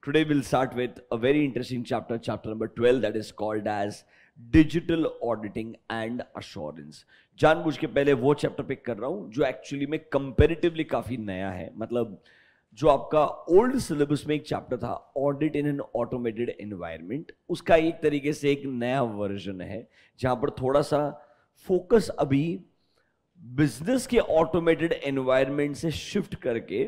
Today we'll start with a very interesting chapter, chapter number 12, that is called as Digital Auditing and Assurance. जानबूझ के पहले वो chapter pick कर रहा हूं जो एक्चुअली में कंपैरेटिवली काफी नया है. मतलब जो आपका ओल्ड सिलेबस में एक चैप्टर था audit in an automated environment, उसका एक तरीके से एक नया वर्जन है जहां पर थोड़ा सा फोकस अभी बिजनेस के ऑटोमेटेड एनवायरनमेंट से शिफ्ट करके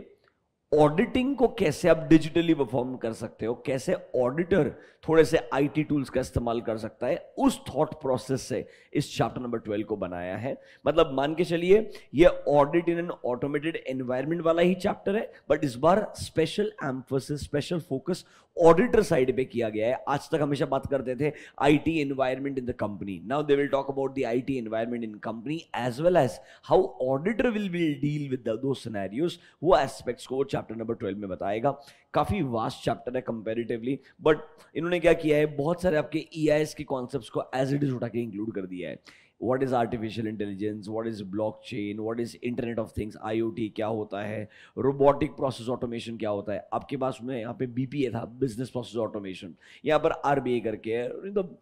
ऑडिटिंग को कैसे आप डिजिटली परफॉर्म कर सकते हो, कैसे ऑडिटर थोड़े से आईटी टूल्स का इस्तेमाल कर सकता है, उस थॉट प्रोसेस से इस चैप्टर नंबर 12 को बनाया है. मतलब मान के चलिए ये audit in an automated environment वाला ही चैप्टर है, बट इस बार special emphasis, special focus auditor side पे किया गया है. आज तक हमेशा बात करते थे IT environment in the company. Now they will talk about the IT environment in company as well as how auditor will deal with दो सिनेरियोस. वो एस्पेक्ट्स को चैप्टर नंबर 12 में बताएगा. काफी वास्ट चैप्टर है कंपैरेटिवली, बट इन्होंने क्या किया है, बहुत सारे आपके ईआईएस के कॉन्सेप्ट्स को एज इट इज उठा के इंक्लूड कर दिया है. What is artificial intelligence, what is blockchain, what is internet of things, IoT क्या होता है, रोबोटिक प्रोसेस ऑटोमेशन क्या होता है. आपके पास में यहाँ पे बीपीए था, बिजनेस प्रोसेस ऑटोमेशन, यहाँ पर आरबीए करके है. मतलब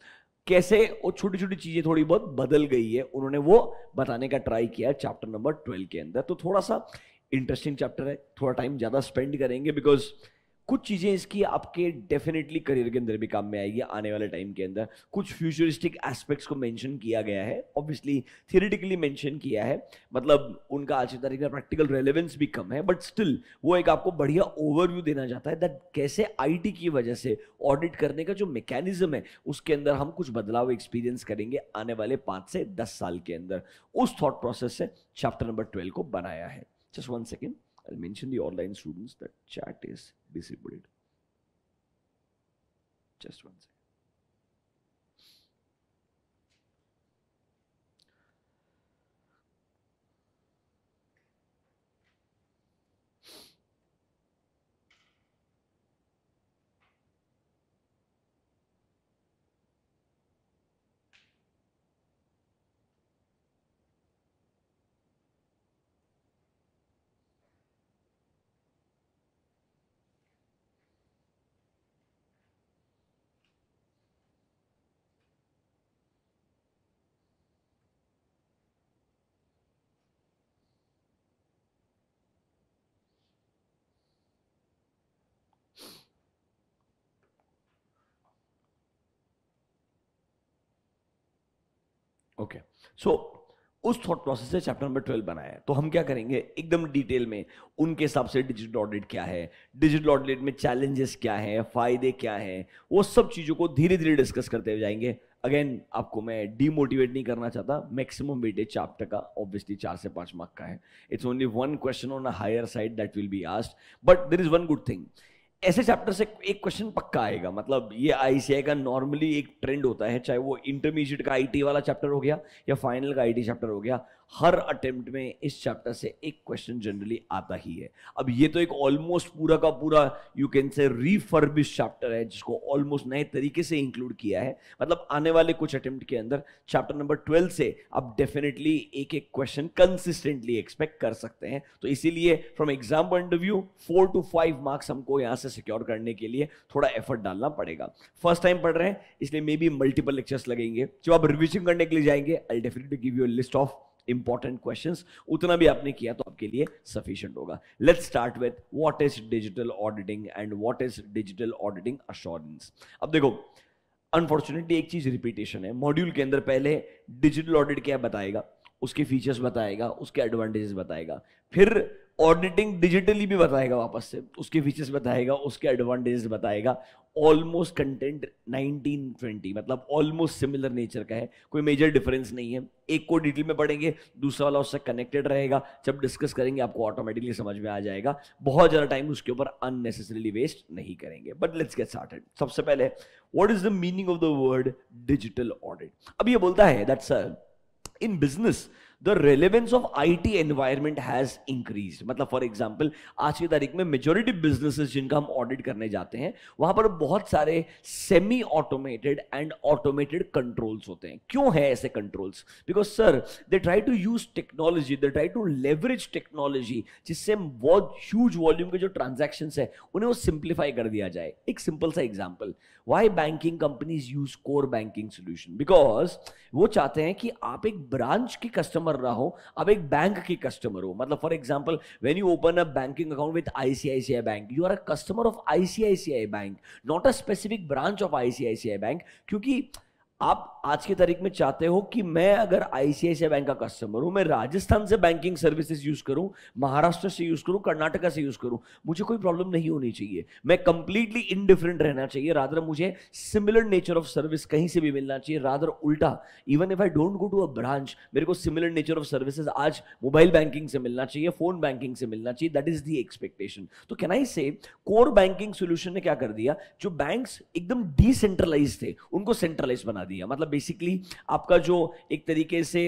कैसे वो छोटी छोटी चीजें थोड़ी बहुत बदल गई है, उन्होंने वो बताने का ट्राई किया है चैप्टर नंबर 12 के अंदर. तो थोड़ा सा इंटरेस्टिंग चैप्टर है, थोड़ा टाइम ज्यादा स्पेंड करेंगे बिकॉज कुछ चीजें इसकी आपके डेफिनेटली करियर के अंदर भी काम में आएगी आने वाले टाइम के अंदर. कुछ फ्यूचरिस्टिक एस्पेक्ट्स को मेंशन किया गया है, ऑब्वियसली थियोरेटिकली मेंशन किया है. मतलब उनका आज की तारीख में प्रैक्टिकल रेलेवेंस भी कम है, बट स्टिल वो एक आपको बढ़िया ओवरव्यू देना चाहता है दैट कैसे आईटी की वजह से ऑडिट करने का जो मैकेनिज्म है उसके अंदर हम कुछ बदलाव एक्सपीरियंस करेंगे आने वाले 5 से 10 साल के अंदर. उस थॉट प्रोसेस से चैप्टर नंबर 12 को बनाया है. Just one second. I'll mention the online students that chat is disabled. Just one second. Okay, so उस थॉट प्रोसेस से चैप्टर नंबर 12 बनाया है. तो हम क्या करेंगे, एकदम डिटेल में उनके हिसाब से डिजिटल ऑडिट क्या है, डिजिटल ऑडिट में चैलेंजेस क्या है, फायदे क्या हैं, वो सब चीजों को धीरे धीरे डिस्कस करते हुए जाएंगे. अगेन आपको मैं डीमोटिवेट नहीं करना चाहता. मैक्सिमम वेटेज चैप्टर का ऑब्वियसली 4 से 5 मार्क का है. It's only one question on a higher side that will be asked, but there is one good thing, ऐसे चैप्टर से एक क्वेश्चन पक्का आएगा. मतलब ये आईसीआई का नॉर्मली एक ट्रेंड होता है, चाहे वो इंटरमीडिएट का आईटी वाला चैप्टर हो गया या फाइनल का आईटी चैप्टर हो गया, हर अटेम्प्ट में इस चैप्टर से एक क्वेश्चन जनरली आता ही है. अब ये तो एक ऑलमोस्ट पूरा का पूरा you can say refurbish chapter है जिसको ऑलमोस्ट नए तरीके से इंक्लूड किया है. मतलब आने वाले कुछ अटेम्प्ट के अंदर चैप्टर नंबर 12 से आप डेफिनेटली एक एक क्वेश्चन कंसिस्टेंटली एक्सपेक्ट कर सकते हैं. तो इसीलिए from exam point of view 4 to 5 marks हमको यहां से सिक्योर करने के लिए थोड़ा एफर्ट डालना पड़ेगा. फर्स्ट टाइम पढ़ रहे हैं इसलिए मे बी मल्टीपल लेक्चर्स लगेंगे. जब आप रिविजन करने के लिए जाएंगे I definitely give you a list of important questions. उतना भी आपने किया तो आपके लिए सफिशिएंट होगा. Let's start with what is digital auditing and what is digital auditing assurance. अब देखो, अनफॉर्चुनेटली एक चीज रिपीटेशन है. मॉड्यूल के अंदर पहले डिजिटल ऑडिट क्या बताएगा, उसके फीचर्स बताएगा, उसके एडवांटेजेस बताएगा, फिर ऑडिटिंग डिजिटली भी बताएगा वापस से, उसके फीचर्स बताएगा, उसके एडवांटेजेस बताएगा. ऑलमोस्ट कंटेंट 19-20 मतलब ऑलमोस्ट सिमिलर नेचर का है, कोई मेजर डिफरेंस नहीं है. एक को डिटेल में पढ़ेंगे, दूसरा वाला उससे कनेक्टेड रहेगा. जब डिस्कस करेंगे आपको ऑटोमेटिकली समझ में आ जाएगा. बहुत ज्यादा टाइम उसके ऊपर अननेसेसरीली वेस्ट नहीं करेंगे. But let's get started. सबसे पहले what is the meaning of the word digital audit. अब ये बोलता है that sir in business the relevance of IT environment has increased. मतलब फॉर एग्जांपल आज की तारीख में मेजॉरिटी बिजनेसेस जिनका हम ऑडिट करने जाते हैं वहां पर बहुत सारे semi automated and automated controls होते हैं। क्यों है ऐसे controls? Because sir they try to use technology, they try to leverage technology, जिससे बहुत ह्यूज वॉल्यूम के जो ट्रांजैक्शंस है उन्हें वो सिंप्लीफाई कर दिया जाए। एक सिंपल सा example, why banking companies use core banking solution? Because वो चाहते हैं कि आप एक ब्रांच के कस्टमर ना हो, आप एक बैंक के कस्टमर हो। मतलब for example when you open a banking account with ICICI bank, you are a customer of ICICI bank, not a specific branch of ICICI bank. क्योंकि आप आज की तारीख में चाहते हो कि मैं अगर आईसीआईसीआई बैंक का कस्टमर हूं, मैं राजस्थान से बैंकिंग सर्विसेज यूज करूं, महाराष्ट्र से यूज करूं, कर्नाटका से यूज करूं, मुझे कोई प्रॉब्लम नहीं होनी चाहिए। मैं कंप्लीटली इनडिफरेंट रहना चाहिए, रादर मुझे सिमिलर नेचर ऑफ सर्विस कहीं से भी मिलना चाहिए। रादर उल्टा, even if I don't go to a branch, मेरे को सिमिलर नेचर ऑफ सर्विसेज आज मोबाइल बैंकिंग से मिलना चाहिए, फोन बैंकिंग से मिलना चाहिए। That is the expectation. तो can I say core banking solution ने क्या कर दिया, जो बैंक्स एकदम डिसेंट्रलाइज थे उनको सेंट्रलाइज बना दिया। मतलब बेसिकली आपका जो एक तरीके से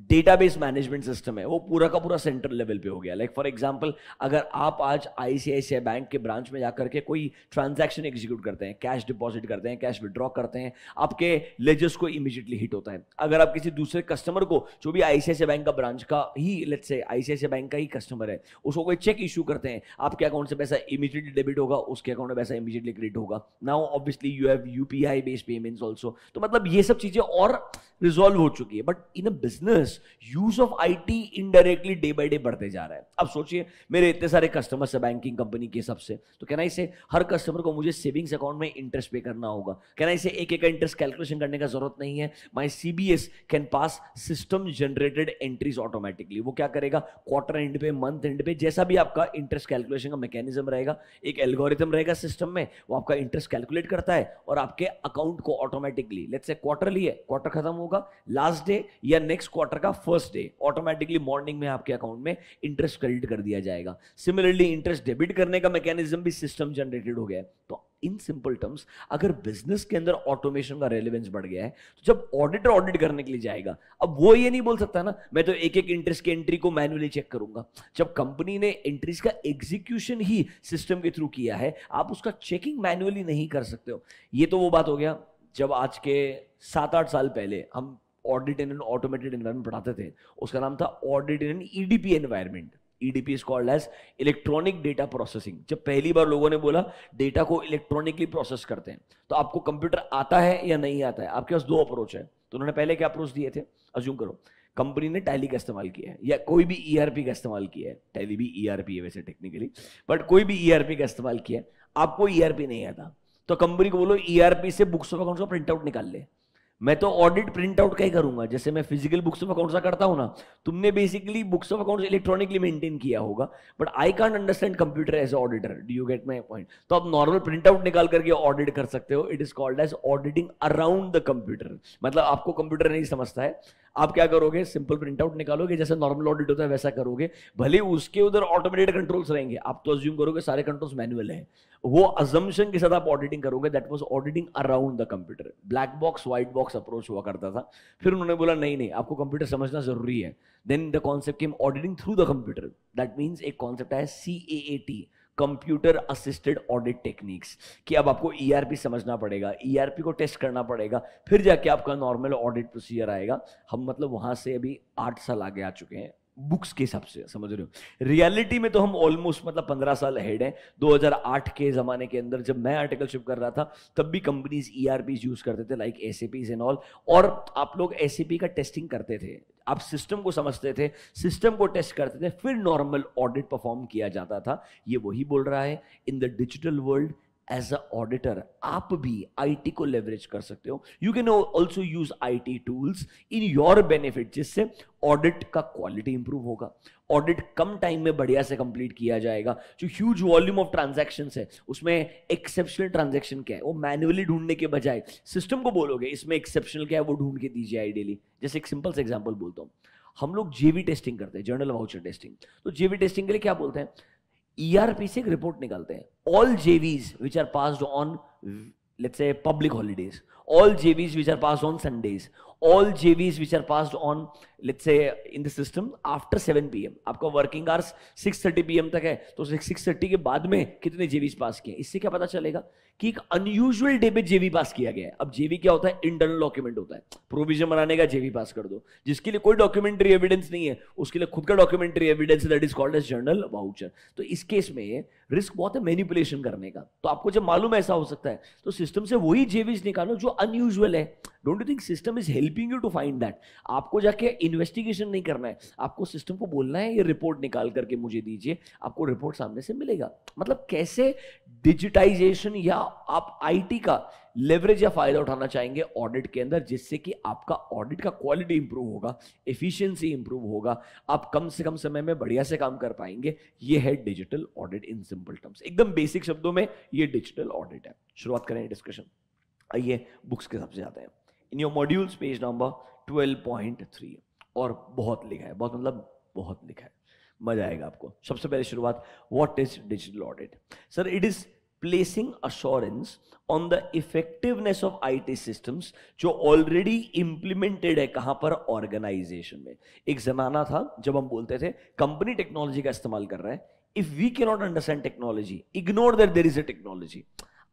डेटाबेस मैनेजमेंट सिस्टम है वो पूरा का पूरा सेंट्रल लेवल पे हो गया। लाइक फॉर एग्जांपल अगर आप आज आईसीआईसीआई बैंक के ब्रांच में जाकर के कोई ट्रांजैक्शन एग्जीक्यूट करते हैं, कैश डिपॉजिट करते हैं, कैश विड्रॉ करते हैं, आपके लेजर्स को इमीडिएटली हिट होता है। अगर आप किसी दूसरे कस्टमर को जो भी आईसीआईसीआई बैंक का ब्रांच का ही, लेट्स से आईसीआईसीआई बैंक का ही कस्टमर है, उसको कोई चेक इशू करते हैं, आपके अकाउंट से पैसा इमीडिएटली डेबिट होगा, उसके अकाउंट में पैसा इमीडिएटली क्रेडिट होगा। Now obviously you have UPI based payments also. तो मतलब ये सब चीजें और रिजॉल्व हो चुकी है। But in a business use of IT indirectly day by day बढ़ते जा रहा है। अब सोचिए मेरे इतने सारे कस्टमर्स है बैंकिंग कंपनी के हिसाब से, तो कैन आई से हर कस्टमर को मुझे सेविंग्स अकाउंट में इंटरेस्ट पे करना होगा? कैन आई से एक एक इंटरेस्ट कैलकुलेशन करने का जरूरत नहीं है। My CBS can pass system generated entries automatically. वो क्या करेगा, क्वार्टर एंड पे, मंथ एंड पे, जैसा भी आपका इंटरेस्ट कैलकुलेशन का मैकेनिज्म रहेगा, एक एल्गोरिथम रहेगा सिस्टम में, वो आपका इंटरेस्ट कैलकुलेट करता है और आपके अकाउंट को ऑटोमेटिकली, लेट्स से क्वार्टरली है, क्वार्टर खत्म होगा, लास्ट डे या नेक्स्ट क्वार्टर का फर्स्ट डे, ऑटोमेटिकली मॉर्निंग में आपके अकाउंट में इंटरेस्ट क्रेडिट कर दिया जाएगा। सिमिलरली इंटरेस्ट डेबिट करने का मैकेनिज्म भी सिस्टम जनरेटेड हो गया है। तो इन सिंपल टर्म्स अगर बिजनेस के अंदर ऑटोमेशन का रेलेवेंस बढ़ गया है, तो जब ऑडिटर ऑडिट करने के लिए जाएगा, अब वो ये नहीं बोल सकता ना मैं तो एक एक इंटरेस्ट की एंट्री को मैन्युअली चेक करूंगा। जब कंपनी ने एंट्रीज का एग्जीक्यूशन ही सिस्टम के थ्रू किया है, आप उसका चेकिंग मैन्युअली नहीं कर सकते हो। ये तो वो बात हो गया जब आज के 7-8 साल पहले हम audit in an automated environment पढ़ाते थे, उसका नाम था audit in an EDP environment. EDP is called as electronic data processing. जब पहली बार लोगों ने बोला डेटा को इलेक्ट्रॉनिकली प्रोसेस करते हैं, तो आपको कंप्यूटर आता है या नहीं आता है, आपके पास दो अप्रोच है। तो उन्होंने पहले क्या अप्रोच दिए थे, अज्यूम करो कंपनी ने टैली का इस्तेमाल किया है या कोई भी ईआरपी का इस्तेमाल किया है, टैली भी ईआरपी है वैसे टेक्निकली, बट कोई भी ईआरपी का इस्तेमाल किया है, आपको ईआरपी नहीं आता, तो कंपनी को बोलो ईआरपी से बुक्स ऑफ अकाउंट्स का प्रिंट आउट निकाल ले। मैं तो ऑडिट प्रिंट आउट का ही करूंगा, जैसे मैं फिजिकल बुक्स ऑफ अकाउंट्स का करता हूं ना, तुमने basically books of accounts electronically maintain किया होगा, but I can't understand computer as auditor. Do you get my point? तो आप नॉर्मल प्रिंट आउट निकाल करके ऑडिट कर सकते हो। It is called as auditing around the computer. मतलब आपको कंप्यूटर नहीं समझता है, आप क्या करोगे, सिंपल प्रिंट आउट निकालोगे, जैसे नॉर्मल ऑडिट होता है वैसा करोगे, भले उसके उधर ऑटोमेटेड कंट्रोल्स रहेंगे, आप तो अज्यूम करोगे सारे कंट्रोल्स मैनुअल है, वो अजम्पशन के साथ आप ऑडिटिंग करोगे। That was auditing around the computer. Black box white box approach हुआ करता था, फिर उन्होंने बोला नहीं नहीं आपको कंप्यूटर समझना जरूरी है। Then the concept came auditing through the computer. That means एक कॉन्सेप्ट है CAAT, computer assisted audit techniques, कि अब आपको ईआरपी समझना पड़ेगा, ईआरपी को टेस्ट करना पड़ेगा, फिर जाके आपका नॉर्मल ऑडिट प्रोसीजर आएगा। हम मतलब वहां से अभी 8 साल आगे आ चुके हैं बुक्स के हिसाब से, समझ रहे हो। रियलिटी में तो हम ऑलमोस्ट मतलब 15 साल अहेड हैं। 2008 के जमाने के अंदर जब मैं आर्टिकलशिप कर रहा था, तब भी कंपनीज ईआरपी यूज करते थे लाइक एसएपीज एंड ऑल, और आप लोग एसएपी का टेस्टिंग करते थे, आप सिस्टम को समझते थे, सिस्टम को टेस्ट करते थे, फिर नॉर्मल ऑडिट परफॉर्म किया जाता था। ये वही बोल रहा है, in the digital world as a auditor आप भी आईटी को लेवरेज कर सकते हो। You can also use IT tools in your benefit, जिससे ऑडिट का क्वालिटी इंप्रूव होगा, ऑडिट कम टाइम में बढ़िया से कंप्लीट किया जाएगा। जो ह्यूज वॉल्यूम ऑफ ट्रांजैक्शंस है, उसमें एक्सेप्शनल ट्रांजैक्शन क्या है वो मैन्युअली ढूंढने के बजाय सिस्टम को बोलोगे इसमें एक्सेप्शनल क्या है वो ढूंढ के दीजिए आइडियली। जैसे एक सिंपल सा एग्जांपल बोलता हूं, हम लोग जेवी टेस्टिंग करते हैं, जर्नल वाउचर टेस्टिंग। तो जेवी टेस्टिंग के लिए क्या बोलते हैं, ईआरपी से एक रिपोर्ट निकालते हैं, all JVs which are passed on let's say public holidays, all JVs which are passed on Sundays, all JVs which are passed on, let's say in the system after 7 PM, आपका working hours 6:30 PM तक है, तो 6:30 के बाद में कितने जेवीज पास किए, इससे क्या पता चलेगा कि एक अनयूजुअल डे पे जेवी पास किया गया है। अब जेवी क्या होता है, इंटरनल डॉक्यूमेंट होता है, प्रोविजन बनाने का जेवी पास कर दो, जिसके लिए कोई डॉक्यूमेंट्री एविडेंस नहीं है उसके लिए खुद का documentary evidence, that is called as journal voucher. तो इस केस में रिस्क बहुत है मैनिपुलेशन करने का, तो आपको जब मालूम ऐसा हो सकता है तो सिस्टम से वही जेवीज निकालो जो अनयूजुअल है। Don't you think system is helping you to find that? आपको जाके इन्वेस्टिगेशन नहीं करना है, आपको सिस्टम को बोलना है ये रिपोर्ट निकाल करके मुझे दीजिए, आपको रिपोर्ट सामने से मिलेगा। मतलब कैसे डिजिटाइजेशन या आप आईटी का लेवरेज या फायदा उठाना चाहेंगे ऑडिट के अंदर, जिससे कि आपका ऑडिट का क्वालिटी इंप्रूव होगा, एफिशिएंसी इंप्रूव होगा, आप कम से कम समय में बढ़िया से काम कर पाएंगे। ये है डिजिटल ऑडिट इन सिंपल टर्म्स, एकदम बेसिक शब्दों में ये डिजिटल ऑडिट है। शुरुआत करें डिस्कशन, आइए बुक्स के हिसाब से जाते हैं। In your modules page number 12.3, और बहुत लिखा है, बहुत मतलब बहुत लिखा है, मजा आएगा आपको। सबसे पहले शुरुआत, what is digital audit? Sir, it is placing assurance on the effectiveness of IT systems जो ऑलरेडी इंप्लीमेंटेड है, कहां पर, ऑर्गेनाइजेशन में। एक जमाना था जब हम बोलते थे कंपनी टेक्नोलॉजी का इस्तेमाल कर रहा है, if we can not understand technology, ignore that there is a technology.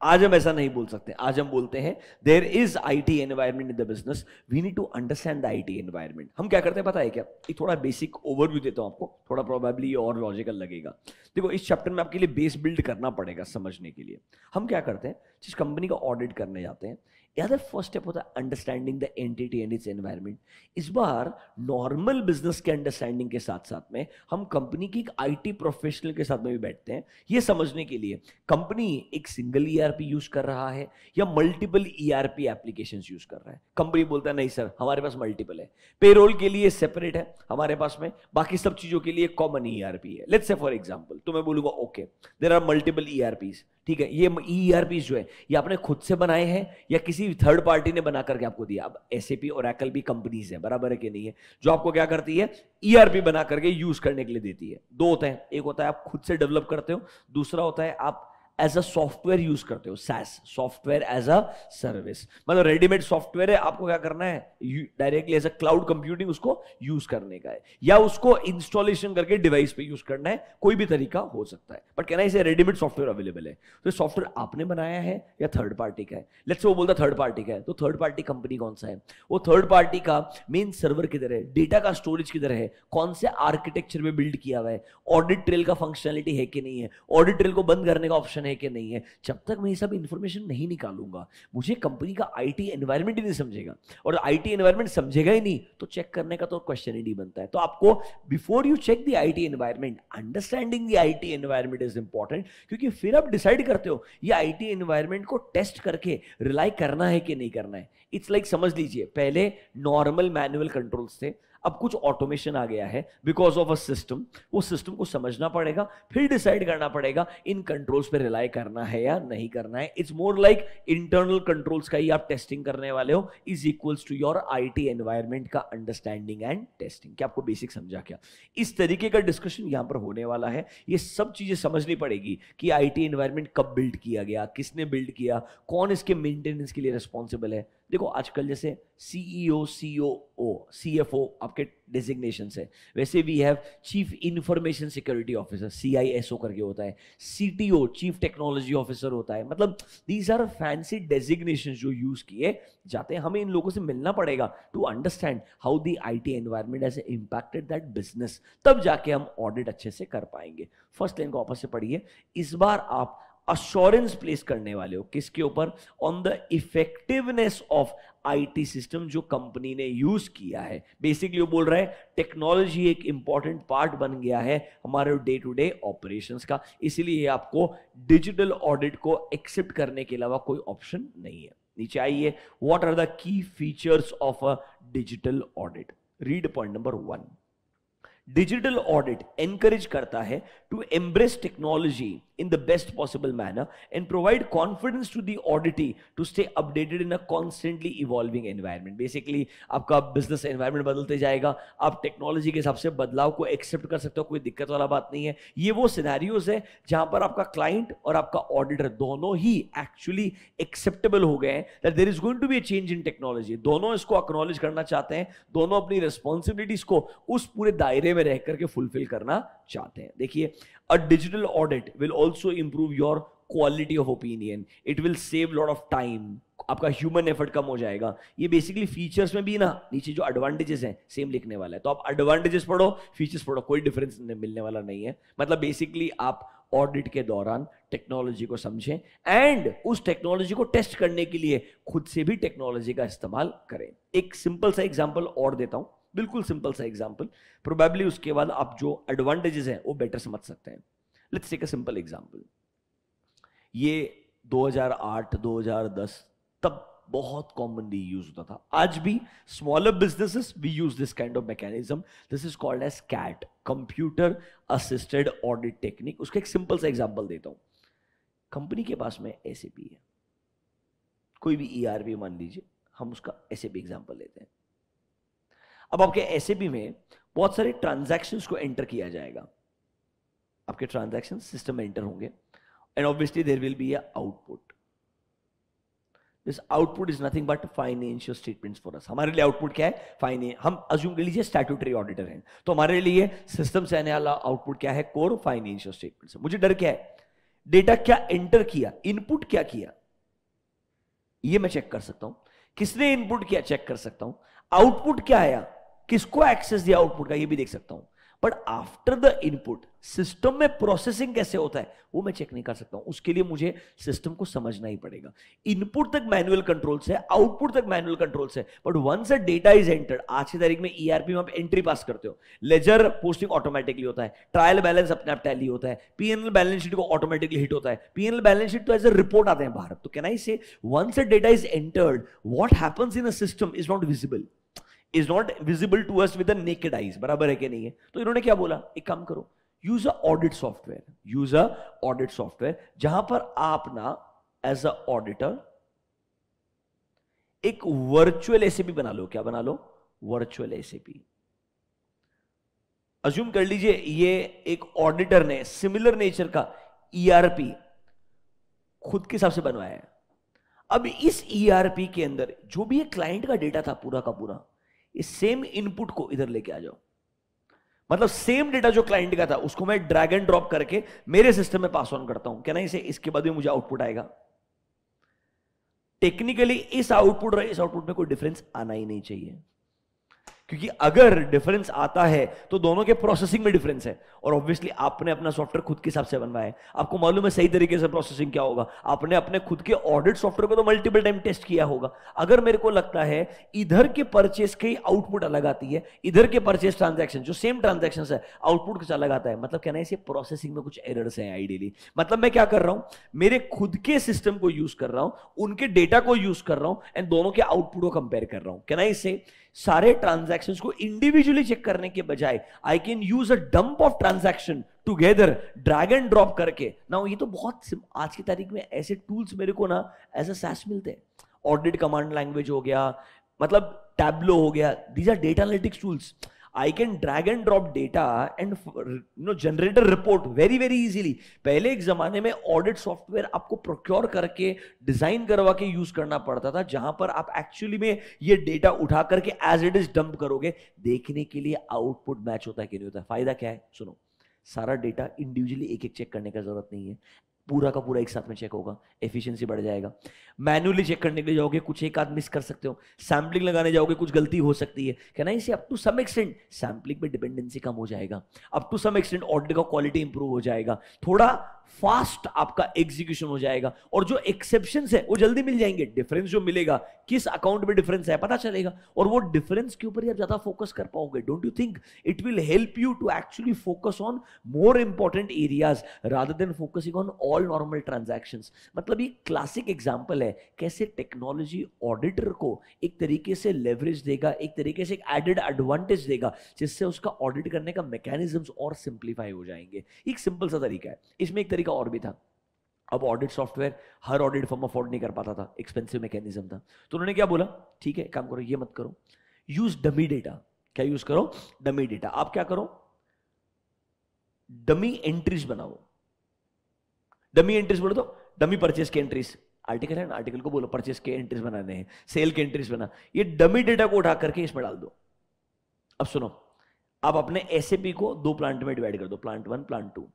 आज हम ऐसा नहीं बोल सकते, आज हम बोलते हैं there is IT environment in the business, we need to understand the IT environment. हम क्या करते हैं पता है क्या, एक थोड़ा बेसिक ओवरव्यू देता हूं आपको, थोड़ा प्रोबेबली और लॉजिकल लगेगा। देखो, इस चैप्टर में आपके लिए बेस बिल्ड करना पड़ेगा समझने के लिए। हम क्या करते हैं, जिस कंपनी का ऑडिट करने जाते हैं, याद है फर्स्ट स्टेप होता है understanding the entity and it's environment. इस बार नॉर्मल बिजनेस के अंडरस्टैंडिंग के साथ साथ में हम कंपनी की एक आईटी प्रोफेशनल के साथ में भी बैठते हैं, ये समझने के लिए कंपनी एक सिंगल ईआरपी यूज कर रहा है या मल्टीपल ईआरपी एप्लीकेशंस यूज कर रहा है। कंपनी बोलता है नहीं सर हमारे पास मल्टीपल है, पेरोल के लिए सेपरेट है हमारे पास में, बाकी सब चीजों के लिए कॉमन ईआरपी है। लेट्स से फॉर एग्जांपल, तो मैं बोलूंगा ओके देयर आर मल्टीपल ईआरपीज, ठीक है, ये ईआरपीज जो है ये आपने खुद से बनाए हैं या किसी थर्ड पार्टी ने बना करके आपको दिया। अब एसएपी और ओरेकल भी कंपनीज है, बराबर है कि नहीं है, जो आपको क्या करती है, ईआरपी बना करके यूज करने के लिए देती है। दो होते हैं, एक होता है आप खुद से डेवलप करते हो, दूसरा होता है आप एज अ सॉफ्टवेयर यूज करते हो, SaaS, software as a service. मतलब रेडीमेड सॉफ्टवेयर है, आपको क्या करना है, directly as a cloud computing उसको यूज करने का है, या उसको इंस्टॉलेशन करके डिवाइस पे यूज करना है, कोई भी तरीका हो सकता है। बट कहना इसे रेडीमेड सॉफ्टवेयर अवेलेबल है, तो सॉफ्टवेयर आपने बनाया है या थर्ड पार्टी का है। लेट्स से वो बोलता थर्ड पार्टी का है, तो थर्ड पार्टी कंपनी कौन सा है, वो थर्ड पार्टी का मेन सर्वर किधर है, डेटा का स्टोरेज किधर है, कौन से आर्किटेक्चर में बिल्ड किया हुआ है, ऑडिट ट्रेल का फंक्शनलिटी है कि नहीं है, ऑडिट ट्रेल को बंद करने का ऑप्शन है कि नहीं है। जब तक मैं ये सब इंफॉर्मेशन नहीं निकालूंगा, मुझे कंपनी का आईटी एनवायरनमेंट ही नहीं समझेगा, और आईटी एनवायरनमेंट समझेगा ही नहीं तो चेक करने का तो क्वेश्चन ही नहीं बनता है। तो आपको before you check the IT environment, understanding the IT environment is important, क्योंकि फिर आप डिसाइड करते हो ये आईटी एनवायरनमेंट को टेस्ट करके रिलाई करना है कि नहीं करना है। इट्स लाइक समझ लीजिए, पहले नॉर्मल मैनुअल कंट्रोल्स थे, अब कुछ ऑटोमेशन आ गया है बिकॉज ऑफ अ सिस्टम। वो सिस्टम को समझना पड़ेगा, फिर डिसाइड करना पड़ेगा इन कंट्रोल्स पे रिलाई करना है या नहीं करना है। It's more like internal controls का ही आप टेस्टिंग करने वाले हो, is equals to your IT environment का अंडरस्टैंडिंग एंड टेस्टिंग। क्या आपको बेसिक समझा क्या? इस तरीके का डिस्कशन यहां पर होने वाला है। ये सब चीजें समझनी पड़ेगी कि आईटी एनवायरनमेंट कब बिल्ड किया गया, किसने बिल्ड किया, कौन इसके मेंटेनेंस के लिए रिस्पॉन्सिबल है। देखो आजकल जैसे सीईओ, सीओओ, सीएफओ आपके डेजिग्नेशन है, वैसे we have chief information security officer, CISO करके होता है, CTO चीफ टेक्नोलॉजी ऑफिसर होता है। मतलब दीज आर फैंसी डेजिग्नेशंस जो यूज किए जाते हैं। हमें इन लोगों से मिलना पड़ेगा to understand how the IT environment has impacted that business, तब जाके हम ऑडिट अच्छे से कर पाएंगे। फर्स्ट लाइन को वापस से पढ़िए। इस बार आप अश्योरेंस प्लेस करने वाले हो किसके ऊपर? On the effectiveness of IT system जो कंपनी ने यूज किया है। बेसिकली वो बोल रहा है टेक्नोलॉजी एक इंपॉर्टेंट पार्ट बन गया है हमारे डे टू डे ऑपरेशंस का, इसलिए आपको डिजिटल ऑडिट को एक्सेप्ट करने के अलावा कोई ऑप्शन नहीं है। नीचे आइए, what are the key features of a digital audit. Read point number 1। Digital audit encourage करता है to embrace technology in the best possible manner and provide confidence to the auditee to stay updated in a constantly evolving environment. Basically आपका business environment बदलते जाएगा, आप technology के हिसाब से बदलाव को एक्सेप्ट कर सकते हो, कोई दिक्कत वाला बात नहीं है. ये वो सिनेरियोज है जहां पर आपका क्लाइंट और आपका ऑडिटर दोनों ही एक्चुअली एक्सेप्टेबल हो गए हैं that there is going to be a change in technology. दोनों इसको एक्नॉलेज करना चाहते हैं, दोनों अपनी रिस्पॉन्सिबिलिटीज को उस पूरे दायरे में रह करके फुलफिल करना चाहते हैं. देखिए, अ digital audit will also improve your quality of opinion. It will save lot of time. आपका ह्यूमन एफर्ट कम हो जाएगा. ये बेसिकली फीचर्स में भी ना नीचे जो एडवांटेजेस हैं सेम लिखने वाला है, तो आप एडवांटेजेस पढ़ो, फीचर्स पढ़ो, कोई डिफरेंस मिलने वाला नहीं है. मतलब बेसिकली आप ऑडिट के दौरान टेक्नोलॉजी को समझें एंड उस टेक्नोलॉजी को टेस्ट करने के लिए खुद से भी टेक्नोलॉजी का इस्तेमाल करें. एक सिंपल सा एग्जांपल और देता हूं, बिल्कुल सिंपल सा एग्जांपल, प्रोबेबली उसके बाद आप जो एडवांटेजेस हैं वो बेटर समझ सकते हैं. Let's take a simple example. ये 2008 2010 तब बहुत कॉमनली यूज होता था. आज भी smaller businesses we use this kind of mechanism. This is called as CAAT, computer assisted audit technique. उसका एक सिंपल सा एग्जांपल देता हूं. कंपनी के पास में एसएपी है, कोई भी ईआरपी मान लीजिए, हम उसका एसएपी एग्जांपल लेते हैं. अब आपके एसएपी में बहुत सारे ट्रांजैक्शंस को एंटर किया जाएगा. आपके ट्रांजैक्शन सिस्टम में एंटर होंगे and obviously there will be a output. This output is nothing but financial statements for us. हमारे लिए आउटपुट क्या है? हम अज्यूम कर लीजिए स्टैट्यूटरी ऑडिटर हैं, तो हमारे लिए सिस्टम से आने वाला आउटपुट क्या है? Core financial statements. मुझे डर क्या है? डेटा क्या एंटर किया, इनपुट क्या किया, ये मैं चेक कर सकता हूं. किसने इनपुट किया चेक कर सकता हूं. आउटपुट क्या आया, किसको एक्सेस दिया आउटपुट का, ये भी देख सकता हूं. But after the input system में प्रोसेसिंग कैसे होता है वो मैं चेक नहीं कर सकता हूं. उसके लिए मुझे सिस्टम को समझना ही पड़ेगा. इनपुट तक मैनुअल कंट्रोल से, आउटपुट तक मैनुअल कंट्रोल से, but once a data is entered, आज की तारीख में ईआरपी में आप एंट्री पास करते हो, लेजर पोस्टिंग ऑटोमेटिकली होता है, ट्रायल बैलेंस अपने आप टैली होता है, पीएनएल बैलेंस शीट को ऑटोमेटिकली हिट होता है. पीएनएल बैलेंस शीट तो एज अ रिपोर्ट आते हैं बाहर. तो can I say once a data is entered, what happens in a system is not visible, is not visible to us with the naked eyes. बराबर है कि नहीं है? तो इन्होंने क्या बोला, एक काम करो, use a audit software. Use a audit software जहां पर आप ना एज अ ऑडिटर एक वर्चुअल एसएपी बना लो. क्या बना लो? Virtual SAP. अज्यूम कर लीजिए ये एक ऑडिटर ने सिमिलर नेचर का ईआरपी खुद के हिसाब से बनवाया है. अब इस ईआरपी के अंदर जो भी एक क्लाइंट का डेटा था पूरा का पूरा, इस सेम इनपुट को इधर लेके आ जाओ. मतलब सेम डेटा जो क्लाइंट का था उसको मैं ड्रैग एंड ड्रॉप करके मेरे सिस्टम में पास ऑन करता हूं. क्या नहीं से इसके बाद भी मुझे आउटपुट आएगा. टेक्निकली इस आउटपुट और इस आउटपुट में कोई डिफरेंस आना ही नहीं चाहिए, क्योंकि अगर डिफरेंस आता है तो दोनों के प्रोसेसिंग में डिफरेंस है. और ऑब्वियसली आपने अपना सॉफ्टवेयर खुद के हिसाब से बनवाया है, आपको मालूम है सही तरीके से प्रोसेसिंग क्या होगा. आपने अपने खुद के ऑडिट सॉफ्टवेयर को तो मल्टीपल टाइम टेस्ट किया होगा. अगर मेरे को लगता है इधर के परचेस की आउटपुट अलग आती है, इधर के परचेस ट्रांजैक्शन जो सेम ट्रांजैक्शन है आउटपुट कुछ अलग आता है, मतलब कहना है इसे प्रोसेसिंग में कुछ एरर्स हैं आइडियली. मतलब मैं क्या कर रहा हूं, मेरे खुद के सिस्टम को यूज कर रहा हूं, उनके डेटा को यूज कर रहा हूं एंड दोनों के आउटपुट को कंपेयर कर रहा हूं. कहना इसे सारे ट्रांजैक्शंस को इंडिविजुअली चेक करने के बजाय आई can use a dump of transaction together, drag and drop करके. ना ये तो बहुत आज की तारीख में ऐसे टूल्स मेरे को ना एज अ सैस मिलते हैं. ऑडिट कमांड लैंग्वेज हो गया, मतलब टैब्लो हो गया, these are data analytics tools. I can drag and drop data and generate a report very very easily. पहले एक जमाने में ऑडिट सॉफ्टवेयर आपको प्रोक्योर करके डिजाइन करवा के यूज करना पड़ता था, जहां पर आप एक्चुअली में ये डेटा उठा करके एज इट इज डंप करोगे, देखने के लिए आउटपुट मैच होता है कि नहीं होता है. फायदा क्या है? सुनो, सारा डेटा इंडिविजुअली एक एक चेक करने का जरूरत नहीं है, पूरा का पूरा एक साथ में चेक होगा, एफिशिएंसी बढ़ जाएगा. मैन्युअली चेक करने के लिए जाओगे कुछ एक आध मिस कर सकते हो, सैम्पलिंग लगाने जाओगे कुछ गलती हो सकती है. कहना इसे up to some extent sampling पे डिपेंडेंसी कम हो जाएगा, up to some extent audit का क्वालिटी इंप्रूव हो जाएगा, थोड़ा फास्ट आपका एग्जीक्यूशन हो जाएगा, और जो एक्सेप्शंस है वो जल्दी मिल जाएंगे. डिफरेंस जो मिलेगा, किस अकाउंट में डिफरेंस है पता चलेगा, और वो डिफरेंस के ऊपर ही आप ज्यादा फोकस कर पाओगे. Don't you think it will help you to actually focus on more important areas rather than focusing on all normal transactions. मतलब ये क्लासिक एग्जांपल है कैसे टेक्नोलॉजी ऑडिटर को एक तरीके से लेवरेज देगा, एक तरीके से एक एडेड एडवांटेज देगा, जिससे उसका ऑडिट करने का मैकेनिज्म्स और सिंप्लीफाई हो जाएंगे. एक सिंपल सा तरीका है, इसमें एक तरीका और भी था। अब ऑडिट सॉफ्टवेयर हर ऑडिट फर्म अफोर्ड नहीं कर पाता था, एक्सपेंसिव मैकेनिज्म था, तो उन्होंने क्या बोला, ठीक है काम करो, ये मत करो, यूज डमी डेटा। क्या यूज करो? Dummy data. आप क्या करो, डमी एंट्रीज बनाओ। डमी एंट्रीज बोलो तो डमी परचेस के एंट्रीज, आर्टिकल है ना, आर्टिकल को बोलो परचेस के एंट्रीज बनाने हैं, सेल के एंट्रीज बना, ये डमी डेटा को उठा करके इसमें डाल दो। अब सुनो, आप अपने एसएपी को 2 प्लांट में डिवाइड कर दो, plant 1 plant 2।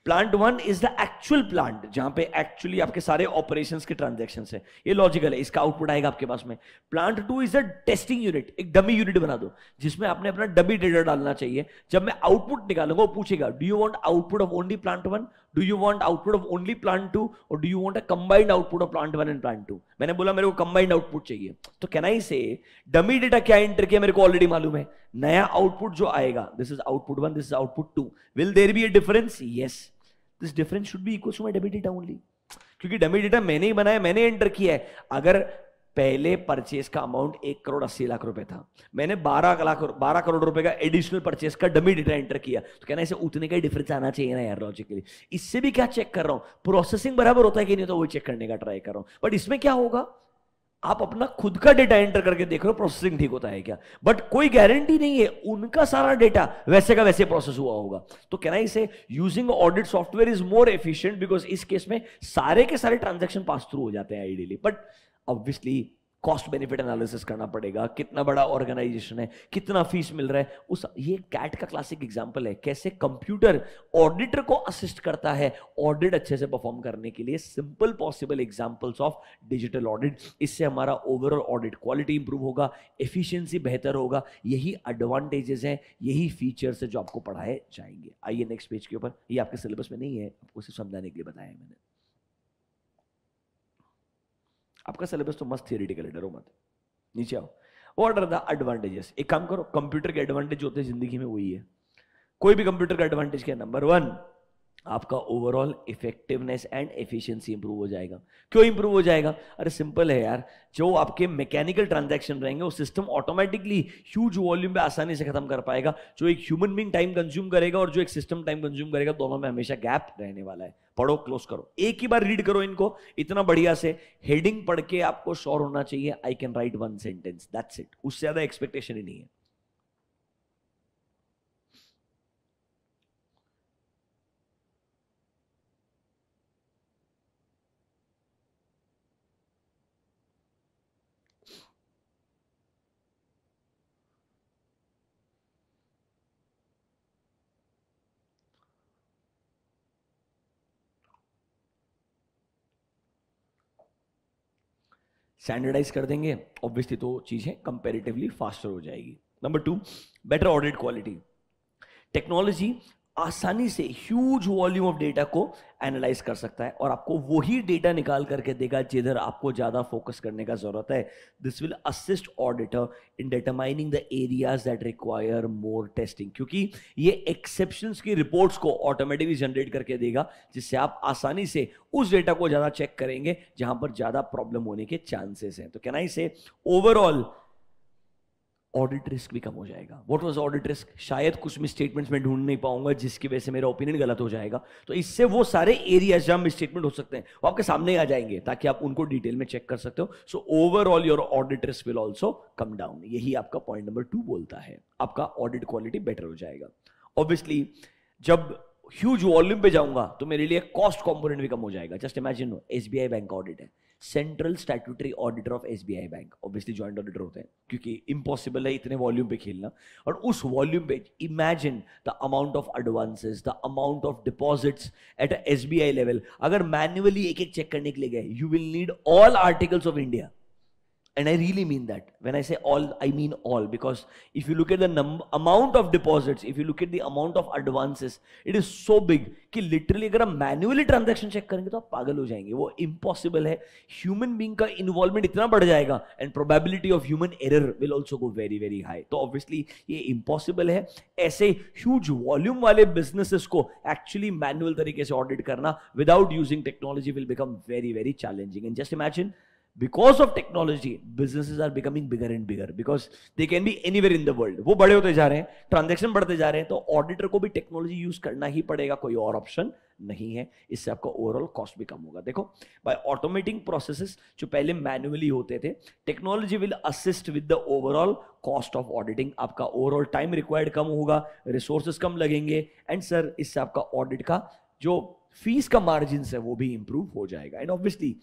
Plant 1 is the actual plant जहां पे एक्चुअली आपके सारे ऑपरेशंस के ट्रांजैक्शंस है, ये लॉजिकल है, इसका आउटपुट आएगा आपके पास में। Plant 2 is a testing unit, एक डमी यूनिट बना दो जिसमें आपने अपना डमी डेटा डालना चाहिए। जब मैं आउटपुट निकालूंगा वो पूछेगा, do you want output of only plant 1, do you want output of only plant 2, और do you want a combined output of plant 1 and plant 2। मैंने बोला मेरे को कंबाइंड आउटपुट चाहिए, तो कैन आई से डमी डेटा क्या एंटर किया मेरे को ऑलरेडी मालूम है, नया आउटपुट जो आएगा, this is output 1, this is output 2, will there be a difference? Yes, this difference should be equal to my dummy data only, क्योंकि डमी डेटा मैंने ही बनाया, मैंने एंटर किया है। अगर पहले परचेस का अमाउंट 1,80,00,000 रुपए था, मैंने 12 करोड़ रुपए का एडिशनल परचेस का डमी डेटा एंटर किया, तो कहना इसे उतने का ही डिफरेंस आना चाहिए ना यार लॉजिकली। इससे भी क्या चेक कर रहा हूं, प्रोसेसिंग बराबर होता है कि नहीं, तो वही चेक करने का ट्राई कर रहा हूं। बट इसमें क्या होगा, आप अपना खुद का डेटा एंटर करके देख रहे हो प्रोसेसिंग ठीक होता है क्या, बट कोई गारंटी नहीं है उनका सारा डेटा वैसे का वैसे प्रोसेस हुआ होगा। तो कहना इसे using audit software is more efficient, because इस केस में सारे के सारे ट्रांजैक्शन पास थ्रू हो जाते हैं ideally. But obviously cost benefit analysis करना पड़ेगा, कितना बड़ा ऑर्गेनाइजेशन है, कितना फीस मिल रहा है उस, ये कैट का क्लासिक एग्जांपल है, कैसे कंप्यूटर ऑडिटर को असिस्ट करता है ऑडिट अच्छे से परफॉर्म करने के लिए। Simple possible examples of digital audit, इससे हमारा ओवरऑल ऑडिट क्वालिटी इंप्रूव होगा, एफिशिएंसी बेहतर होगा। यही एडवांटेजेस हैं, यही फीचर्स है जो आपको पढ़ाए जाएंगे। आइए नेक्स्ट पेज के ऊपर, ये आपके सिलेबस में नहीं है, आपको सिर्फ समझाने के लिए बताया मैंने। आपका सिलेबस तो मस्त थियरिटिकल है, डरो मत। नीचे आओ, व्हाट आर द एडवांटेजेस। एक काम करो, कंप्यूटर के एडवांटेज होते हैं जिंदगी में वही है, कोई भी कंप्यूटर का एडवांटेज क्या है, नंबर 1 आपका overall effectiveness and efficiency improve हो जाएगा। क्यों इंप्रूव हो जाएगा? अरे सिंपल है यार, जो आपके मैकेनिकल ट्रांजैक्शन रहेंगे वो सिस्टम ऑटोमेटिकली ह्यूज वॉल्यूम पे आसानी से खत्म कर पाएगा। जो एक ह्यूमन बीइंग टाइम कंज्यूम करेगा और जो एक सिस्टम टाइम कंज्यूम करेगा, दोनों में हमेशा गैप रहने वाला है। पढ़ो, क्लोज करो, एक ही बार रीड करो इनको इतना बढ़िया से, हेडिंग पढ़ के आपको श्योर होना चाहिए I can write 1 sentence, that's it, उससे ज्यादा एक्सपेक्टेशन ही नहीं है। स्टैंडर्डाइज कर देंगे ऑब्वियसली तो चीजें कंपैरेटिवली फास्टर हो जाएगी। Number 2, better audit quality. Technology आसानी से ह्यूज वॉल्यूम ऑफ डेटा को एनालाइज कर सकता है और आपको वही डेटा निकाल करके देगा जिधर आपको ज्यादा फोकस करने का जरूरत है। This will assist auditor in determining the areas that require more testing, क्योंकि ये एक्सेप्शंस की रिपोर्ट्स को ऑटोमेटिकली जनरेट करके देगा, जिससे आप आसानी से उस डेटा को ज्यादा चेक करेंगे जहां पर ज्यादा प्रॉब्लम होने के चांसेस हैं। तो कहना इसे ओवरऑल ऑडिट रिस्क भी कम हो जाएगा। What was audit risk? शायद कुछ मिसस्टेटमेंट्स में ढूंढ नहीं पाऊंगा जिसकी वजह से मेरा ओपिनियन गलत हो जाएगा, तो इससे वो सारे एरियाज जहां मिसस्टेटमेंट हो सकते हैं वो आपके सामने आ जाएंगे ताकि आप उनको डिटेल में चेक कर सकते हो। So overall your audit risk will also come down. यही आपका पॉइंट नंबर 2 बोलता है, आपका ऑडिट क्वालिटी बेटर हो जाएगा। ऑब्वियसली जब ह्यूज वॉल्यूम पे जाऊंगा तो मेरे लिए कॉस्ट कंपोनेंट भी कम हो जाएगा। Just imagine SBI bank audit है, central statutory auditor of SBI bank, obviously joint auditor होते हैं क्योंकि इम्पॉसिबल है इतने वॉल्यूम पे खेलना। और उस वॉल्यूम पे imagine the amount of advances, the amount of deposits at SBI level. अगर मैन्युअली एक एक चेक करने के लिए गए, you will need all articles of India, and I really mean that. When I say all, I mean all, because if you look at the amount of deposits, if you look at the amount of advances, it is so big कि literally अगर हम manually transaction check करेंगे तो आप पागल हो जाएंगे, वो impossible है। Human being का involvement इतना बढ़ जाएगा and probability of human error will also go very very high। तो obviously ये impossible है। ऐसे huge volume वाले businesses को actually manual तरीके से audit करना without using technology will become very very challenging। And just imagine because of technology businesses are becoming bigger and bigger because they can be anywhere in the world. वो बड़े होते जा रहे हैं, transaction बढ़ते जा रहे हैं, तो ऑडिटर को भी टेक्नोलॉजी यूज करना ही पड़ेगा, कोई और ऑप्शन नहीं है. इससे आपका ओवरऑल कॉस्ट भी कम होगा. देखो, बाय ऑटोमेटिंग प्रोसेसेस जो पहले मैन्युअली होते थे, technology will assist with the overall cost of auditing. आपका ओवरऑल टाइम रिक्वायर्ड कम होगा, रिसोर्सेज कम लगेंगे, एंड सर इससे आपका ऑडिट का जो फीस का मार्जिन है वो भी इंप्रूव हो जाएगा. एंड ऑब्वियसली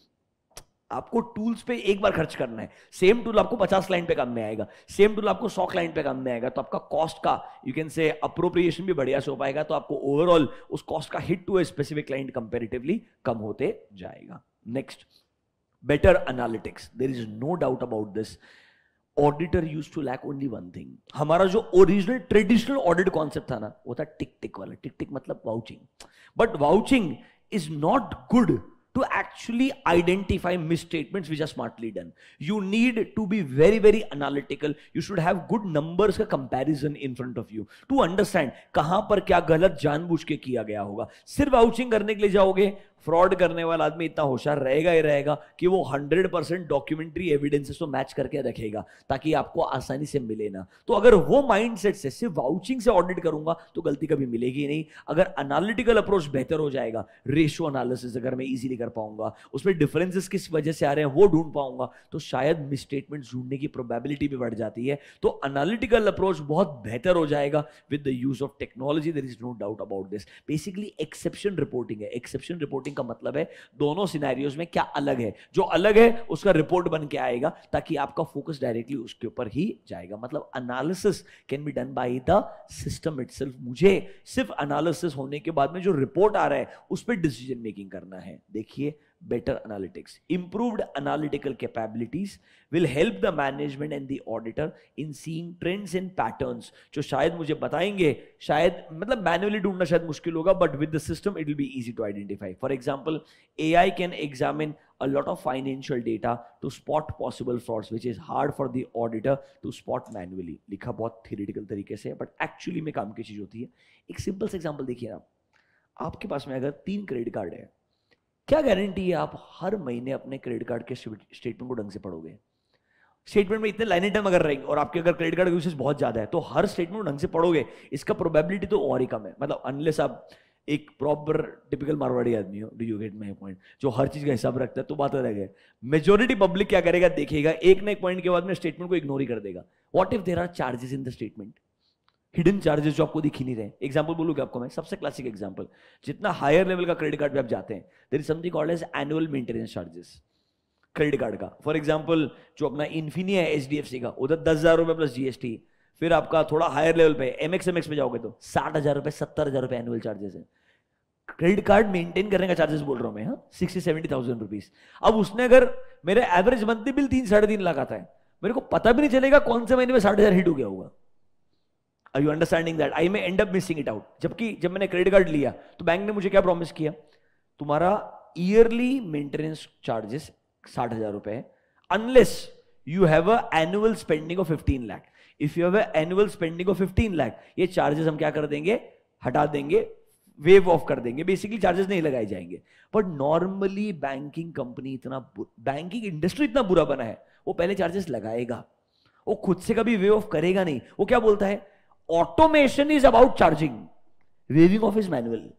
आपको टूल्स पे एक बार खर्च करना है. सेम टूल आपको 50 क्लाइंट पे काम में आएगा, सेम टूल आपको 100 क्लाइंट पे काम में आएगा, तो आपका कॉस्ट का यू कैन से अप्रोप्रिएशन भी बढ़िया से हो पाएगा. तो आपको ओवरऑल उस कॉस्ट का hit to a specific client comparatively कम होते जाएगा. Next, better analytics. There is no doubt about this. Auditor use to lack only one thing. हमारा जो ओरिजिनल ट्रेडिशनल ऑडिट कॉन्सेप्ट था ना, वो था टिक टिक वाला. टिक टिक मतलब vouching. But vouching is not good to actually identify misstatements which are smartly done. You need to be very, very analytical. You should have good numbers का comparison in front of you to understand कहां पर क्या गलत जानबूझ के किया गया होगा. सिर्फ वाउचिंग करने के लिए जाओगे, फ्रॉड करने वाला आदमी इतना होशियार रहेगा ही रहेगा कि वो 100% डॉक्यूमेंट्री एविडेंसेस तो मैच करके रखेगा ताकि आपको आसानी से मिले ना. तो अगर वो माइंडसेट से सिर्फ वाउचिंग से ऑडिट करूंगा तो गलती कभी मिलेगी नहीं. अगर एनालिटिकल अप्रोच बेहतर हो जाएगा, रेशियो एनालिसिस अगर मैं इजीली कर पाऊंगा, उसमें डिफरेंसेस किस वजह से आ रहे हैं वो ढूंढ पाऊंगा, तो शायद मिसस्टेटमेंट्स ढूंढने की प्रोबेबिलिटी भी बढ़ जाती है. तो एनालिटिकल अप्रोच बहुत बेहतर हो जाएगा with the use of technology. There is no doubt about this. Basically exception reporting है. एक्सेप्शन रिपोर्टिंग का मतलब है दोनों सिनेरियोज में क्या अलग है, जो अलग है उसका रिपोर्ट बन के आएगा ताकि आपका फोकस डायरेक्टली उसके ऊपर ही जाएगा. मतलब analysis can be done by the system itself. मुझे सिर्फ एनालिसिस होने के बाद में जो रिपोर्ट आ रहा है उस पर डिसीजन मेकिंग करना है. देखिए, better analytics, improved analytical capabilities will help the management and the auditor in seeing trends and patterns जो शायद मुझे बताएंगे, शायद मतलब मैन्युअली ढूंढना शायद मुश्किल होगा, but with the system it will be easy to identify. For example, AI can examine a lot of financial data to spot possible frauds which is hard for the auditor to spot manually. लिखा बहुत theoretical तरीके से, but actually में काम की चीज होती है. एक सिंपल से एग्जांपल देखिए आप. आपके पास में अगर 3 क्रेडिट कार्ड है, क्या गारंटी है आप हर महीने अपने क्रेडिट कार्ड के स्टेटमेंट को ढंग से पढ़ोगे? स्टेटमेंट में इतने लाइन आइटम अगर रहेंगे और आपके अगर क्रेडिट कार्ड यूसेज बहुत ज्यादा है तो हर स्टेटमेंट को ढंग से पढ़ोगे, इसका प्रोबेबिलिटी तो और ही कम है. मतलब अनलेस आप एक प्रॉपर टिपिकल मारवाड़ी आदमी हो, do you get my point, जो हर चीज का हिसाब रखता है, तो बात अलग है. मेजोरिटी पब्लिक क्या करेगा, देखेगा एक ना एक पॉइंट के बाद में स्टेटमेंट को इग्नोर ही कर देगा. What if there are charges in the statement, hidden charges जो आपको दिख ही नहीं रहे. एग्जांपल बोलूंगा आपको मैं, सबसे क्लासिक एग्जांपल, जितना हायर लेवल का क्रेडिट कार्ड पे आप जाते हैं, there is something called as annual maintenance charges credit card का. फॉर एग्जांपल जो अपना इन्फिनी है एचडीएफसी का, उधर 10,000 रुपए प्लस जीएसटी. फिर आपका थोड़ा हायर लेवल पे एमएक्स पे जाओगे तो 60,000 रुपए 70,000 रुपए एनुअल चार्जेस है. क्रेडिट कार्ड मेंटेन करने का चार्जेस बोल रहा हूं मैं, 60-70,000 रुपीज. अब उसने अगर मेरे एवरेज मंथली बिल 3-3.5 लाख आता है, मेरे को पता भी नहीं चलेगा कौन से महीने में 60,000 हिट हो गया होगा. Are you understanding that? I may end up missing it out. जबकि जब मैंने क्रेडिट कार्ड लिया तो बैंक ने मुझे क्या प्रॉमिस किया, तुम्हारा ईयरली मेंटेनेंस चार्जेस 60,000 रुपए है, unless you have a annual spending of 15 lakh. If you have a annual spending of 15 lakh, ये चार्जेस हम क्या कर देंगे, हटा देंगे, वेव ऑफ कर देंगे. बेसिकली चार्जेस नहीं लगाए जाएंगे. बट नॉर्मली बैंकिंग कंपनी इतना, बैंकिंग इंडस्ट्री इतना बुरा बना है, वो पहले चार्जेस लगाएगा, वो खुद से कभी वेव ऑफ करेगा नहीं. वो क्या बोलता है, automation is about charging, waiving off is manual.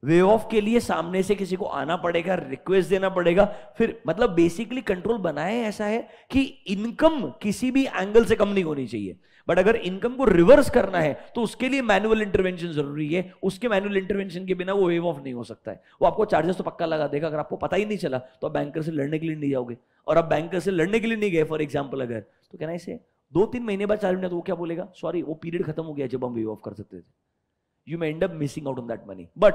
Waive off के लिए सामने से किसी को आना पड़ेगा, रिक्वेस्ट देना पड़ेगा. फिर मतलब बेसिकली कंट्रोल बनाए ऐसा है कि इनकम किसी भी एंगल से कम नहीं होनी चाहिए. बट अगर इनकम को रिवर्स करना है तो उसके लिए मैनुअल इंटरवेंशन जरूरी है. उसके मैनुअल इंटरवेंशन के बिना वो वेव ऑफ नहीं हो सकता है. वो आपको चार्जेस तो पक्का लगा देगा. अगर आपको पता ही नहीं चला तो आप बैंकर से लड़ने के लिए नहीं जाओगे. और आप बैंकर से लड़ने के लिए नहीं गए फॉर एग्जाम्पल अगर, तो कहना इसे 2-3 महीने बाद 4 महीने तो वो क्या बोलेगा, सॉरी वो पीरियड खत्म हो गया जब हम वेव ऑफ कर सकते थे. You may and up missing out on that money. But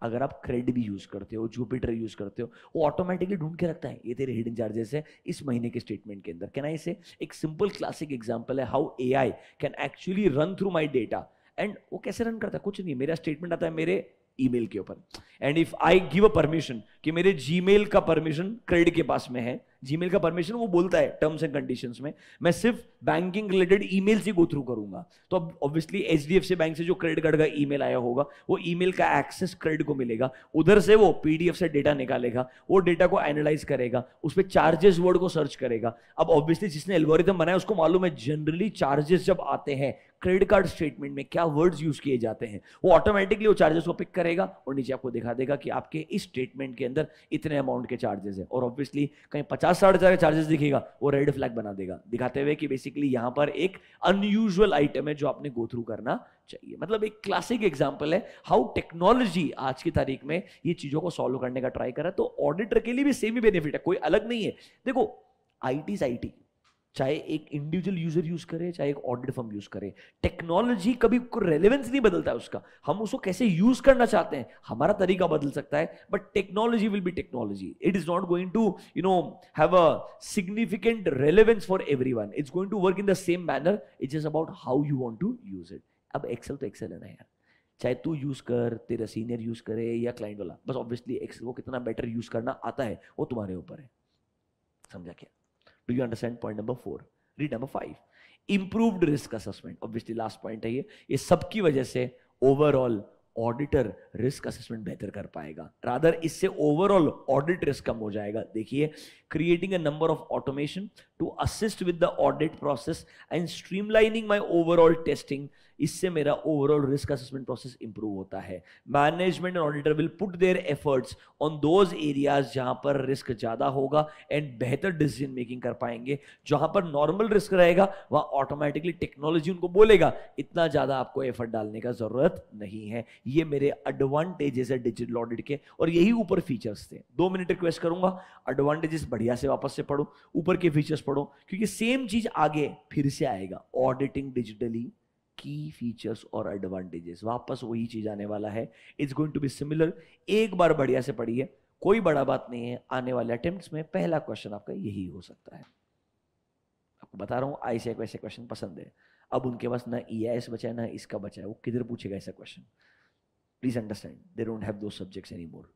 अगर आप क्रेडिट भी यूज करते हो, जुपिटर यूज करते हो, वो ऑटोमेटिकली ढूंढ के रखता है ये तेरे हिडन चार्जेस है इस महीने के स्टेटमेंट के अंदर. कैन आई से एक सिंपल क्लासिक एग्जांपल है how AI can actually run through my data. And वो कैसे रन करता है, कुछ नहीं, मेरा स्टेटमेंट आता है मेरे ईमेल के ऊपर, and if I give a permission कि मेरे जीमेल का परमिशन क्रेडिट के पास में है, जीमेल का परमिशन वो बोलता है टर्म्स एंड कंडीशंस में, मैं सिर्फ बैंकिंग रिलेटेड ईमेल से गो थ्रू करूंगा, तो अब ऑब्वियसली एचडीएफसी बैंक से जो क्रेडिट कार्ड का ईमेल आया होगा वो ईमेल का एक्सेस क्रेडिट को मिलेगा, उधर से वो पीडीएफ से डेटा निकालेगा, वो डेटा को एनालाइज करेगा, उस पर चार्जेस वर्ड को सर्च करेगा। अब ऑब्वियसली जिसने एल्गोरिथम बनाया उसको मालूम है जनरली चार्जेस जब आते हैं क्रेडिट कार्ड स्टेटमेंट में क्या वर्ड्स यूज किए जाते हैं, वो ऑटोमेटिकली वो चार्जेस को पिक करेगा और नीचे आपको दिखा देगा कि आपके इस स्टेटमेंट के अंदर इतने अमाउंट के चार्जेस है। और ऑब्वियसली कहीं 50-60 चार्जेस दिखेगा वो रेड फ्लैग बना देगा, दिखाते हुए कि बेसिकली यहां पर एक अनयूजुअल आइटम है जो आपने गो थ्रू करना चाहिए। मतलब एक क्लासिक एग्जांपल है हाउ टेक्नोलॉजी आज की तारीख में ये चीजों को सॉल्व करने का ट्राई कर रहा है। तो ऑडिटर के लिए भी सेम ही बेनिफिट है, कोई अलग नहीं है। देखो आईटी से आईटी, चाहे एक इंडिविजुअल यूजर यूज करे चाहे एक ऑडिट फर्म यूज करे, टेक्नोलॉजी कभी रेलेवेंस नहीं बदलता है उसका, हम उसको कैसे यूज करना चाहते हैं हमारा तरीका बदल सकता है, but technology will be technology, it is not going to have a significant relevance for everyone, it's going to work in the same manner, it's just about how you want to use it. अब Excel तो Excel है ना यार, चाहे तू use कर, तेरा senior use करे या क्लाइंट वाला, बस ऑब्वियसली एक्सेल को कितना बेटर यूज करना आता है वो तुम्हारे ऊपर है। समझा क्या? Do you understand point number 4? Read number 5. Improved risk assessment. Obviously last point है ये सब की वजह से ओवरऑल ऑडिटर रिस्क असेसमेंट बेहतर कर पाएगा, रादर इससे ओवरऑल ऑडिट रिस्क कम हो जाएगा। देखिए, creating a number of automation to assist with the audit process and streamlining my overall testing, इससे मेरा overall risk assessment process improve होता है। Management and auditor will put their efforts on those areas जहां पर risk ज्यादा होगा and बेहतर decision making कर पाएंगे। जहां पर नॉर्मल रिस्क रहेगा वहां ऑटोमेटिकली टेक्नोलॉजी उनको बोलेगा इतना ज्यादा आपको एफर्ट डालने का जरूरत नहीं है। ये मेरे एडवांटेजेस है डिजिटल ऑडिट के, और यही ऊपर फीचर्स थे। 2 मिनट रिक्वेस्ट करूंगा, एडवांटेजेस बढ़िया से वापस से पढ़ो, ऊपर के फीचर्स पढ़ो, क्योंकि सेम चीज आगे फिर से आएगा। ऑडिटिंग डिजिटली, की फीचर्स और एडवांटेजेस, वापस वही चीज आने वाला है। It's going to be similar. एक बार बढ़िया से पढ़िए, कोई बड़ा बात नहीं है। आने वाले अटेम्प्ट्स में पहला क्वेश्चन आपका यही हो सकता है, आपको बता रहा हूं। ऐसे वैसे क्वेश्चन पसंद है। अब उनके पास ना ईआईएस बचा है ना इसका बचा है, वो किधर पूछेगा ऐसा question? Please understand, they don't have those subjects any more.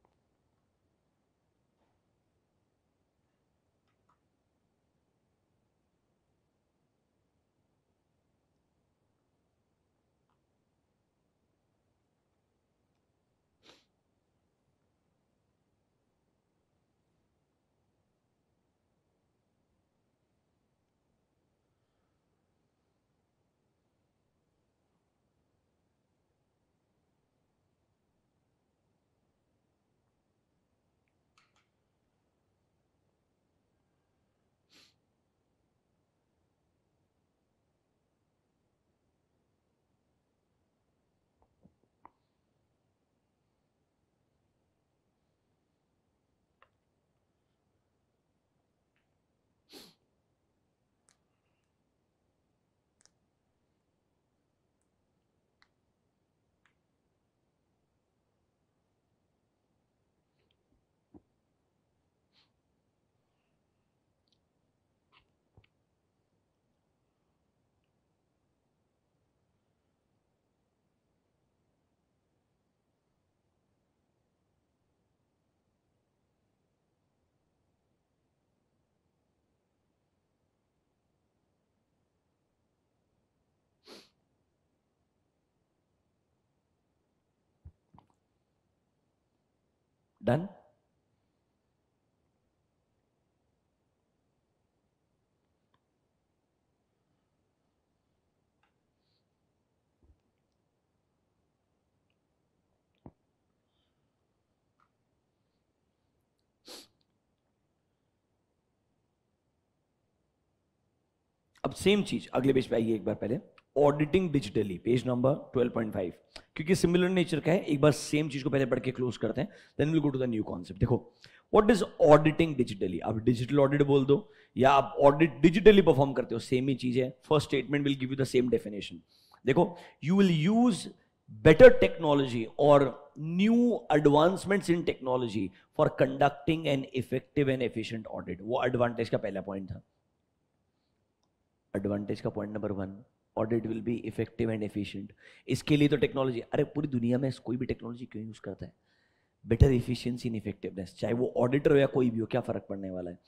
Done? अब सेम चीज अगले पेज पे आइए एक बार पहले। ऑडिटिंग डिजिटली, पेज नंबर 12.5, क्योंकि सिमिलर नेचर का है, एक बार सेम चीज को पहले पढ़ के क्लोज करते हैं, then will go to the new concept. देखो, व्हाट इज ऑडिटिंग डिजिटली? आप डिजिटल ऑडिट बोल दो या आप ऑडिट डिजिटली परफॉर्म करते हो, सेम ही चीज है। First statement will give you the same definition. देखो, you will use better technology or new advancements in technology for conducting an effective and efficient audit। वो एडवांटेज का पहला पॉइंट था। एडवांटेज का point number 1, audit will be effective and efficient. इसके लिए तो technology, अरे पूरी दुनिया में कोई भी टेक्नोलॉजी क्यों यूज करता है? बेटर इफिशियंसी इन इफेक्टिवनेस, चाहे वो ऑडिटर हो या कोई भी हो, क्या फर्क पड़ने वाला है।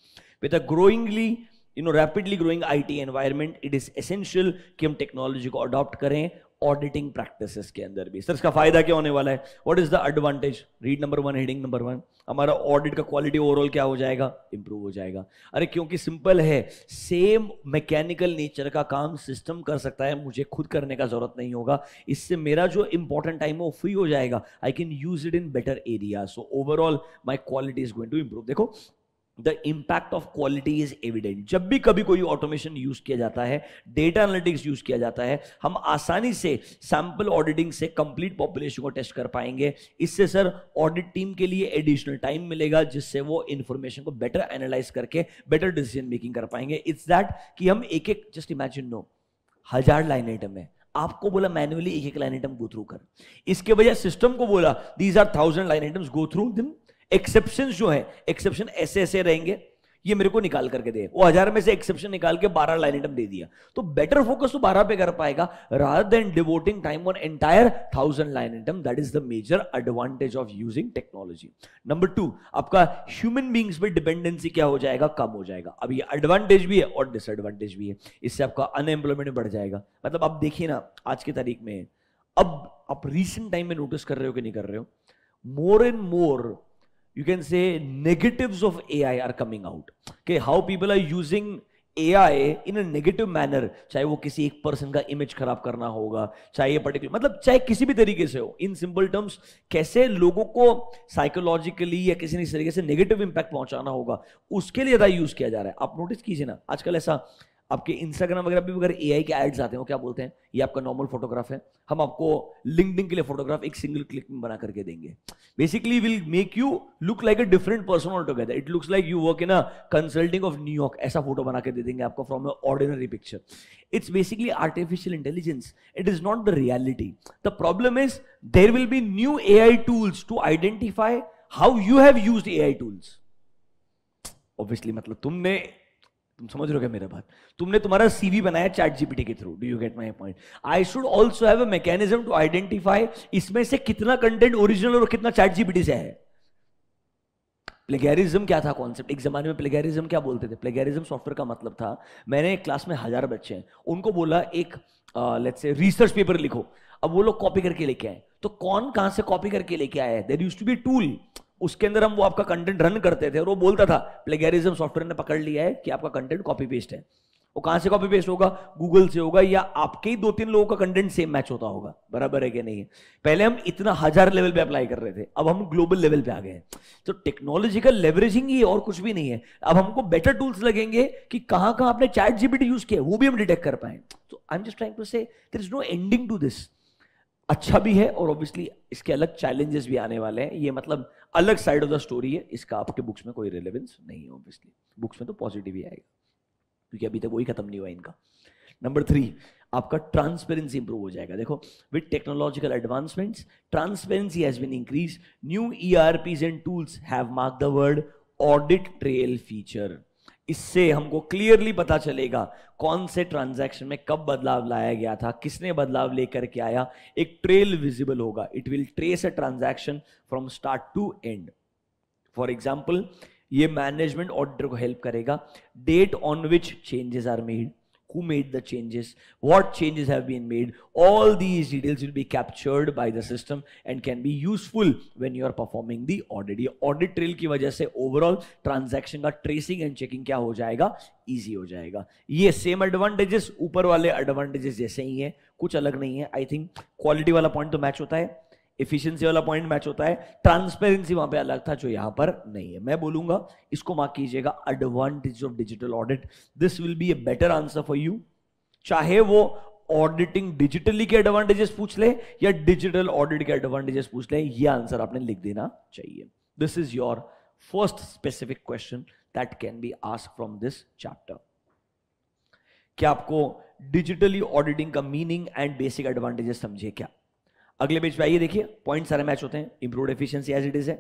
With a growingly rapidly growing IT environment, it is essential कि हम टेक्नोलॉजी को अडॉप्ट करें ऑडिटिंग प्रैक्टिसेस के अंदर भी। सर इसका फायदा क्या होने वाला है, what is the advantage? Read number 1, heading number 1, हमारा ऑडिट का क्वालिटी ओवरऑल क्या हो जाएगा, इंप्रूव हो जाएगा। अरे क्योंकि सिंपल है, सेम मैकेनिकल नेचर का काम सिस्टम कर सकता है, मुझे खुद करने का जरूरत नहीं होगा। इससे मेरा जो इंपॉर्टेंट टाइम है वो फ्री हो जाएगा, I can use it in better area, so overall my quality is going to improve. देखो the impact of quality is evident. जब भी कभी कोई ऑटोमेशन यूज किया जाता है, डेटा एनालिटिक्स यूज किया जाता है, हम आसानी से सैंपल ऑडिटिंग से कंप्लीट पॉपुलेशन को टेस्ट कर पाएंगे। इससे सर ऑडिट टीम के लिए एडिशनल टाइम मिलेगा, जिससे वो इंफॉर्मेशन को बेटर एनालाइज करके बेटर डिसीजन मेकिंग कर पाएंगे। इट्स दैट कि हम एक एक, just imagine no 1000 line item है, आपको बोला मैन्युअली एक एक लाइन आइटम गो थ्रू कर, इसके बजाय सिस्टम को बोला these are 1000 line items go through them. Exceptions जो है, एक्सेप्शन ऐसे ऐसे रहेंगे, ये मेरे को निकाल करके दे, वो 1000 में से एक्सेप्शन निकाल के 12 लाइन आइटम दे दिया, तो बेटर फोकस तो 12 पे कर पाएगा rather than devoting time on entire 1000 line item. That is the major advantage of using technology. Number 2, आपका ह्यूमन बींग्स पे डिपेंडेंसी क्या हो जाएगा, कम हो जाएगा। अब ये एडवांटेज भी है और डिसएडवांटेज भी है, इससे आपका अनएम्प्लॉयमेंट बढ़ जाएगा। मतलब आप देखिए ना आज की तारीख में, अब आप रीसेंट टाइम में नोटिस कर रहे हो कि नहीं कर रहे हो, more and more you can say negatives of AI are coming out, okay, how people are using AI in a negative manner, चाहे वो किसी एक पर्सन का इमेज खराब करना होगा, चाहे ये पर्टिकुलर, मतलब चाहे किसी भी तरीके से हो, इन सिंपल टर्म्स कैसे लोगों को साइकोलॉजिकली या किसी न किसी तरीके से नेगेटिव इंपैक्ट पहुंचाना होगा, उसके लिए ज्यादा यूज किया जा रहा है। आप नोटिस कीजिए ना, आजकल ऐसा आपके इंस्टाग्राम वगैरह पे अगर एआई के एड्स आते हैं, वो क्या बोलते हैं, ये आपका नॉर्मल फोटोग्राफ है, हम आपको लिंक्डइन के लिए फोटोग्राफ एक सिंगल क्लिक में बना करके देंगे, basically will make you look like a different person all together, it looks like you work in a consulting of New York, ऐसा फोटो बना के दे देंगे आपको from a ordinary picture. It's basically artificial intelligence, it is not the reality. The problem is there will be new AI tools to identify how you have used AI tools. Obviously मतलब तुम समझ रहे हो क्या मेरा बात, तुमने तुम्हारा सीवी बनाया चैट जीपीटी के थ्रू, do you get my point? I should also have a mechanism to identify इसमें से कितना कंटेंट ओरिजिनल और कितना चैट जीपीटी से है। प्लेगैरिज्म क्या था कॉन्सेप्ट, एक जमाने में प्लेगैरिज्म क्या बोलते थे, प्लेगैरिज्म सॉफ्टवेयर का मतलब था, मैंने एक क्लास में 1000 बच्चे हैं, उनको बोला एक लेट्स से रिसर्च पेपर लिखो, अब वो लोग कॉपी करके लेके आए, तो कौन कहां से कॉपी करके लेके आया है, there used to be tool, उसके अंदर हम वो आपका कंटेंट रन करते थे और वो बोलता था प्लेगैरिज्म सॉफ्टवेयर ने पकड़ लिया है कि आपका कंटेंट कॉपी पेस्ट है। वो कहां से कॉपी पेस्ट होगा, गूगल से होगा, या आपके ही 2-3 लोगों का कंटेंट सेम मैच होता होगा, बराबर है कि नहीं है। पहले हम इतना 1000 लेवल पे अप्लाई कर रहे थे, अब हम ग्लोबल लेवल पे आ गए हैं। तो टेक्नोलॉजिकल लेवरेजिंग ही और कुछ भी नहीं है। अब हमको बेटर टूल्स लगेंगे कि कहां कहां आपने चैट जीपीटी यूज किया वो भी हम डिटेक्ट कर पाए। तो I am just trying to say there is no ending to this. अच्छा भी है और ऑब्वियसली इसके अलग चैलेंजेस भी आने वाले हैं, ये मतलब अलग साइड ऑफ द स्टोरी है, इसका आपके बुक्स में कोई रिलेवेंस नहीं है। ऑब्वियसली बुक्स में तो पॉजिटिव ही आएगा क्योंकि अभी तक वही खत्म नहीं हुआ इनका। नंबर 3, आपका ट्रांसपेरेंसी इंप्रूव हो जाएगा। देखो with technological advancements transparency has been increase, new ERPs and tools have marked the word audit trail feature. इससे हमको क्लियरली पता चलेगा कौन से ट्रांजैक्शन में कब बदलाव लाया गया था, किसने बदलाव लेकर के आया, एक ट्रेल विजिबल होगा, it will trace a transaction from start to end. For example ये मैनेजमेंट ऑडिटर को हेल्प करेगा, date on which changes are made, who made the changes, what changes have been made, all these details will be captured by the system and can be useful when you are performing the audit। ये audit trail की वजह से overall transaction का tracing and checking क्या हो जाएगा, easy हो जाएगा। ये same advantages ऊपर वाले advantages जैसे ही हैं, कुछ अलग नहीं है। I think quality वाला point तो मैच होता है, एफिशिएंसी वाला पॉइंट मैच होता है, ट्रांसपेरेंसी वहां पे अलग था जो यहां पर नहीं है। मैं बोलूंगा इसको मार्क कीजिएगा, advantage of digital audit, this will be a better answer for you. चाहे वो ऑडिटिंग डिजिटली के एडवांटेजेस पूछ ले या डिजिटल ऑडिट के एडवांटेजेस पूछ ले, ये आंसर आपने लिख देना चाहिए। This is your first specific question that can be asked from this chapter. क्या आपको डिजिटली ऑडिटिंग का मीनिंग एंड बेसिक एडवांटेजेस समझे क्या? अगले पेज पे आइए, देखिए पॉइंट सारे मैच होते हैं। Improved efficiency as it is है,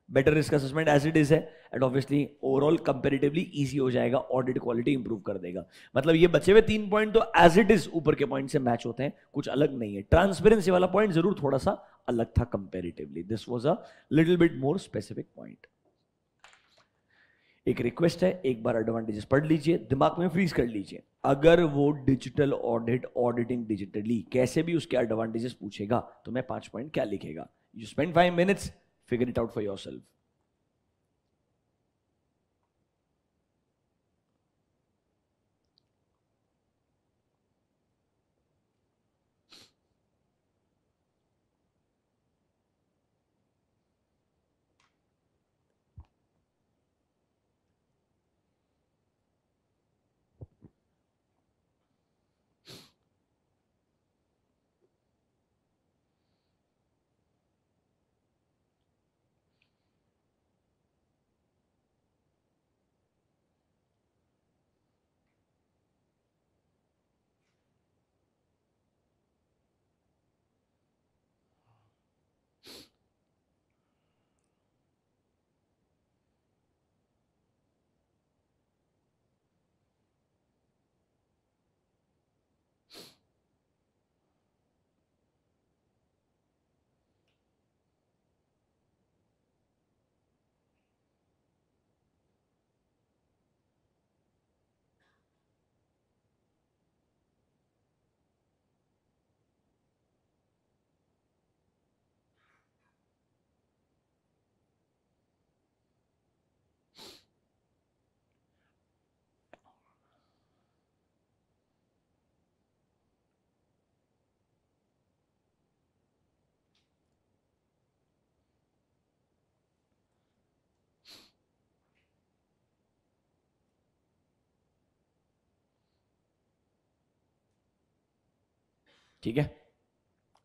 better risk assessment as it is है, and obviously overall comparatively easy हो जाएगा, ऑडिट क्वालिटी इंप्रूव कर देगा। मतलब ये बचे हुए 3 पॉइंट तो एज इट इज ऊपर के पॉइंट से मैच होते हैं, कुछ अलग नहीं है। ट्रांसपेरेंसी वाला पॉइंट जरूर थोड़ा सा अलग था comparatively. This was a little bit more specific point. एक रिक्वेस्ट है, एक बार एडवांटेजेस पढ़ लीजिए, दिमाग में फ्रीज कर लीजिए. अगर वो डिजिटल ऑडिट, ऑडिटिंग डिजिटली, कैसे भी उसके एडवांटेजेस पूछेगा तो मैं 5 पॉइंट क्या लिखेगा. You spend 5 minutes, figure it out for yourself. ठीक है,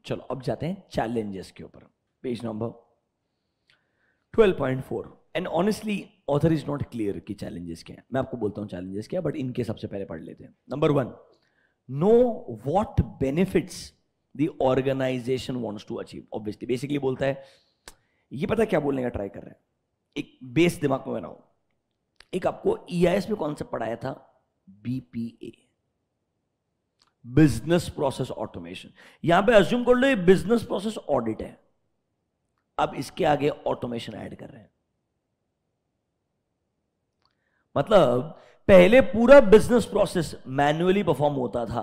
चलो अब जाते हैं चैलेंजेस के ऊपर. Page number 12.4. And honestly author is not clear कि चैलेंजेस क्या है. मैं आपको बोलता हूं चैलेंजेस क्या है, बट इनके सबसे पहले पढ़ लेते हैं. Number 1, know what benefits the organisation wants to achieve. Obviously basically बोलता है, ये पता क्या बोलने का ट्राई कर रहा है, एक बेस दिमाग में बनाओ. एक आपको ईआईएस में कॉन्सेप्ट पढ़ाया था, बीपीए, बिजनेस प्रोसेस ऑटोमेशन. यहां पे अज्यूम कर लो ये बिजनेस प्रोसेस ऑडिट है, अब इसके आगे ऑटोमेशन ऐड कर रहे हैं. मतलब पहले पूरा बिजनेस प्रोसेस मैन्युअली परफॉर्म होता था,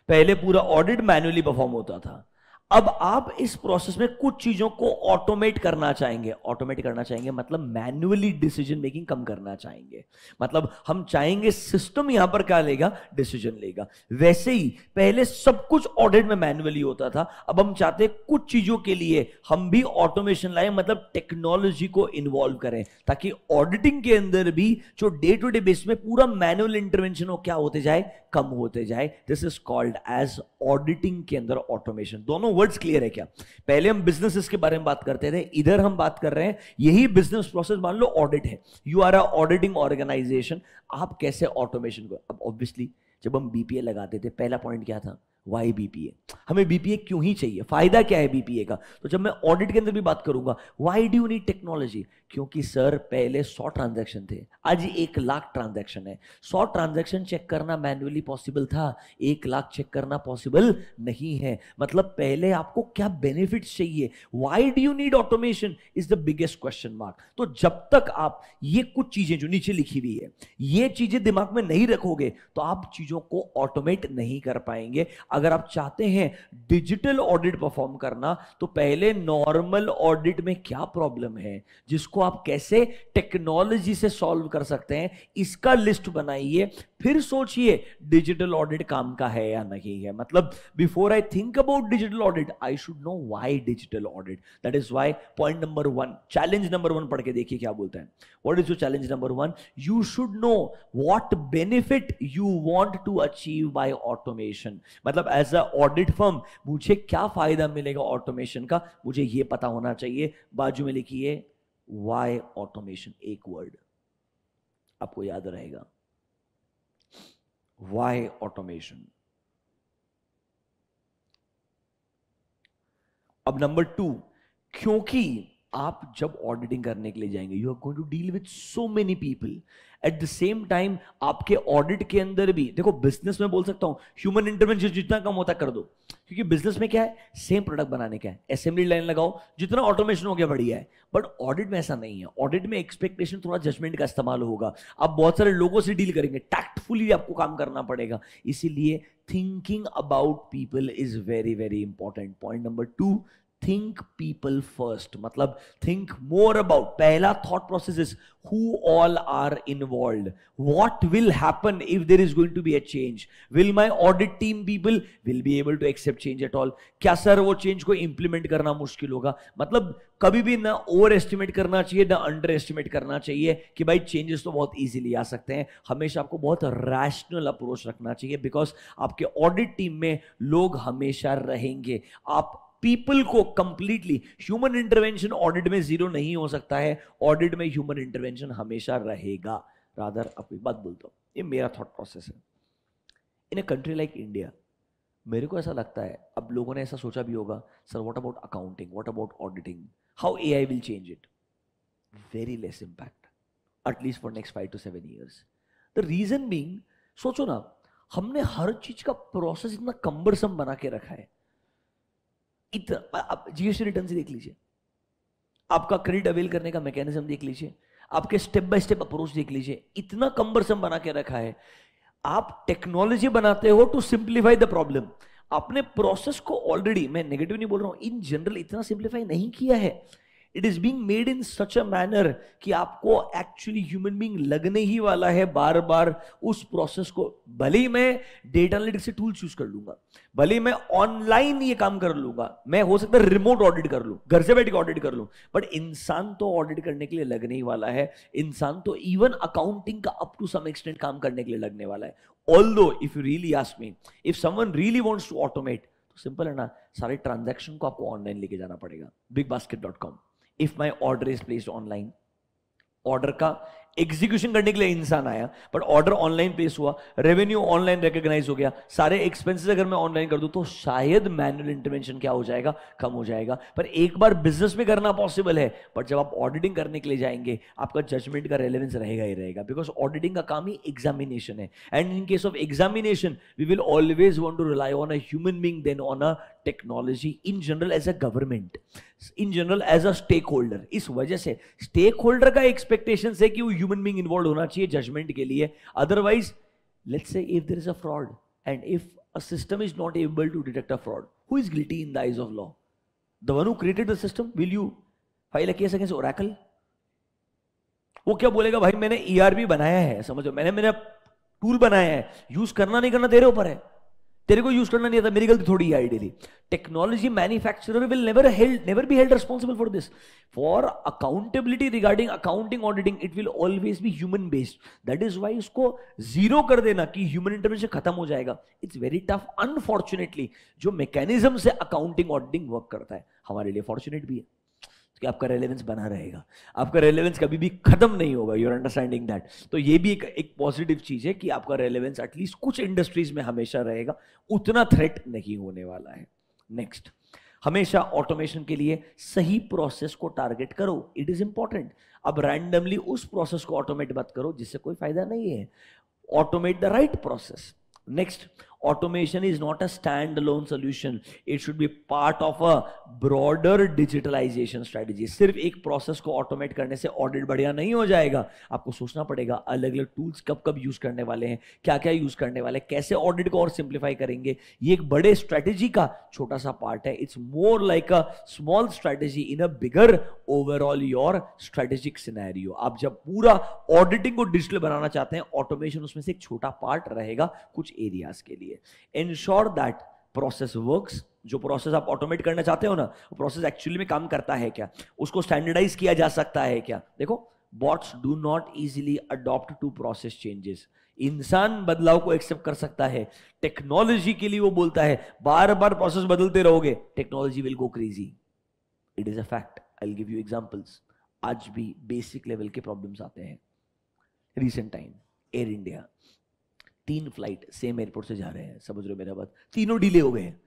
पहले पूरा ऑडिट मैन्युअली परफॉर्म होता था. अब आप इस प्रोसेस में कुछ चीजों को ऑटोमेट करना चाहेंगे. ऑटोमेट करना चाहेंगे मतलब मैन्युअली डिसीजन मेकिंग कम करना चाहेंगे. मतलब हम चाहेंगे सिस्टम यहां पर क्या लेगा, डिसीजन लेगा. वैसे ही पहले सब कुछ ऑडिट में मैन्युअली होता था, अब हम चाहते हैं कुछ चीजों के लिए हम भी ऑटोमेशन लाएं, मतलब टेक्नोलॉजी को इन्वॉल्व करें, ताकि ऑडिटिंग के अंदर भी जो डे टू डे बेस में पूरा मैनुअल इंटरवेंशन हो क्या होते जाए, कम होते जाए. This is called as auditing के अंदर ऑटोमेशन. दोनों वर्ड्स क्लियर है क्या? पहले हम बिजनेसेस के बारे में बात करते थे, इधर हम बात कर रहे हैं यही बिजनेस प्रोसेस. मान लो ऑडिट है, you are a auditing organisation, आप कैसे ऑटोमेशन को. अब ऑब्वियसली जब हम बीपीए लगाते थे, पहला पॉइंट क्या था, वाई बीपीए. हमें बीपीए क्यों ही चाहिए, फायदा क्या है बीपीए का. तो जब मैं ऑडिट के अंदर भी बात करूंगा, why do you need technology, क्योंकि सर पहले 100 ट्रांजैक्शन थे, आज 1 लाख ट्रांजैक्शन है. 100 ट्रांजैक्शन चेक करना मैन्युअली पॉसिबल था, 1 लाख चेक करना पॉसिबल नहीं है. मतलब पहले आपको क्या बेनिफिट्स चाहिए, why do you need automation is the biggest question mark. तो जब तक आप ये कुछ चीजें जो नीचे लिखी हुई है, ये चीजें दिमाग में नहीं रखोगे तो आप चीजों को ऑटोमेट नहीं कर पाएंगे. अगर आप चाहते हैं डिजिटल ऑडिट परफॉर्म करना, तो पहले नॉर्मल ऑडिट में क्या प्रॉब्लम है, जिसको आप कैसे टेक्नोलॉजी से सॉल्व कर सकते हैं, इसका लिस्ट बनाइए, फिर सोचिए डिजिटल ऑडिट काम का है या नहीं है. मतलब before I think about digital audit, I should know why digital audit. That is why point number 1, challenge number 1 पढ़ के देखिए क्या बोलता है. What is your challenge number 1? You should know what benefit you want to achieve by automation. मतलब as a audit firm मुझे क्या फायदा मिलेगा ऑटोमेशन का, मुझे यह पता होना चाहिए. बाजू में लिखिए वाई ऑटोमेशन, एक वर्ड आपको याद रहेगा, वाई ऑटोमेशन. अब नंबर 2, क्योंकि आप जब ऑडिटिंग करने के लिए जाएंगे, you are going to deal with so many people at the same time. आपके ऑडिट के अंदर भी देखो, बिजनेस में बोल सकता हूं ह्यूमन इंटरवेंशन जितना कम होता कर दो. क्योंकि बिजनेस में क्या है, सेम प्रोडक्ट बनाने का है, असेंबली लाइन लगाओ, जितना ऑटोमेशन हो गया बढ़िया है। बट ऑडिट में ऐसा नहीं है। ऑडिट में एक्सपेक्टेशन, थोड़ा जजमेंट का इस्तेमाल होगा, आप बहुत सारे लोगों से डील करेंगे, टैक्टफुली आपको काम करना पड़ेगा। इसीलिए thinking about people is very very important. Point number 2, think people first, मतलब थिंक मोर अबाउट, पहला thought process is who all are involved, what will happen if there is going to be a change, will my audit team people will be able to accept change at all, क्या sir वो change को implement करना मुश्किल होगा। मतलब कभी भी ना ओवर एस्टिमेट करना चाहिए ना अंडर एस्टिमेट करना चाहिए कि भाई चेंजेस तो बहुत इजीली आ सकते हैं। हमेशा आपको बहुत रैशनल अप्रोच रखना चाहिए, बिकॉज आपके ऑडिट टीम में लोग हमेशा रहेंगे। आप पीपल को कंप्लीटली, ह्यूमन इंटरवेंशन ऑडिट में जीरो नहीं हो सकता है, ऑडिट में ह्यूमन इंटरवेंशन हमेशा रहेगा। रादर अब एक बात बोलता हूं, ये मेरा थॉट प्रोसेस है। इन ए कंट्री लाइक इंडिया, मेरे को ऐसा लगता है, अब लोगों ने ऐसा सोचा भी होगा, sir what about accounting, what about auditing, how AI will change it? Very less impact, at least for next 5 to 7 years। द रीजन बीइंग, सोचो ना, हमने हर चीज का प्रोसेस इतना कम्बरसम बना के रखा है। आप जीएसटी रिटर्न से देख लीजिए, आपका क्रेडिट अवेल करने का मैकेनिज्म देख लीजिए, आपके स्टेप बाय स्टेप अप्रोच देख लीजिए, इतना कम्बरसम बना के रखा है। आप टेक्नोलॉजी बनाते हो टू सिंप्लीफाई द प्रॉब्लम, आपने प्रोसेस को ऑलरेडी, मैं नेगेटिव नहीं बोल रहा हूं, इन जनरल इतना सिंप्लीफाई नहीं किया है। It is being made in such a manner कि आपको एक्चुअली ह्यूमन बीइंग लगने ही वाला है बार बार उस प्रोसेस को। भले ही मैं डेटा एनालिटिक्स से टूल चूज कर लूंगा, भले ही मैं ऑनलाइन ये काम कर लूंगा, मैं हो सकता है रिमोट ऑडिट कर लूं, घर से बैठ के ऑडिट कर लूं, बट इंसान तो ऑडिट करने के लिए लगने ही वाला है। इंसान तो इवन अकाउंटिंग का अप टू सम एक्सटेंट काम करने के लिए लगने वाला है। Although if you really ask me, if someone really wants to automate, तो सिंपल है ना, सारे ट्रांजैक्शन को आपको ऑनलाइन लेके जाना पड़ेगा। bigbasket.com, if my order is placed online, order का एग्जीक्यूशन करने के लिए इंसान आया, बट ऑर्डर ऑनलाइन प्लेस हुआ, रेवेन्यू ऑनलाइन रिकॉग्नाइज हो गया, सारे एक्सपेंसेस अगर मैं ऑनलाइन कर दूं तो शायद मैनुअल इंटरवेंशन क्या हो जाएगा, कम हो जाएगा। पर एक बार बिजनेस में करना पॉसिबल है, बट जब आप ऑडिटिंग करने के लिए जाएंगे, आपका जजमेंट का रेलेवेंस रहेगा ही रहेगा, बिकॉज ऑडिटिंग का काम ही एग्जामिनेशन है। And in case of examination we will always want to rely on a human being than on a technology, in general as a government, in general as a stakeholder. इस वजह से stake holder का expectation है कि वो human being involve होना चाहिए judgement के लिए। Otherwise let's say if there is a fraud and if a system is not able to detect a fraud, who is guilty in the eyes of law? The one who created the system. Will you file a case against Oracle? वो क्या बोलेगा, भाई मैंने ERP बनाया है, समझो, मैंने मेरा टूल बनाया है, यूज करना नहीं करना तेरे ऊपर है, तेरे को यूज करना नहीं आता, मेरी गलती थोड़ी है ideally. Technology manufacturer will never be held responsible for this. For accountability regarding accounting auditing, it will always be human based. That is why उसको जीरो कर देना कि ह्यूमन इंटरवेंशन खत्म हो जाएगा, इट्स वेरी टफ। अनफॉर्चुनेटली जो mechanism से accounting auditing work करता है, हमारे लिए फॉर्चुनेट भी है कि आपका रेलेवेंस बना रहेगा, आपका रेलेवेंस कभी भी खत्म नहीं होगा। You are understanding that? तो ये भी एक पॉजिटिव चीज है कि आपका रेलेवेंस एटलीस्ट कुछ इंडस्ट्रीज में हमेशा रहेगा, उतना थ्रेट नहीं होने वाला है। नेक्स्ट, हमेशा ऑटोमेशन के लिए सही प्रोसेस को टारगेट करो, इट इज इंपॉर्टेंट। अब रैंडमली उस प्रोसेस को ऑटोमेट मत करो जिससे कोई फायदा नहीं है, automate the right process. Next, automation is not a standalone solution. It should be part of a broader digitalization strategy. सिर्फ एक प्रोसेस को ऑटोमेट करने से ऑडिट बढ़िया नहीं हो जाएगा, आपको सोचना पड़ेगा अलग अलग टूल्स कब कब यूज करने वाले हैं, क्या क्या यूज करने वाले, कैसे ऑडिट को और सिंप्लीफाई करेंगे। ये एक बड़े स्ट्रेटेजी का छोटा सा पार्ट है। It's more like a small strategy in a bigger overall your strategic scenario. आप जब पूरा ऑडिटिंग को डिजिटल बनाना चाहते हैं, ऑटोमेशन उसमें से एक छोटा पार्ट रहेगा कुछ एरियाज के लिए। Ensure that process works. जो प्रोसेस आप ऑटोमेट करना चाहते हो ना, वो प्रोसेस एक्चुअली में काम करता है क्या, उसको स्टैंडर्डाइज किया जा सकता है क्या। देखो, bots do not easily adopt to process changes. इंसान बदलाव को एक्सेप्ट कर सकता है, टेक्नोलॉजी के लिए वो बोलता है बार बार प्रोसेस बदलते रहोगे, technology will go crazy. It is a fact. I will give you examples. आज भी बेसिक लेवल के प्रॉब्लम्स आते हैं। Recent time, air India 3 flight same airport से जा रहे हैं, समझ रहे हो मेरा बात, तीनों डिले हो गए हैं।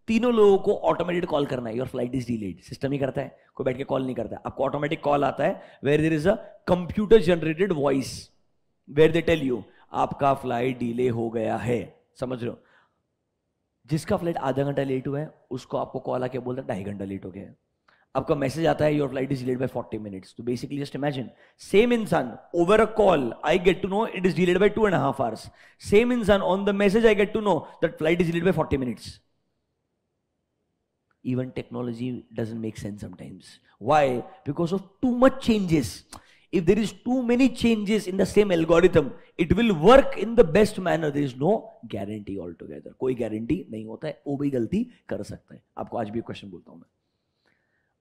तीनों लोगों को ऑटोमेटेड कॉल करना है, your flight is delayed. System ही करता है, कोई बैठ के कॉल नहीं करता है, आपको ऑटोमेटिक कॉल आता है where there is a computer generated voice where they tell you आपका फ्लाइट डिले हो गया है, समझ रहे हो। जिसका फ्लाइट आधा घंटा लेट हुआ है उसको आपको कॉल आके बोलता है 2.5 घंटा लेट हो गया है, आपका मैसेज आता है your flight is delayed by 40 minutes. तो बेसिकली जस्ट इमेजिन, सेम इंसान over a call I get to know it is delayed by 2.5 hours, same इंसान on the message I get to know that flight is delayed by 40 minutes. Even technology doesn't make sense sometimes. Why? Because of too much changes. If there is too many changes in the same algorithm, it will work in the best manner. There is no guarantee altogether. कोई guarantee नहीं होता है, वो भी गलती कर सकता है। आपको आज भी एक क्वेश्चन बोलता हूं मैं,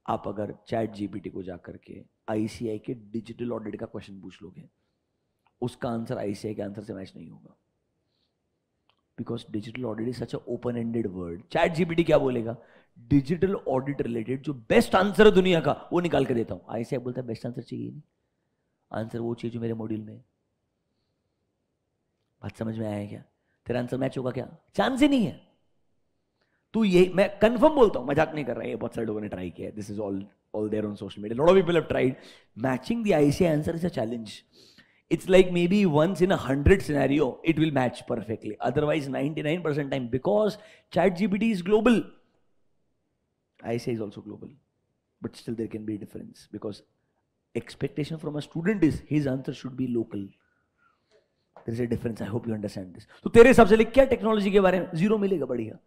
आप अगर चैट जीपीटी को जाकर के आईसीआई के डिजिटल ऑडिट का क्वेश्चन पूछ लोगे, उसका आंसर आईसीआई के आंसर से मैच नहीं होगा, because digital audit is such a open ended word. Chat GPT क्या बोलेगा, डिजिटल ऑडिट रिलेटेड जो बेस्ट आंसर है दुनिया का वो निकाल के देता हूं। आईसीआई बोलता है बेस्ट आंसर चाहिए नहीं, आंसर वो चाहिए जो मेरे मॉड्यूल में। बात समझ में आया क्या? तेरा आंसर मैच होगा क्या? चांस ही नहीं है। तू ये, मैं कंफर्म बोलता हूं, मजाक नहीं कर रहा है, ये बहुत सारे लोगों ने ट्राई किया है, this is all there on social media, lot of people have tried. Matching the ICI answer is a challenge. It's like maybe once in 100 scenario it will match perfectly, otherwise 99% time, because ChatGPT is global, ICAI is also global, but still there can be a difference because expectation from a student is his answer should be local. There is a difference. I hope you understand this. तो तेरे हिसाब से लिख क्या technology के बारे में? 0 मिलेगा, बढ़िया,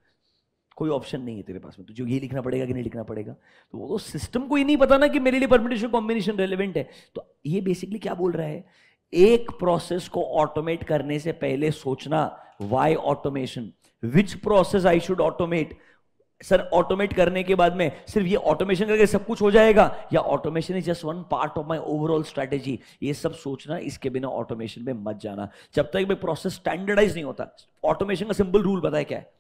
कोई ऑप्शन नहीं है तेरे पास में, तो जो ये लिखना पड़ेगा कि नहीं लिखना पड़ेगा। तो वो तो सिस्टम को ही नहीं पता ना कि मेरे लिए परम्यूटेशन कॉम्बिनेशन रेलेवेंट है। तो ये बेसिकली क्या बोल रहा है, एक प्रोसेस को ऑटोमेट करने से पहले सोचना, why automation, which process I should automate. Sir automate करने के बाद में सिर्फ ये ऑटोमेशन करके सब कुछ हो जाएगा, या automation is just one part of my overall strategy, ये सब सोचना, इसके बिना ऑटोमेशन में मत जाना। जब तक भाई प्रोसेस स्टैंडर्डाइज नहीं होता, ऑटोमेशन का सिंपल रूल पता है क्या है,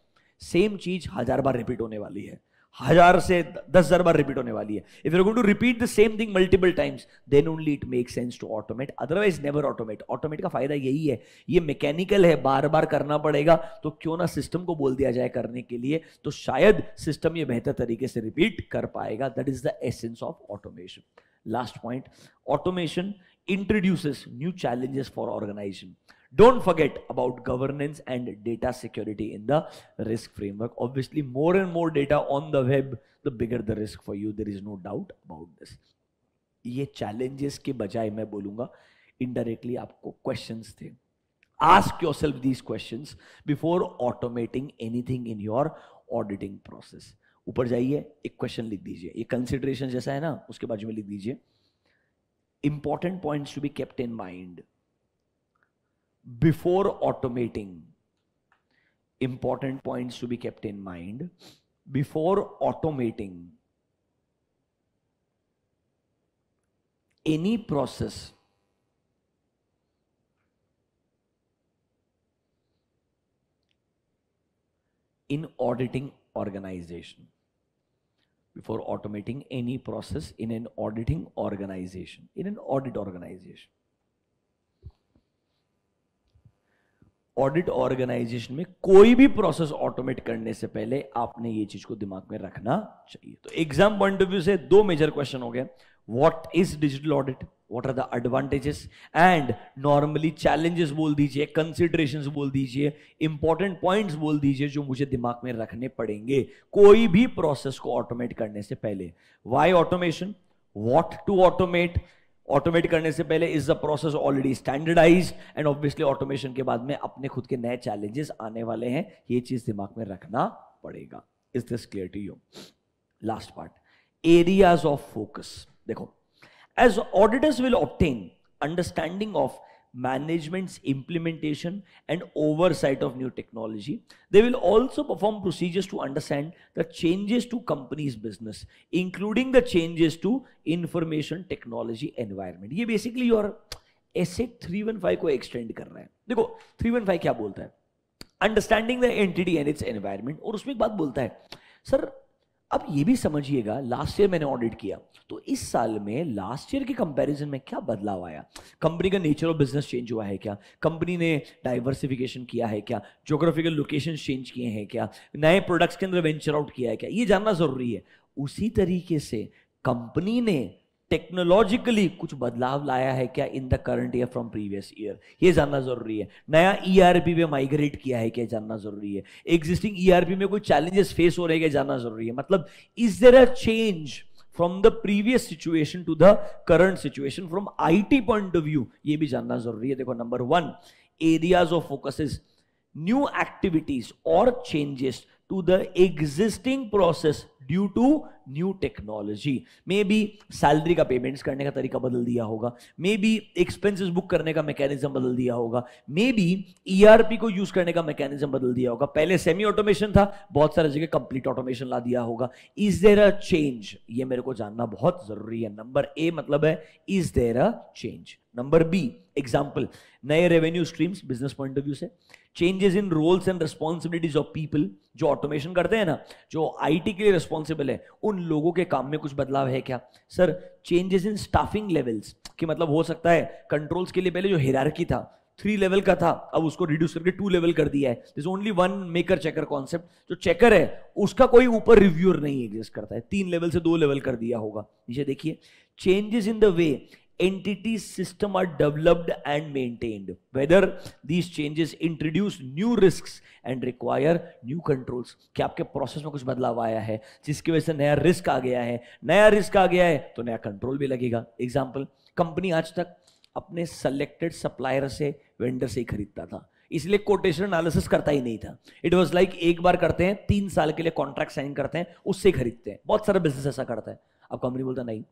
सेम चीज 1000 बार रिपीट होने वाली है, 1000 से 10,000 बार रिपीट होने वाली है। If you are going to repeat the same thing multiple times, then only it make sense to automate, otherwise never automate. Automate का फायदा यही है, ये मैकेनिकल है, बार बार करना पड़ेगा, तो क्यों ना सिस्टम को बोल दिया जाए करने के लिए, तो शायद सिस्टम ये बेहतर तरीके से रिपीट कर पाएगा। That is the essence of automation. Last point, automation introduces new challenges for organization. Don't forget about governance and data security in the risk framework. Obviously, more and more data on the web, the bigger the risk for you. There is no doubt about this. ये challenges के बजाय मैं बोलूंगा indirectly आपको questions थे. Ask yourself these questions before automating anything in your auditing process. ऊपर जाइए, एक क्वेश्चन लिख दीजिए, ये कंसिडरेशन जैसा है ना, उसके बाजू में लिख दीजिए important points to be kept in mind before automating. Important points to be kept in mind before automating any process in auditing organization. Before automating any process in an auditing organization, in an audit organization. Audit organization में कोई भी process automate करने से पहले आपने ये चीज को दिमाग में रखना चाहिए। तो एग्जाम पॉइंट ऑफ व्यू से दो मेजर क्वेश्चन हो गए, what is digital audit, what are the advantages, and normally challenges बोल दीजिए, considerations बोल दीजिए, important points बोल दीजिए जो मुझे दिमाग में रखने पड़ेंगे कोई भी प्रोसेस को ऑटोमेट करने से पहले। why automation, what to automate, automate करने से पहले is the process already standardised, and obviously automation के बाद में अपने खुद के नए चैलेंजेस आने वाले हैं, ये चीज दिमाग में रखना पड़ेगा। Is this clear to you? Last part, areas of focus. देखो, as auditors will obtain understanding of management's implementation and oversight of new technology, they will also perform procedures to understand the changes to company's business, including the changes to information technology environment. ये basically your ASIC 315 को extend कर रहा है। देखो 315 क्या बोलता है, understanding the entity and its environment, और उसमें एक बात बोलता है, सर अब ये भी समझिएगा, लास्ट ईयर मैंने ऑडिट किया, तो इस साल में लास्ट ईयर के कंपैरिजन में क्या बदलाव आया, कंपनी का नेचर ऑफ बिजनेस चेंज हुआ है क्या, कंपनी ने डाइवर्सिफिकेशन किया है क्या, ज्योग्राफिकल लोकेशन चेंज किए हैं क्या, नए प्रोडक्ट्स के अंदर वेंचर आउट किया है क्या, ये जानना जरूरी है। उसी तरीके से कंपनी ने टेक्नोलॉजिकली कुछ बदलाव लाया है क्या in the current year from previous year, ये जानना जरूरी है। नया ईआरपी में माइग्रेट किया है क्या, जानना जरूरी है। एग्जिस्टिंग ईआरपी में कोई चैलेंजेस फेस हो रहे हैं क्या, जानना जरूरी है। मतलब is there a change from the previous situation to the current situation from IT point of view, ये भी जानना जरूरी है। देखो number 1 areas of focus is new activities और changes to the existing process due to new technology। Maybe salary का payments करने का तरीका बदल दिया होगा, मे बी एक्सपेंसेस बुक करने का मैकेनिज्म बदल दिया होगा, मे बी ईआरपी को यूज करने का मैकेनिज्म बदल दिया होगा। पहले सेमी ऑटोमेशन था, बहुत सारी जगह कंप्लीट ऑटोमेशन ला दिया होगा। इज देयर अ चेंज, ये मेरे को जानना बहुत जरूरी है। नंबर ए मतलब है is there a change. Number B example, नए revenue streams business point of view से, changes in roles and responsibilities of people, जो ऑटोमेशन करते हैं ना, जो आईटी के लिए रिस्पॉन्सिबल है, उन लोगों के काम में कुछ बदलाव है क्या। Sir changes in staffing levels, कि मतलब हो सकता है कंट्रोल्स के लिए पहले जो हिरार्की था 3 लेवल का था, अब उसको रिड्यूस करके 2 लेवल कर दिया है। This only one maker checker concept, जो चेकर है उसका कोई ऊपर रिव्यूअर नहीं एग्जिस्ट करता है, 3 लेवल से 2 लेवल कर दिया होगा। नीचे देखिए, changes in the way entities system are developed and maintained, whether these changes introduce new risks and require new controls। क्या आपके प्रोसेस में कुछ बदलाव आया है जिसकी वजह से नया रिस्क आ गया है, नया रिस्क आ गया है तो नया कंट्रोल भी लगेगा। एग्जांपल, कंपनी आज तक अपने सेलेक्टेड सप्लायर से, वेंडर से ही खरीदता था, इसलिए कोटेशन एनालिसिस करता ही नहीं था। इट वाज लाइक एक बार करते हैं, 3 साल के लिए कॉन्ट्रैक्ट साइन करते हैं, उससे खरीदते हैं। बहुत सारा बिजनेस ऐसा करता है। अब कंपनी बोलता नहीं,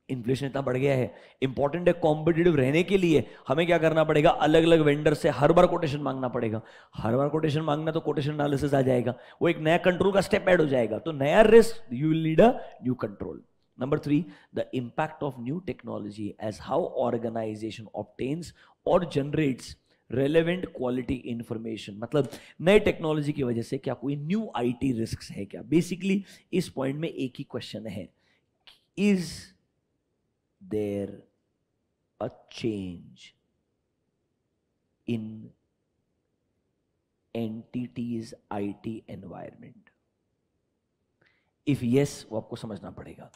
इन्फ्लेशन इतना बढ़ गया है, इंपॉर्टेंट है कॉम्पिटिटिव रहने के लिए हमें क्या करना पड़ेगा, अलग अलग वेंडर से हर बार कोटेशन मांगना पड़ेगा। हर बार कोटेशन मांगना तो कोटेशन एनालिसिस आ जाएगा, वो एक नया कंट्रोल का स्टेप ऐड हो जाएगा, तो नया risk, you will need a new control. Number 3, the impact of new technology as how organisation obtains और जनरेट्स रेलेवेंट क्वालिटी इंफॉर्मेशन। मतलब नए टेक्नोलॉजी की वजह से क्या कोई न्यू आईटी रिस्क है क्या। बेसिकली इस पॉइंट में एक ही क्वेश्चन है, is there a change in entities IT environment? If yes, वो आपको समझना पड़ेगा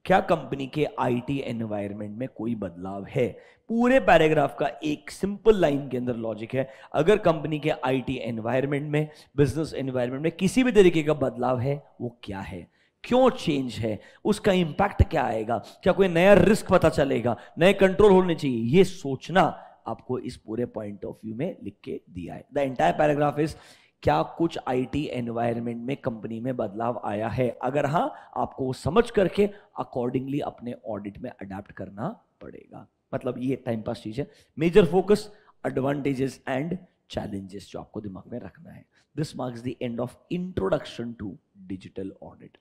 क्या कंपनी के आईटी एनवायरनमेंट में कोई बदलाव है। पूरे पैराग्राफ का एक सिंपल लाइन के अंदर लॉजिक है, अगर कंपनी के आईटी एनवायरनमेंट में, बिजनेस एनवायरनमेंट में किसी भी तरीके का बदलाव है, वो क्या है, क्यों चेंज है, उसका इंपैक्ट क्या आएगा, क्या कोई नया रिस्क पता चलेगा, नए कंट्रोल होने चाहिए, ये सोचना आपको इस पूरे पॉइंट ऑफ व्यू में लिख के दिया है। द एंटायर पैराग्राफ इज, क्या कुछ आईटी एनवायरनमेंट में कंपनी में बदलाव आया है, अगर हां आपको वो समझ करके अकॉर्डिंगली अपने ऑडिट में अडेप्ट करना पड़ेगा। मतलब ये टाइम पास चीज है। Major focus, advantages and challenges जो आपको दिमाग में रखना है। This marks the end of introduction to digital audit.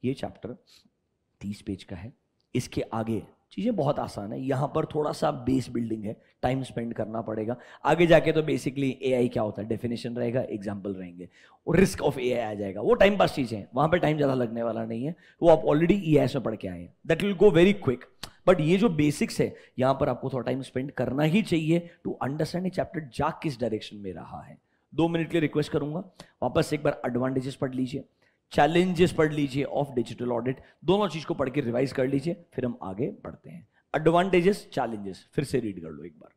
ये चैप्टर 30 पेज का है। इसके आगे चीजें बहुत आसान है, यहां पर थोड़ा सा बेस बिल्डिंग है, टाइम स्पेंड करना पड़ेगा। आगे जाके तो बेसिकली एआई क्या होता है, डेफिनेशन रहेगा, एग्जांपल रहेंगे और रिस्क ऑफ एआई आ जाएगा। वो टाइम पास चीजें हैं, वहां पे टाइम ज्यादा लगने वाला नहीं है, वो आप ऑलरेडी ईआईएस में पढ़ के आए हैं, that will go very quick. But ये जो बेसिक्स है यहां पर आपको थोड़ा टाइम स्पेंड करना ही चाहिए टू अंडरस्टैंड ये चैप्टर जा किस डायरेक्शन में रहा है। 2 मिनट के लिए रिक्वेस्ट करूंगा, वापस एक बार एडवांटेजेस पढ़ लीजिए, चैलेंजेस पढ़ लीजिए ऑफ डिजिटल ऑडिट, दोनों चीज को पढ़ के रिवाइज कर लीजिए, फिर हम आगे बढ़ते हैं। एडवांटेजेस, चैलेंजेस फिर से रीड कर लो एक बार।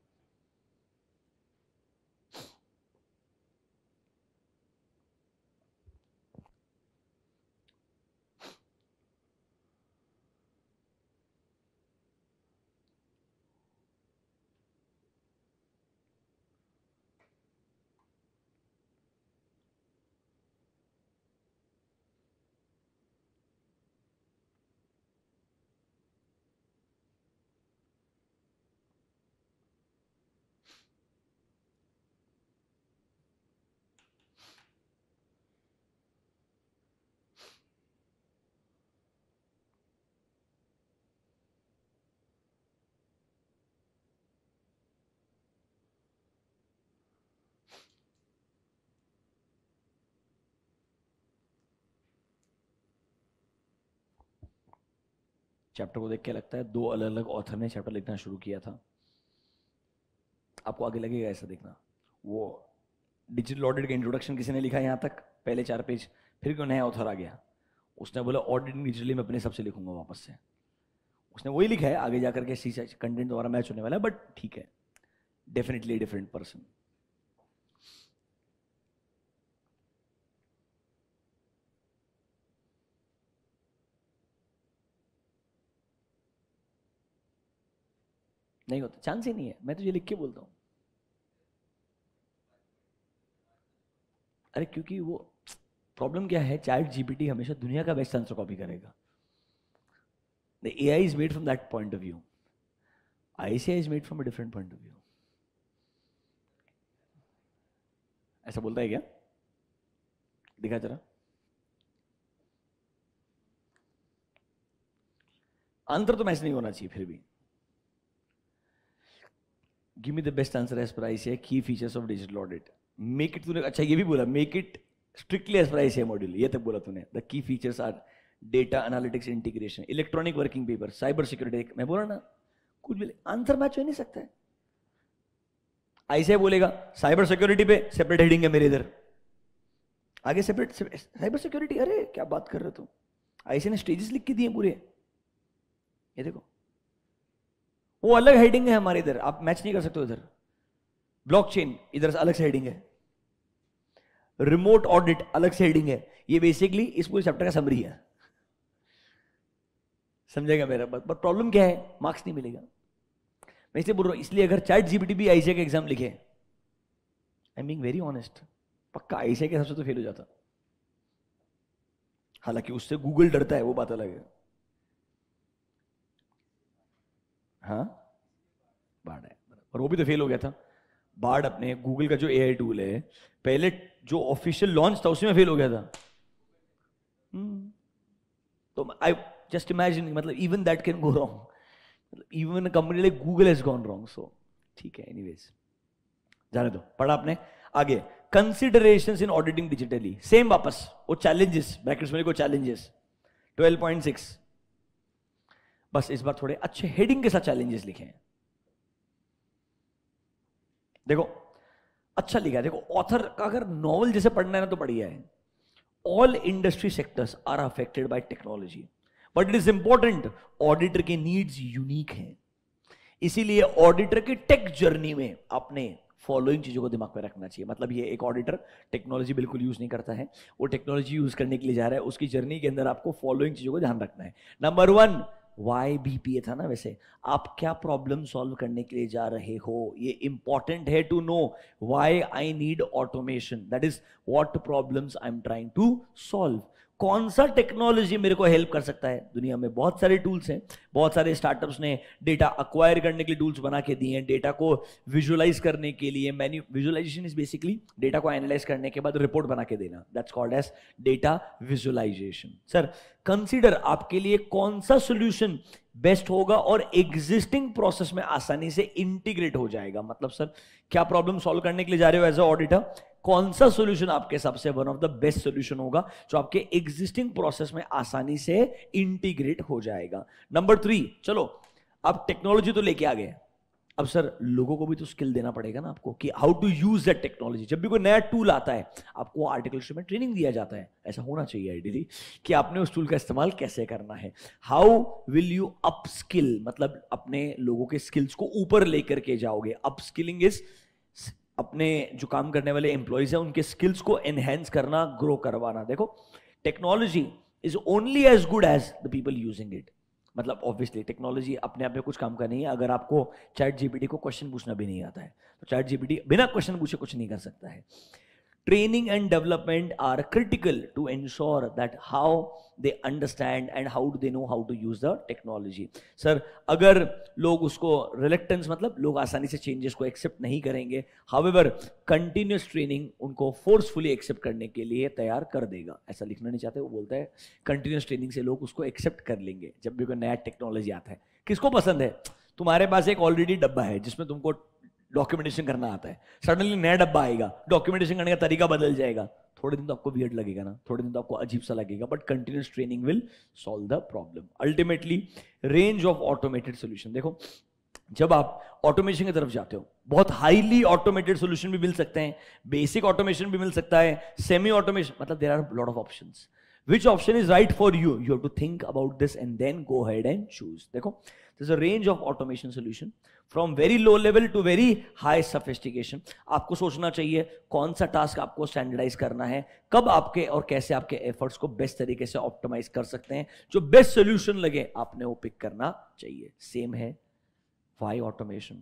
चैप्टर को देख के लगता है 2 अलग अलग ऑथर ने चैप्टर लिखना शुरू किया था। आपको आगे लगेगा ऐसा देखना, वो डिजिटल ऑडिट का इंट्रोडक्शन किसी ने लिखा यहां तक, पहले 4 पेज, फिर कोई नया ऑथर आ गया, उसने बोला ऑडिट डिजिटली मैं अपने हिसाब से लिखूंगा वापस से। उसने वही लिखा है, आगे जाकर के सी कंटेंट दोबारा मैच होने वाला है, बट ठीक है, डेफिनेटली डिफरेंट पर्सन। नहीं होता, चांस ही नहीं है, मैं तुझे लिख के बोलता हूं। अरे क्योंकि वो प्रॉब्लम क्या है, चैट जीपीटी हमेशा दुनिया का बेस्ट आंसर कॉपी करेगा। The AI is made from that point of view, ICI is made from a different point of view. ऐसा बोलता है क्या? दिखा जरा। आंसर तो मैच नहीं होना चाहिए फिर भी। Give me the best answer as per ICAI key features of digital audit. Make it, तूने अच्छा ये भी बोला, make it strictly as per ICAI module, ये तक बोला तूने। The key features are data analytics integration, electronic working paper, cyber security. मैं बोला ना, कुछ भी आंसर मैच हो नहीं सकता है। आईसीआई बोलेगा साइबर सिक्योरिटी पे सेपरेट हेडिंग है मेरे इधर, आगे सेपरेट साइबर सिक्योरिटी। अरे क्या बात कर रहे हो तुम? आईसीआई ने स्टेजेस लिख के दिए पूरे, ये देखो, वो अलग हेडिंग है हमारे इधर, आप मैच नहीं कर सकते उधर। ब्लॉकचेन इधर अलग से हेडिंग है, रिमोट ऑडिट अलग से हेडिंग है। ये बेसिकली इस पूरे चैप्टर का समरी है, समझेगा मेरा बात। पर प्रॉब्लम क्या है, मार्क्स नहीं मिलेगा। मैं इसलिए बोल रहा हूं, इसलिए अगर चैट जीपीटी भी आईसीआई का एग्जाम लिखे, I am being very honest, पक्का आईसीआई के हिसाब से तो फेल हो जाता। हालांकि उससे गूगल डरता है, वो बात अलग है। हाँ, बार्ड है, और वो भी तो फेल हो गया था। बार्ड अपने गूगल का जो एआई टूल है, पहले जो ऑफिशियल लॉन्च था उसमें फेल हो गया था। तो आई जस्ट इमेजिन, मतलब even that can go wrong, even a company like Google has gone wrong. So ठीक है, एनीवेज जाने दो। पढ़ा आपने आगे, considerations in auditing digitally, same वापस वो चैलेंजेस, ब्रैकेट्स में लिखो चैलेंजेस 12.6। बस इस बार थोड़े अच्छे हेडिंग के साथ चैलेंजेस लिखे हैं। देखो अच्छा लिखा है, देखो ऑथर का अगर नॉवल जैसे पढ़ना है ना तो बढ़िया है। All industry sectors are affected by technology, but it is important, auditor के नीड्स यूनिक हैं। इसीलिए ऑडिटर की टेक जर्नी में अपने फॉलोइंग चीजों को दिमाग में रखना चाहिए। मतलब ये एक ऑडिटर टेक्नोलॉजी बिल्कुल यूज नहीं करता है, वो टेक्नोलॉजी यूज करने के लिए जा रहा है, उसकी जर्नी के अंदर आपको फॉलोइंग चीजों को ध्यान रखना है। नंबर 1, वाई बीपीए था ना, वैसे आप क्या प्रॉब्लम सॉल्व करने के लिए जा रहे हो, ये इंपॉर्टेंट है to know why I need automation, that is what problems I am trying to solve. कौन सा टेक्नोलॉजी मेरे को हेल्प कर सकता है? दुनिया में बहुत सारे टूल्स हैं, बहुत सारे स्टार्टअप्स ने डेटा अक्वायर करने के लिए टूल्स बना के दिए हैं, डेटा को विजुअलाइज करने के लिए। विजुअलाइजेशन इज बेसिकली डेटा को एनालाइज करने के बाद रिपोर्ट बना के देना, that's called as data visualisation. Sir consider आपके लिए कौन सा सोल्यूशन बेस्ट होगा और एग्जिस्टिंग प्रोसेस में आसानी से इंटीग्रेट हो जाएगा। मतलब सर क्या प्रॉब्लम सॉल्व करने के लिए जा रहे हो एज अ ऑडिटर, कौन सा सॉल्यूशन आपके हिसाब से one of the best solution होगा जो आपके एग्जिस्टिंग प्रोसेस में आसानी से इंटीग्रेट हो जाएगा। नंबर 3, चलो अब टेक्नोलॉजी तो लेके आ गए, अब सर लोगों को भी तो स्किल देना पड़ेगा ना आपको कि how to use that technology. जब भी कोई नया टूल आता है आपको आर्टिकल में ट्रेनिंग दिया जाता है, ऐसा होना चाहिए आइडियली, कि आपने उस टूल का इस्तेमाल कैसे करना है। How will you up skill, मतलब अपने लोगों के स्किल्स को ऊपर लेकर के जाओगे। अप स्किलिंग इज अपने जो काम करने वाले एम्प्लॉइज हैं उनके स्किल्स को एनहेंस करना, ग्रो करवाना। देखो technology is only as good as the people using it. मतलब ऑब्वियसली टेक्नोलॉजी अपने आप में कुछ काम का नहीं है। अगर आपको चैट जीपीटी को क्वेश्चन पूछना भी नहीं आता है तो चैट जीपीटी बिना क्वेश्चन पूछे कुछ नहीं कर सकता है। Training and development are critical to ensure that how they understand and how do they know how to use the technology. Sir अगर लोग उसको reluctance, मतलब लोग आसानी से changes को accept नहीं करेंगे, however continuous training उनको forcefully accept करने के लिए तैयार कर देगा। ऐसा लिखना नहीं चाहते, वो बोलता है continuous training से लोग उसको accept कर लेंगे जब भी कोई नया टेक्नोलॉजी आता है। किसको पसंद है? तुम्हारे पास एक ऑलरेडी डब्बा है जिसमें तुमको डॉक्यूमेंटेशन करना आता है, सडनली नया डब्बा आएगा, डॉक्यूमेंटेशन करने का तरीका बदल जाएगा, थोड़े दिन तो आपको वियर्ड लगेगा ना, थोड़े दिन तो आपको अजीब सा लगेगा, but continuous training will solve the problem. Ultimately range of automated solution, देखो जब आप ऑटोमेशन की तरफ जाते हो बहुत हाईली ऑटोमेटेड सोल्यूशन भी मिल सकते हैं, बेसिक ऑटोमेशन भी मिल सकता है, सेमी ऑटोमेशन, मतलब there are lot of options. Which option is right for you? You have to think about this and then go ahead and choose. देखो, there's a range of automation solution from very low level to very high sophistication. आपको सोचना चाहिए कौन सा task आपको standardise करना है, कब आपके और कैसे आपके एफर्ट्स को बेस्ट तरीके से ऑप्टिमाइज कर सकते हैं, जो बेस्ट सोल्यूशन लगे आपने वो पिक करना चाहिए. सेम है why automation.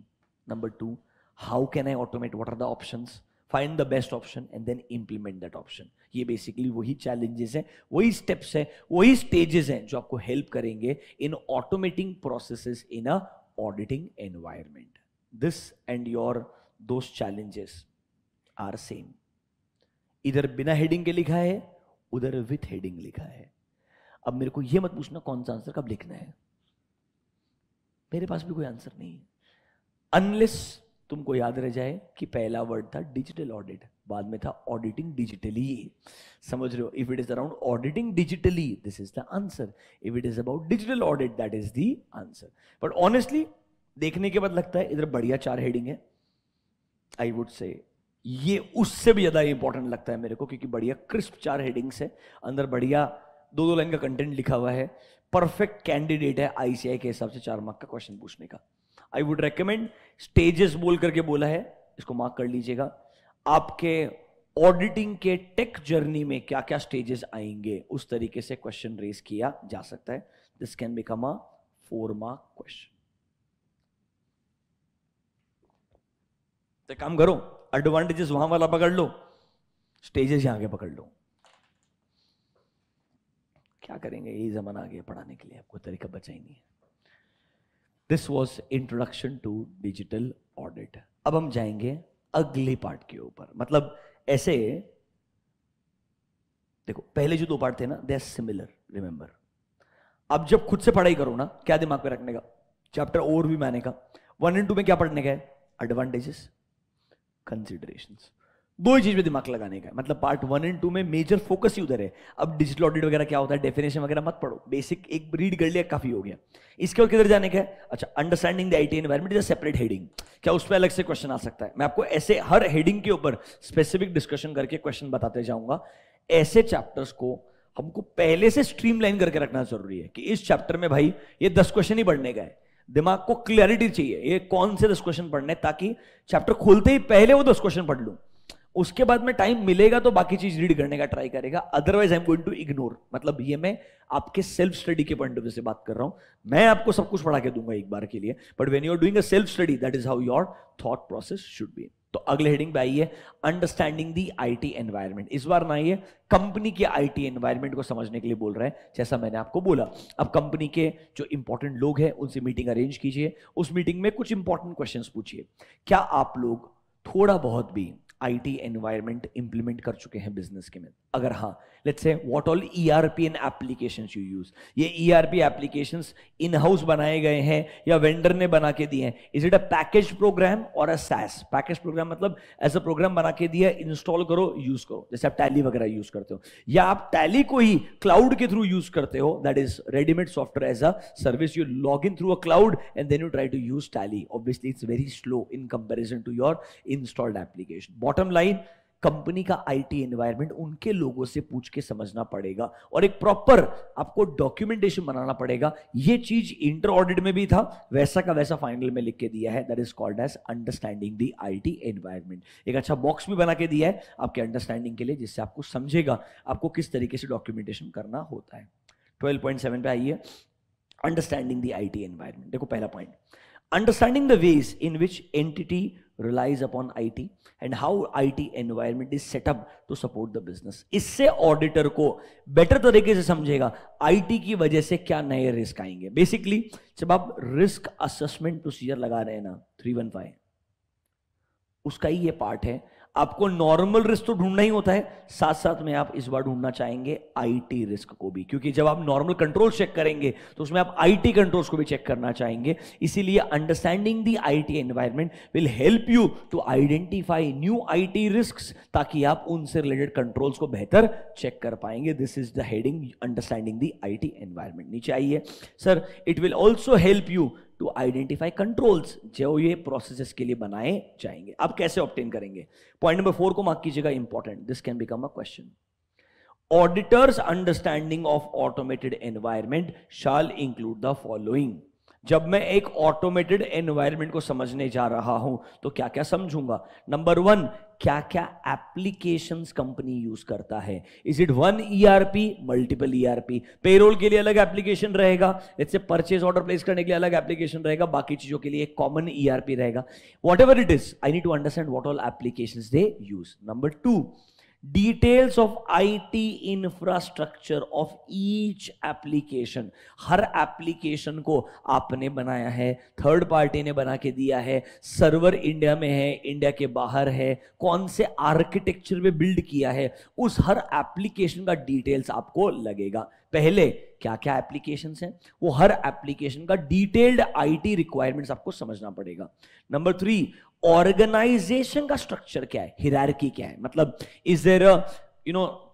Number 2, how can I automate? What are the options? Find the best option and then implement that option. ये बेसिकली वही चैलेंजेस हैं, वही स्टेप्स हैं, वही स्टेजेस हैं जो आपको हेल्प करेंगे in automating processes in a auditing environment. This and your those challenges are same. इधर बिना हेडिंग के लिखा है, उधर विथ हेडिंग लिखा है. अब मेरे को ये मत पूछना कौन सा आंसर कब लिखना है, मेरे पास भी कोई आंसर नहीं है, अनलेस तुमको याद रह जाए कि पहला वर्ड था डिजिटल ऑडिट, बाद में था ऑडिटिंग डिजिटली. समझ रहे हो? If it is around auditing digitally, this is the answer. If it is about digital audit, that is the answer. But honestly देखने के बाद लगता है इधर बढ़िया 4 हेडिंग है. आई वुड से ये उससे भी ज्यादा इंपॉर्टेंट लगता है मेरे को, क्योंकि बढ़िया क्रिस्प 4 हेडिंग्स है, अंदर बढ़िया 2-2 लाइन का कंटेंट लिखा हुआ है. परफेक्ट कैंडिडेट है आईसीआई के हिसाब से 4 मार्क का क्वेश्चन पूछने का. आई वुड रेकमेंड स्टेजेस बोल करके बोला है, इसको मार्क कर लीजिएगा. आपके ऑडिटिंग के टेक जर्नी में क्या क्या स्टेजेस आएंगे, उस तरीके से क्वेश्चन रेज किया जा सकता है. This can become a 4 mark question. तो काम करो, एडवांटेजेस वहां वाला पकड़ लो, स्टेजेस यहां के पकड़ लो. क्या करेंगे, यही जमाना आ गया पढ़ाने के लिए, आपको तरीका बचा ही नहीं है. This was introduction to digital audit. अब हम जाएंगे अगले पार्ट के ऊपर. मतलब ऐसे देखो, पहले जो 2 पार्ट थे ना, दे आर सिमिलर, रिमेंबर. अब जब खुद से पढ़ाई करो ना, क्या दिमाग में रखने का, चैप्टर ओवरव्यू में आने का. 1 और 2 में क्या पढ़ने का है, एडवांटेजेस, कंसिडरेशंस, 2 ही चीज में दिमाग लगाने का है. मतलब पार्ट 1 और 2 में मेजर फोकस ही उधर है. अब डिजिटल ऑडिट वगैरह क्या होता है, डेफिनेशन वगैरह मत पढ़ो, बेसिक एक रीड कर लिया काफी हो गया. इसके बाद किधर जाने का है, अच्छा, understanding the IT environment is a separate heading. क्या उस पर अलग से क्वेश्चन आ सकता है? मैं आपको ऐसे हर हेडिंग के ऊपर स्पेसिफिक डिस्कशन करके क्वेश्चन बताते जाऊंगा. ऐसे चैप्टर्स को हमको पहले से स्ट्रीमलाइन करके रखना जरूरी है कि इस चैप्टर में भाई ये 10 क्वेश्चन ही पढ़ने का है. दिमाग को क्लैरिटी चाहिए, ये कौन से 10 क्वेश्चन पढ़ने, ताकि चैप्टर खोलते ही पहले वो 10 क्वेश्चन पढ़ लूं. उसके बाद में टाइम मिलेगा तो बाकी चीज रीड करने का ट्राई करेगा, otherwise I am going to ignore. मतलब ये मैं आपके सेल्फ स्टडी के पॉइंट ऑफ व्यू से बात कर रहा हूं. मैं आपको सब कुछ पढ़ा के दूंगा एक बार के लिए, but when you are doing a self study, that is how your thought process should be. तो अगले हेडिंग पे आइए, अंडरस्टैंडिंग दी आईटी एनवायरनमेंट. इस बार ना आइए कंपनी के आईटी एनवायरनमेंट को समझने के लिए बोल रहे हैं, जैसा मैंने आपको बोला. अब कंपनी के जो इंपॉर्टेंट लोग हैं उनसे मीटिंग अरेंज कीजिए. उस मीटिंग में कुछ इंपॉर्टेंट क्वेश्चंस पूछिए. क्या आप लोग थोड़ा बहुत भी आईटी एनवायरनमेंट इंप्लीमेंट कर चुके हैं बिजनेस के में? अगर हाँ, let's say what all ERP and applications you use. ये ईआरपी एप्लीकेशंस इन हाउस बनाए गए हैं या वेंडर ने बना के दिए हैं? Is it a package program और अ सैस? पैकेज प्रोग्राम मतलब एज अ प्रोग्राम बना के दिया, इंस्टॉल करो, यूज करो, जैसे आप टैली वगैरह यूज करते हो, या आप टैली को ही क्लाउड के थ्रू यूज करते हो, that is readymade software as a service. You log in through a cloud and then you try to use Tally. Obviously it's very slow in comparison to your installed application. Bottom line, company का IT environment उनके लोगों से पूछ के समझना पड़ेगा और एक प्रॉपर आपको डॉक्यूमेंटेशन बनाना पड़ेगा. ये चीज इंटर ऑडिट में भी था, वैसा का वैसा फाइनल में लिख के दिया है. That is called as understanding the IT environment. एक अच्छा बॉक्स भी बना के दिया है आपके अंडरस्टैंडिंग के लिए, जिससे आपको समझेगा आपको किस तरीके से डॉक्यूमेंटेशन करना होता है. 12.7 पे आइए, अंडरस्टैंडिंग द आईटी एनवायरनमेंट. देखो पहला point, understanding the ways in which entity relies upon IT and how IT environment is set up to support the business. इससे ऑडिटर को बेटर तरीके से समझेगा आईटी की वजह से क्या नए रिस्क आएंगे. बेसिकली जब आप रिस्क असेसमेंट प्रोसीजर लगा रहे हैं ना 315, उसका ही ये पार्ट है. आपको नॉर्मल रिस्क तो ढूंढना ही होता है, साथ साथ में आप इस बार ढूंढना चाहेंगे आईटी रिस्क को भी, क्योंकि जब आप नॉर्मल कंट्रोल चेक करेंगे तो उसमें आप आईटी कंट्रोल्स को भी चेक करना चाहेंगे. इसीलिए understanding the IT environment will help you to identify new IT risks, ताकि आप उनसे रिलेटेड कंट्रोल्स को बेहतर चेक कर पाएंगे. This is the heading, understanding the IT environment. नीचे आइए, sir it will also help you to identify controls जो ये प्रोसेसेस के लिए बनाए जाएंगे. आप कैसे ऑब्टेन करेंगे? पॉइंट नंबर 4 को मार्क कीजिएगा, important. This can become a question. Auditors understanding of automated environment shall include the following. जब मैं एक ऑटोमेटेड एनवायरमेंट को समझने जा रहा हूं तो क्या क्या समझूंगा? नंबर वन, क्या क्या एप्लीकेशंस कंपनी यूज करता है? Is it one ERP, multiple ERP? Payroll के लिए अलग एप्लीकेशन रहेगा, let's say purchase order place करने के लिए अलग एप्लीकेशन रहेगा, बाकी चीजों के लिए एक कॉमन ईआरपी रहेगा। Whatever it is, I need to understand what all applications they use. Number two, details of IT infrastructure of each application. हर एप्लीकेशन को आपने बनाया है, थर्ड पार्टी ने बना के दिया है, सर्वर इंडिया में है, इंडिया के बाहर है, कौन से आर्किटेक्चर में बिल्ड किया है, उस हर एप्लीकेशन का डिटेल्स आपको लगेगा। पहले क्या क्या एप्लीकेशंस हैं, वो हर एप्लीकेशन का डिटेल्ड आईटी रिक्वायरमेंट्स आपको समझना पड़ेगा। नंबर थ्री, ऑर्गेनाइजेशन का स्ट्रक्चर क्या है, हिरार्की क्या है, मतलब is there a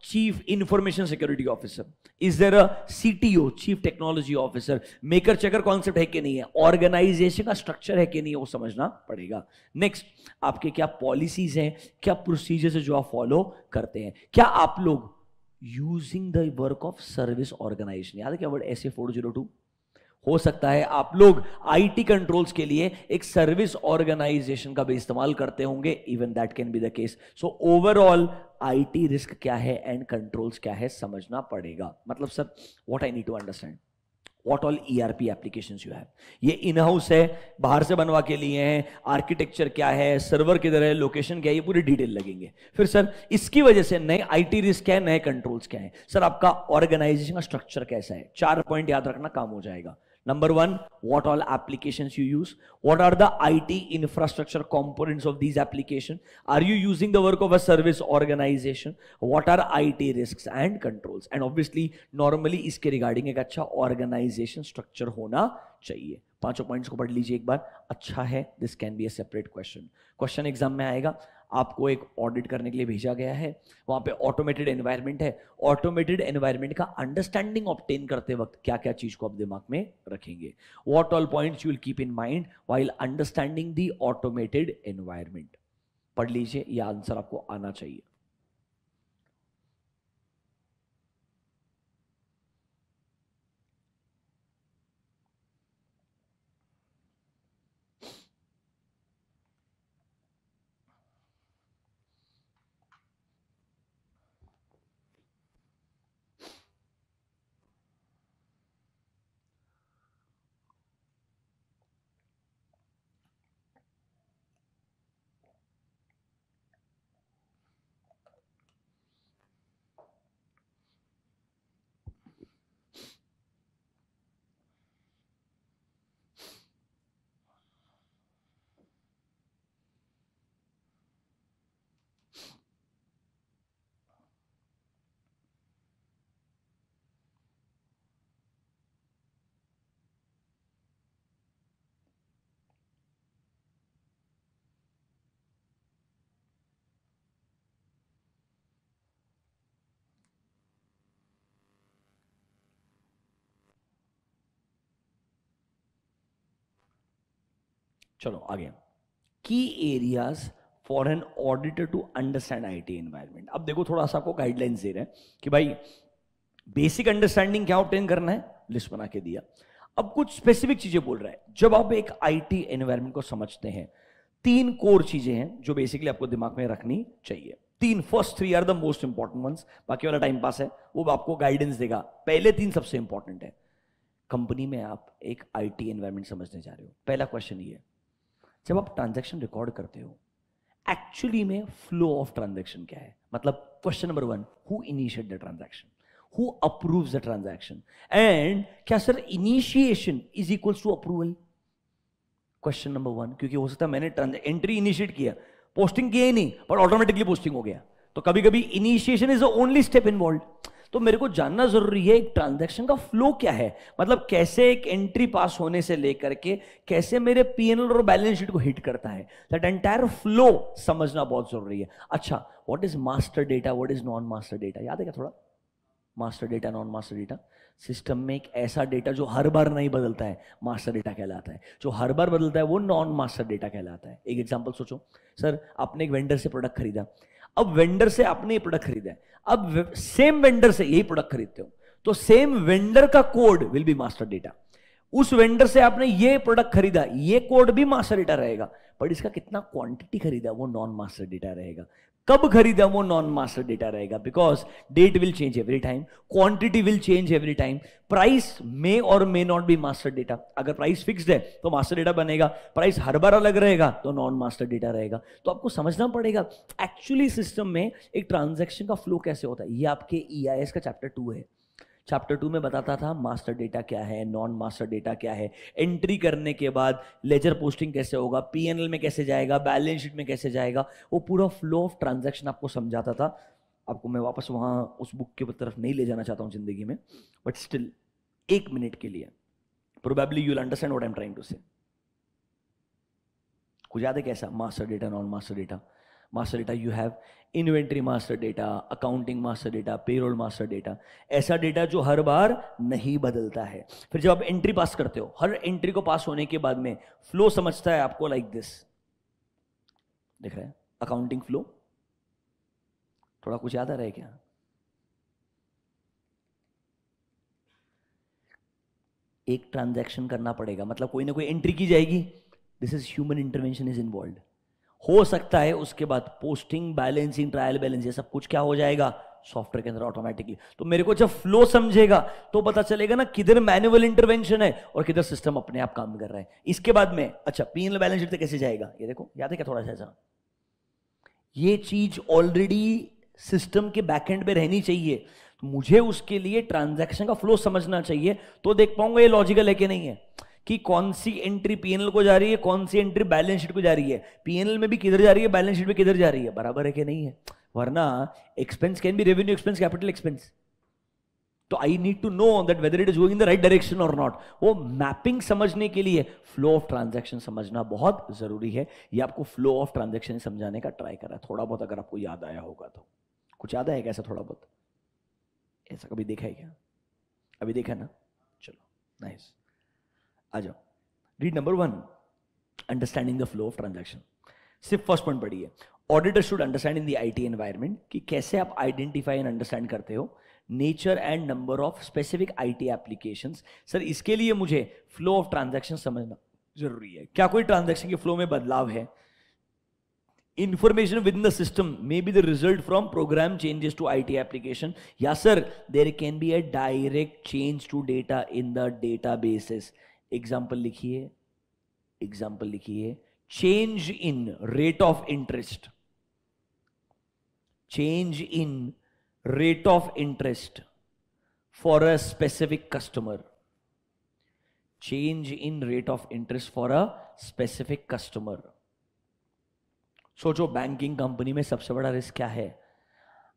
chief information security officer, is there a CTO, chief technology officer, maker checker concept है कि नहीं है, ऑर्गेनाइजेशन का स्ट्रक्चर है कि नहीं है, वो समझना पड़ेगा। नेक्स्ट, आपके क्या पॉलिसीज हैं, क्या प्रोसीजर्स है जो आप फॉलो करते हैं, क्या आप लोग using the work of service organisation, याद है क्या वर्ड SA402? हो सकता है आप लोग आईटी कंट्रोल्स के लिए एक सर्विस ऑर्गेनाइजेशन का भी इस्तेमाल करते होंगे, even that can be the case. So overall IT risk क्या है एंड कंट्रोल्स क्या है समझना पड़ेगा। मतलब sir, what I need to understand, what all ERP applications you have, ये इन हाउस है, बाहर से बनवा के लिए हैं, आर्किटेक्चर क्या है, सर्वर किधर है, लोकेशन क्या है, ये पूरी डिटेल लगेंगे। फिर सर इसकी वजह से नए आईटी रिस्क क्या है, नए कंट्रोल्स क्या है। सर आपका ऑर्गेनाइजेशन का स्ट्रक्चर कैसा है, 4 पॉइंट याद रखना, काम हो जाएगा। Number one, what all applications you use? What are the IT infrastructure components of these applications? Are you using the work of a service organization? What are IT risks and controls? And obviously, normally इसके regarding एक अच्छा organization structure होना चाहिए। 5 points को पढ़ लीजिए एक बार, अच्छा है। This can be a separate question, question exam में आएगा। आपको एक ऑडिट करने के लिए भेजा गया है, वहां पे ऑटोमेटेड एनवायरनमेंट है, ऑटोमेटेड एनवायरनमेंट का अंडरस्टैंडिंग ऑब्टेन करते वक्त क्या क्या चीज को आप दिमाग में रखेंगे, what all points you will keep in mind while understanding the automated environment. पढ़ लीजिए, यह आंसर आपको आना चाहिए। चलो आगे, key areas for an auditor to understand IT environment. अब देखो, थोड़ा सा आपको गाइडलाइंस दे रहे हैं कि भाई बेसिक अंडरस्टैंडिंग क्या ऑब्टेन करना है, लिस्ट बना के दिया। अब कुछ स्पेसिफिक चीजें बोल रहा है। जब आप एक आईटी एनवायरनमेंट को समझते हैं, 3 कोर चीजें हैं जो बेसिकली आपको दिमाग में रखनी चाहिए। 3, first 3 are the most important ones, बाकी वाला टाइम पास है, वो आपको गाइडेंस देगा। पहले 3 सबसे इंपॉर्टेंट है। कंपनी में आप एक आईटी एनवायरनमेंट समझने जा रहे हो, पहला क्वेश्चन ये है, जब आप ट्रांजैक्शन रिकॉर्ड करते हो, एक्चुअली में फ्लो ऑफ ट्रांजैक्शन क्या है? मतलब question number 1, who initiate the transaction, who approves the transaction, and क्या sir initiation is equals to approval? Question number 1, क्योंकि हो सकता है मैंने एंट्री इनिशिएट किया, पोस्टिंग किया ही नहीं, पर ऑटोमेटिकली पोस्टिंग हो गया। तो कभी कभी initiation is the only step involve. तो मेरे को जानना जरूरी है एक ट्रांजैक्शन का फ्लो क्या है, मतलब कैसे एक एंट्री पास होने से लेकर के कैसे मेरे पीएनएल और बैलेंस शीट को हिट करता है, दैट एंटायर फ्लो समझना बहुत जरूरी है। अच्छा, what is master data, what is non master data, याद है क्या थोड़ा? Master data, non master data, system में एक ऐसा डेटा जो हर बार नहीं बदलता है, मास्टर डेटा कहलाता है। जो हर बार बदलता है वो नॉन मास्टर डेटा कहलाता है। एक एग्जांपल सोचो, सर आपने एक वेंडर से प्रोडक्ट खरीदा, अब वेंडर से आपने ये प्रोडक्ट खरीदा है, अब सेम वेंडर से यही प्रोडक्ट खरीदते हो, तो सेम वेंडर का code will be master data. उस वेंडर से आपने ये प्रोडक्ट खरीदा, ये कोड भी मास्टर डेटा रहेगा, बट इसका कितना क्वांटिटी खरीदा वो नॉन मास्टर डेटा रहेगा। कब खरीदा वो नॉन मास्टर डेटा रहेगा, because date will change every time, quantity will change every time, price may or may not be master data. अगर प्राइस फिक्स्ड है तो मास्टर डेटा बनेगा, प्राइस हर बार अलग रहेगा तो नॉन मास्टर डेटा रहेगा। तो आपको समझना पड़ेगा एक्चुअली सिस्टम में एक ट्रांजैक्शन का फ्लो कैसे होता है। ये आपके EIS का चैप्टर 2 है। चैप्टर 2 में बताता था मास्टर डेटा क्या है, नॉन मास्टर डेटा क्या है, एंट्री करने के बाद लेजर पोस्टिंग कैसे होगा, P&L में कैसे जाएगा, बैलेंस शीट में कैसे जाएगा, वो पूरा फ्लो ऑफ ट्रांजैक्शन आपको समझाता था। आपको मैं वापस वहां उस बुक की तरफ नहीं ले जाना चाहता हूं जिंदगी में, बट स्टिल 1 मिनट के लिए probably you will understand what I am trying to say. कुछ याद है कैसा master data, non master data? Master data you have inventory master data, accounting master data, payroll master data, ऐसा data जो हर बार नहीं बदलता है। फिर जब आप एंट्री पास करते हो, हर एंट्री को पास होने के बाद में फ्लो समझता है आपको लाइक दिस, दिख रहा है अकाउंटिंग फ्लो? थोड़ा कुछ याद आ रहा है क्या? एक ट्रांजैक्शन करना पड़ेगा, मतलब कोई ना कोई एंट्री की जाएगी, this is human intervention is involve. हो सकता है उसके बाद पोस्टिंग, बैलेंसिंग, ट्रायल बैलेंस, ये सब कुछ क्या हो जाएगा सॉफ्टवेयर के अंदर ऑटोमेटिकली। तो मेरे को जब फ्लो समझेगा तो पता चलेगा ना किधर मैनुअल इंटरवेंशन है और किधर सिस्टम अपने आप काम कर रहा है। इसके बाद में अच्छा P&L बैलेंस शीट कैसे जाएगा, ये देखो, याद है क्या थोड़ा सा ऐसा? ये चीज ऑलरेडी सिस्टम के बैकएंड पे रहनी चाहिए, तो मुझे उसके लिए ट्रांजैक्शन का फ्लो समझना चाहिए, तो देख पाऊंगा ये लॉजिकल है कि नहीं है, कि कौन सी एंट्री P&L को जा रही है, कौन सी एंट्री बैलेंस शीट को जा रही है, P&L में भी किधर जा रही है, बैलेंस शीट में किधर जा रही है, बराबर है कि नहीं है। वरना expense can be revenue expense, capital expense, तो I need to know that whether it is going in the right direction or not. वो मैपिंग समझने के लिए फ्लो ऑफ ट्रांजैक्शन समझना बहुत जरूरी है। ये आपको फ्लो ऑफ ट्रांजैक्शन समझाने का ट्राई करा थोड़ा बहुत, अगर आपको याद आया होगा तो। कुछ याद है कैसा थोड़ा बहुत? ऐसा कभी देखा है क्या? अभी देखा ना? चलो नाइस, आ जाओ। Read number 1, understanding the flow of transaction. सिर्फ फर्स्ट पॉइंट पढ़िए, auditor should understand in the IT environment, कि कैसे आप आइडेंटिफाई एंड अंडरस्टैंड करते हो nature and number of specific IT applications. Sir इसके लिए मुझे फ्लो ऑफ ट्रांजैक्शन समझना जरूरी है। क्या कोई ट्रांजैक्शन के फ्लो में बदलाव है? Information within the system may be the result from program changes to IT application. Yeah sir, there can be a direct change to data in the databases. Example लिखिए, example लिखिए, change in rate of interest, change in rate of interest for a specific customer, change in rate of interest for a specific customer. सोचो banking company में सबसे बड़ा risk क्या है?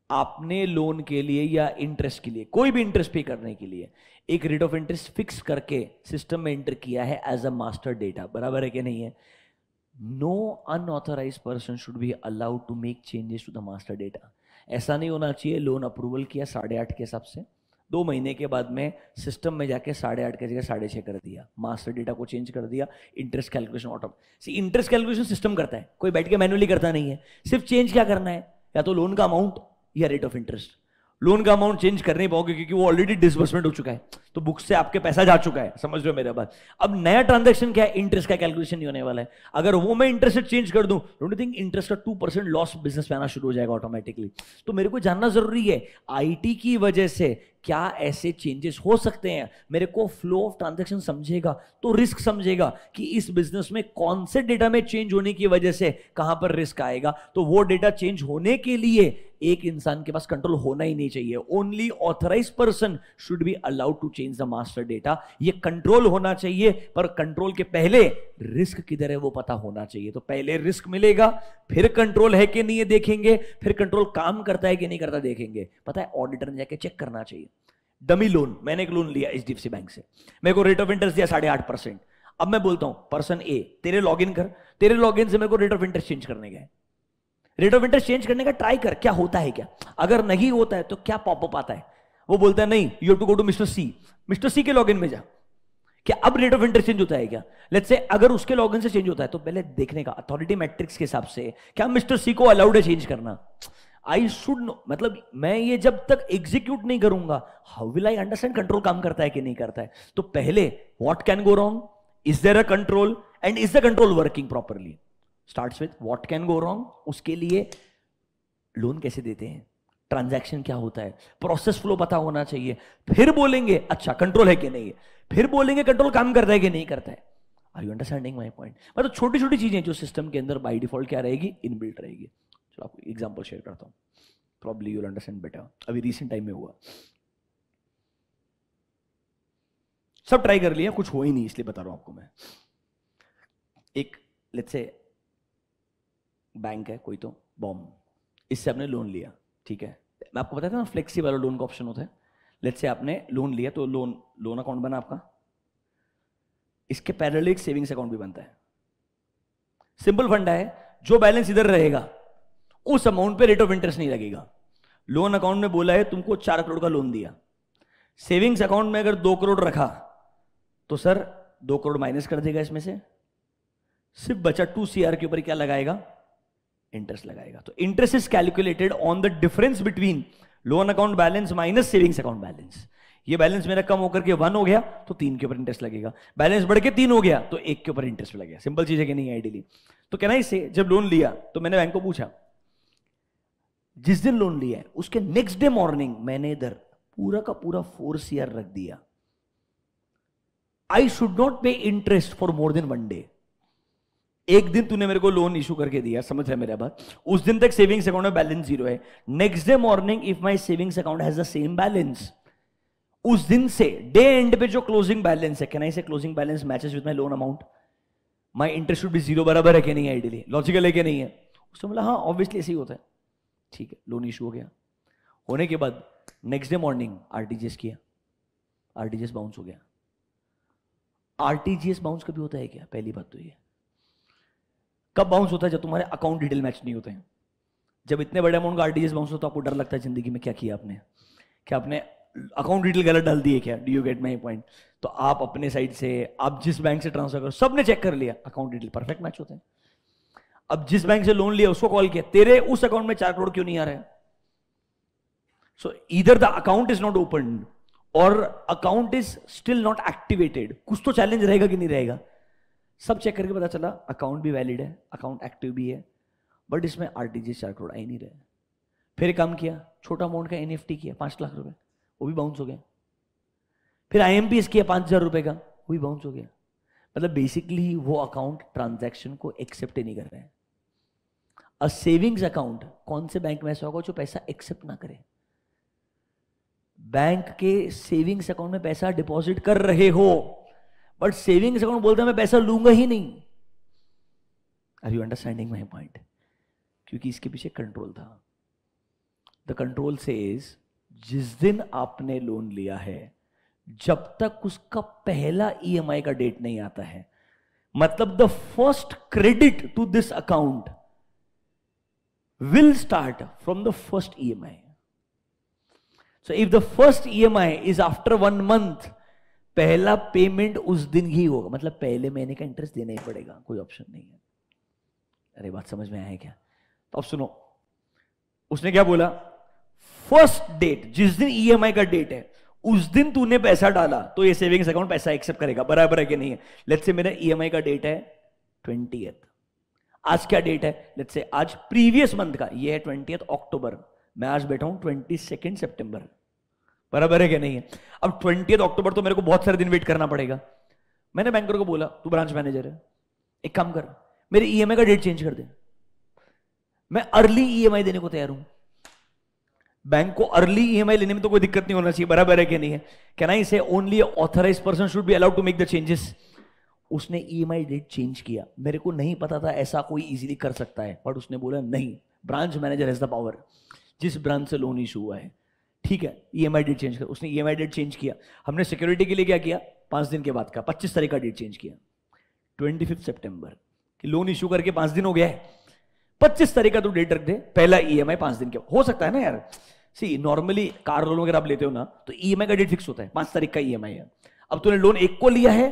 आपने loan के लिए या इंटरेस्ट के लिए, कोई भी इंटरेस्ट पे करने के लिए एक रेट ऑफ इंटरेस्ट फिक्स करके सिस्टम में एंटर किया है एज अ मास्टर डेटा, बराबर है कि नहीं है? No unauthorised person should be allowed to make changes to the master data. ऐसा नहीं होना चाहिए लोन अप्रूवल किया 8.5 के हिसाब से, 2 महीने के बाद में सिस्टम में जाके 8.5 की जगह 6.5 कर दिया, मास्टर डेटा को चेंज कर दिया, interest calculation automatic. Interest calculation system करता है, कोई बैठ के मैनुअली करता नहीं है। सिर्फ चेंज क्या करना है, या तो लोन का अमाउंट या रेट ऑफ इंटरेस्ट। लोन का अमाउंट चेंज कर नहीं पाओगे क्योंकि वो ऑलरेडी डिसबर्समेंट हो चुका है, तो बुक से आपके पैसा जा चुका है, समझ रहे हो मेरा बात। अब नया ट्रांजैक्शन क्या है, इंटरेस्ट का कैलकुलेशन नहीं होने वाला है। अगर वो मैं इंटरेस्ट चेंज कर दूं, डोंट यू थिंक इंटरेस्ट का 2% लॉस बिजनेस में आना शुरू हो जाएगा ऑटोमेटिकली। तो मेरे को जानना जरूरी है आईटी की वजह से क्या ऐसे चेंजेस हो सकते हैं। मेरे को फ्लो ऑफ ट्रांजैक्शन समझेगा तो रिस्क समझेगा कि इस बिजनेस में कौन से डेटा में चेंज होने की वजह से कहां पर रिस्क आएगा। तो वो डेटा चेंज होने के लिए एक इंसान के पास कंट्रोल होना ही नहीं चाहिए। Only authorised person should be allowed to change the master data. ये कंट्रोल होना चाहिए, पर कंट्रोल के पहले रिस्क किधर है वो पता होना चाहिए। तो पहले रिस्क मिलेगा, फिर कंट्रोल है कि नहीं देखेंगे, फिर कंट्रोल काम करता है कि नहीं करता देखेंगे। पता है ऑडिटर ने जाके चेक करना चाहिए। डमी लोन, मैंने एक लोन लिया HDFC बैंक से, मेरे को रेट ऑफ इंटरेस्ट दिया 8.5%। अब मैं बोलता हूं पर्सन ए तेरे लॉगिन कर, तेरे लॉगिन से मेरे को रेट ऑफ इंटरेस्ट चेंज करने का है। रेट ऑफ इंटरेस्ट चेंज करने का ट्राई कर, क्या होता है क्या। अगर नहीं होता है तो क्या पॉपअप आता है, वो बोलता है नहीं you have to go to mister C, mister C के लॉगिन में जा। क्या अब रेट ऑफ इंटरेस्ट चेंज होता है क्या? लेट्स से अगर उसके लॉगिन से चेंज होता है तो पहले देखने का अथॉरिटी मैट्रिक्स के हिसाब से क्या मिस्टर सी को अलाउड है चेंज करना। आई शुड नो, मतलब मैं ये जब तक एग्जीक्यूट नहीं करूंगा, how will I understand control काम करता है कि नहीं करता है? तो पहले what can go wrong, is there a control, and is the control working properly? Starts with what can go wrong, उसके लिए लोन कैसे देते हैं, ट्रांजैक्शन क्या होता है, प्रोसेस फ्लो पता होना चाहिए, फिर बोलेंगे अच्छा कंट्रोल है कि नहीं है, फिर बोलेंगे कंट्रोल काम करता है कि नहीं करता है। Are you understanding my point? मतलब छोटी छोटी चीजें जो सिस्टम के अंदर बाय डिफॉल्ट क्या रहेगी, इनबिल्ट रहेगी। चलो आपको एग्जांपल शेयर करता हूं, probably you will understand better. अभी रीसेंट टाइम में हुआ, सब ट्राई कर लिया, कुछ हो ही नहीं, इसलिए बता रहा हूं आपको मैं। एक लेट्स से बैंक है कोई, तो बॉम्ब, इससे आपने लोन लिया, ठीक है। मैं आपको बताया था ना फ्लेक्सिबल लोन का ऑप्शन होता है। लेट्स से आपने लोन लिया, तो लोन अकाउंट बना आपका, इसके पैरेलल एक सेविंग्स अकाउंट भी बनता है। सिंपल फंडा है, जो बैलेंस इधर रहेगा उस अमाउंट पे रेट ऑफ इंटरेस्ट नहीं लगेगा। लोन अकाउंट में बोला है तुमको 4 करोड़ का लोन दिया, सेविंग्स अकाउंट में अगर 2 करोड़ रखा तो सर 2 करोड़ माइनस कर देगा, इसमें से सिर्फ बचा 2 CR के ऊपर क्या लगाएगा, इंटरेस्ट लगाएगा। तो interest is calculated on the difference between loan account balance minus savings account balance. ये बैलेंस मेरा कम होकर के 1 हो गया तो 3 के ऊपर इंटरेस्ट लगेगा, बैलेंस बढ़ के 3 हो गया तो 1 के ऊपर इंटरेस्ट लगेगा। सिंपल चीज है कि नहीं आइडियली? तो कहना इससे, जब लोन लिया तो मैंने बैंक को पूछा, जिस दिन लोन लिया है उसके नेक्स्ट डे मॉर्निंग मैंने इधर पूरा का पूरा 4 CR रख दिया। आई शुड नॉट पे interest for more than 1 day. एक दिन तूने मेरे को लोन इशू करके दिया, समझ रहा है मेरा बात, उस दिन तक सेविंग्स अकाउंट में बैलेंस 0 है। Next day morning if my savings account has the same balance, उस दिन से डे एंड पे जो क्लोजिंग बैलेंस है, कैन आई से closing balance matches with my loan amount, my interest should be 0 बराबर है कि नहीं, आइडियली लॉजिकल है कि नहीं है? उसने बोला हाँ ऑब्वियसली ऐसे ही होता है। ठीक है, लोन इशू हो गया, होने के बाद नेक्स्ट डे मॉर्निंग आरटीजीएस किया, आरटीजीएस बाउंस हो गया। आरटीजीएस बाउंस कभी होता है क्या? पहली बात तो ये, कब बाउंस होता है? जब तुम्हारे अकाउंट डिटेल मैच नहीं होते हैं। जब इतने बड़े अमाउंट का आरटीजीएस बाउंस होता है, आपको डर लगता है जिंदगी में क्या किया आपने, क्या आपने अकाउंट डिटेल गलत डाल दी है क्या? Do you get my point? तो आप अपने साइड से, आप जिस बैंक से ट्रांसफर करो, सबने चेक कर लिया, अकाउंट डिटेल परफेक्ट मैच होते हैं। अब जिस बैंक से लोन लिया उसको कॉल किया, तेरे उस अकाउंट में 4 करोड़ क्यों नहीं आ रहा है? So either the account is not open or account is still not activated. कुछ तो चैलेंज रहेगा कि नहीं रहेगा? सब चेक करके पता चला अकाउंट भी वैलिड है, अकाउंट एक्टिव भी है, बट इसमें आरटीजीएस 4 करोड़ आ ही नहीं रहे। फिर काम किया, छोटा अमाउंट का एनईएफटी किया 5 लाख रुपए, वो भी बाउंस हो गया। फिर आईएमपीएस किया 5,000 रुपए का, वो भी बाउंस हो गया। मतलब बेसिकली वो अकाउंट ट्रांजैक्शन को एक्सेप्ट ही नहीं कर रहे हैं। अ सेविंग्स अकाउंट कौन से बैंक में ऐसा होगा जो पैसा एक्सेप्ट ना करे? बैंक के सेविंग्स अकाउंट में पैसा डिपॉजिट कर रहे हो, बट सेविंग्स अकाउंट बोलता है मैं पैसा लूंगा ही नहीं। Are you understanding my point? क्योंकि इसके पीछे कंट्रोल था। द कंट्रोल सेज जिस दिन आपने लोन लिया है, जब तक उसका पहला ईएमआई का डेट नहीं आता है, मतलब the first credit to this account will start from the first EMI. So if the first EMI is after 1 month, पहला पेमेंट उस दिन ही होगा, मतलब पहले महीने का इंटरेस्ट देना ही पड़ेगा, कोई ऑप्शन नहीं है। अरे बात समझ में आया क्या? तो अब सुनो, उसने क्या बोला, फर्स्ट डेट, जिस दिन ईएमआई का डेट है उस दिन तूने पैसा डाला तो ये सेविंग्स अकाउंट पैसा एक्सेप्ट करेगा, बराबर है कि नहीं है? लेट्स से मेरा ईएमआई का डेट है 20th, आज क्या डेट है? लेट्स से आज प्रीवियस मंथ का, ये है 20th अक्टूबर, मैं आज बैठा हूं 22 सितंबर, बराबर है क्या नहीं है? अब 20th अक्टूबर तो मेरे को बहुत सारे दिन वेट करना पड़ेगा। मैंने बैंकर को बोला तू ब्रांच मैनेजर है, एक काम कर मेरे ईएमआई का डेट चेंज कर दे, मैं अर्ली ईएमआई देने को तैयार हूं। बैंक को अर्ली ईएमआई लेने में तो कोई दिक्कत नहीं होना चाहिए, बराबर है कि नहीं है? Can I say only authorised person should be allowed to make the changes. उसने ईएमआई डेट चेंज किया, मेरे को नहीं पता था ऐसा कोई इजीली कर सकता है, बट उसने बोला नहीं, branch manager has the power. जिस ब्रांच से लोन इशू हुआ है, ठीक है, ईएमआई डेट चेंज कर। उसने ईएमआई डेट चेंज किया, हमने सिक्योरिटी के लिए क्या किया, 5 दिन के बाद का 25 तारीख का डेट चेंज किया, 25 सितंबर कि लोन इशू करके 5 दिन हो गया है, 25 तारीख का तू डेट रख दे, पहला ईएमआई 5 दिन के। हो सकता है ना यार, सी नॉर्मली कार लोन अगर आप लेते हो ना तो ईएमआई का डेट फिक्स होता है, 5 तारीख का ईएमआई है। अब तूने लोन 1 को लिया है,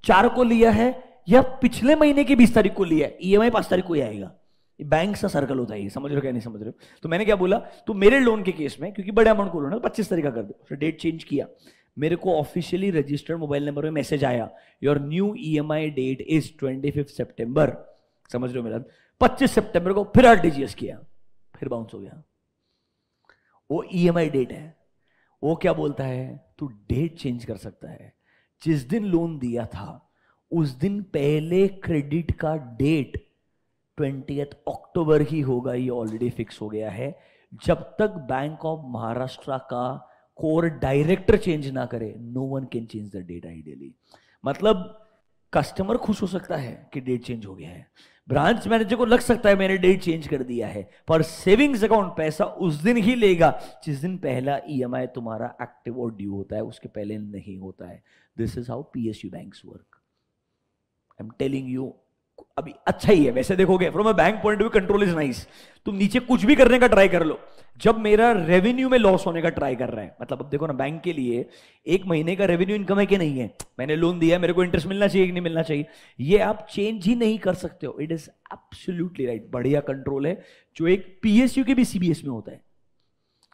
4 को लिया है, या पिछले महीने की 20 तारीख को लिया है, ईएमआई 5 तारीख को ही आएगा। बैंक सा सर्कल होता है, समझ रहे हो क्या नहीं समझ रहे हो? तो मैंने क्या बोला, तो मेरे लोन के केस में क्योंकि बड़े अमाउंट को लोन है 25 तारीख का कर दो, डेट चेंज किया, मेरे को ऑफिशियली रजिस्टर्ड मोबाइल नंबर में मैसेज आया, your new EMI date is 25 September. समझ रहे हो मेरा? 25 सितंबर को फिर आरटीजीएस किया, फिर बाउंस हो गया। वो ईएमआई डेट है, वो क्या बोलता है, तू डेट चेंज कर सकता है। जिस दिन लोन दिया था उस दिन पहले क्रेडिट का डेट 20 अक्टूबर ही होगा, ये ऑलरेडी फिक्स हो गया है। जब तक बैंक ऑफ महाराष्ट्र का कोर डायरेक्टर चेंज ना करे, no one can change the date ideally. मतलब कस्टमर खुश हो सकता है कि डेट चेंज हो गया है, ब्रांच मैनेजर को लग सकता है मैंने डेट चेंज कर दिया है, पर सेविंग्स अकाउंट पैसा उस दिन ही लेगा जिस दिन पहला ईएमआई तुम्हारा एक्टिव और ड्यू होता है, उसके पहले नहीं होता है। This is how PSU banks work. I am telling you, अभी अच्छा ही है वैसे देखोगे, from a bank point of view control is nice. तुम नीचे कुछ भी करने का ट्राई कर लो, जब मेरा रेवेन्यू में लॉस होने का ट्राई कर रहा है, मतलब अब देखो ना, बैंक के लिए एक महीने का रेवेन्यू इनकम है कि नहीं है, मैंने लोन दिया है, मेरे को इंटरेस्ट मिलना चाहिए कि नहीं मिलना चाहिए, ये आप चेंज ही नहीं कर सकते हो। इट इज एब्सोल्युटली राइट, बढ़िया कंट्रोल है जो एक पीएसयू के भी सीबीएस में होता है।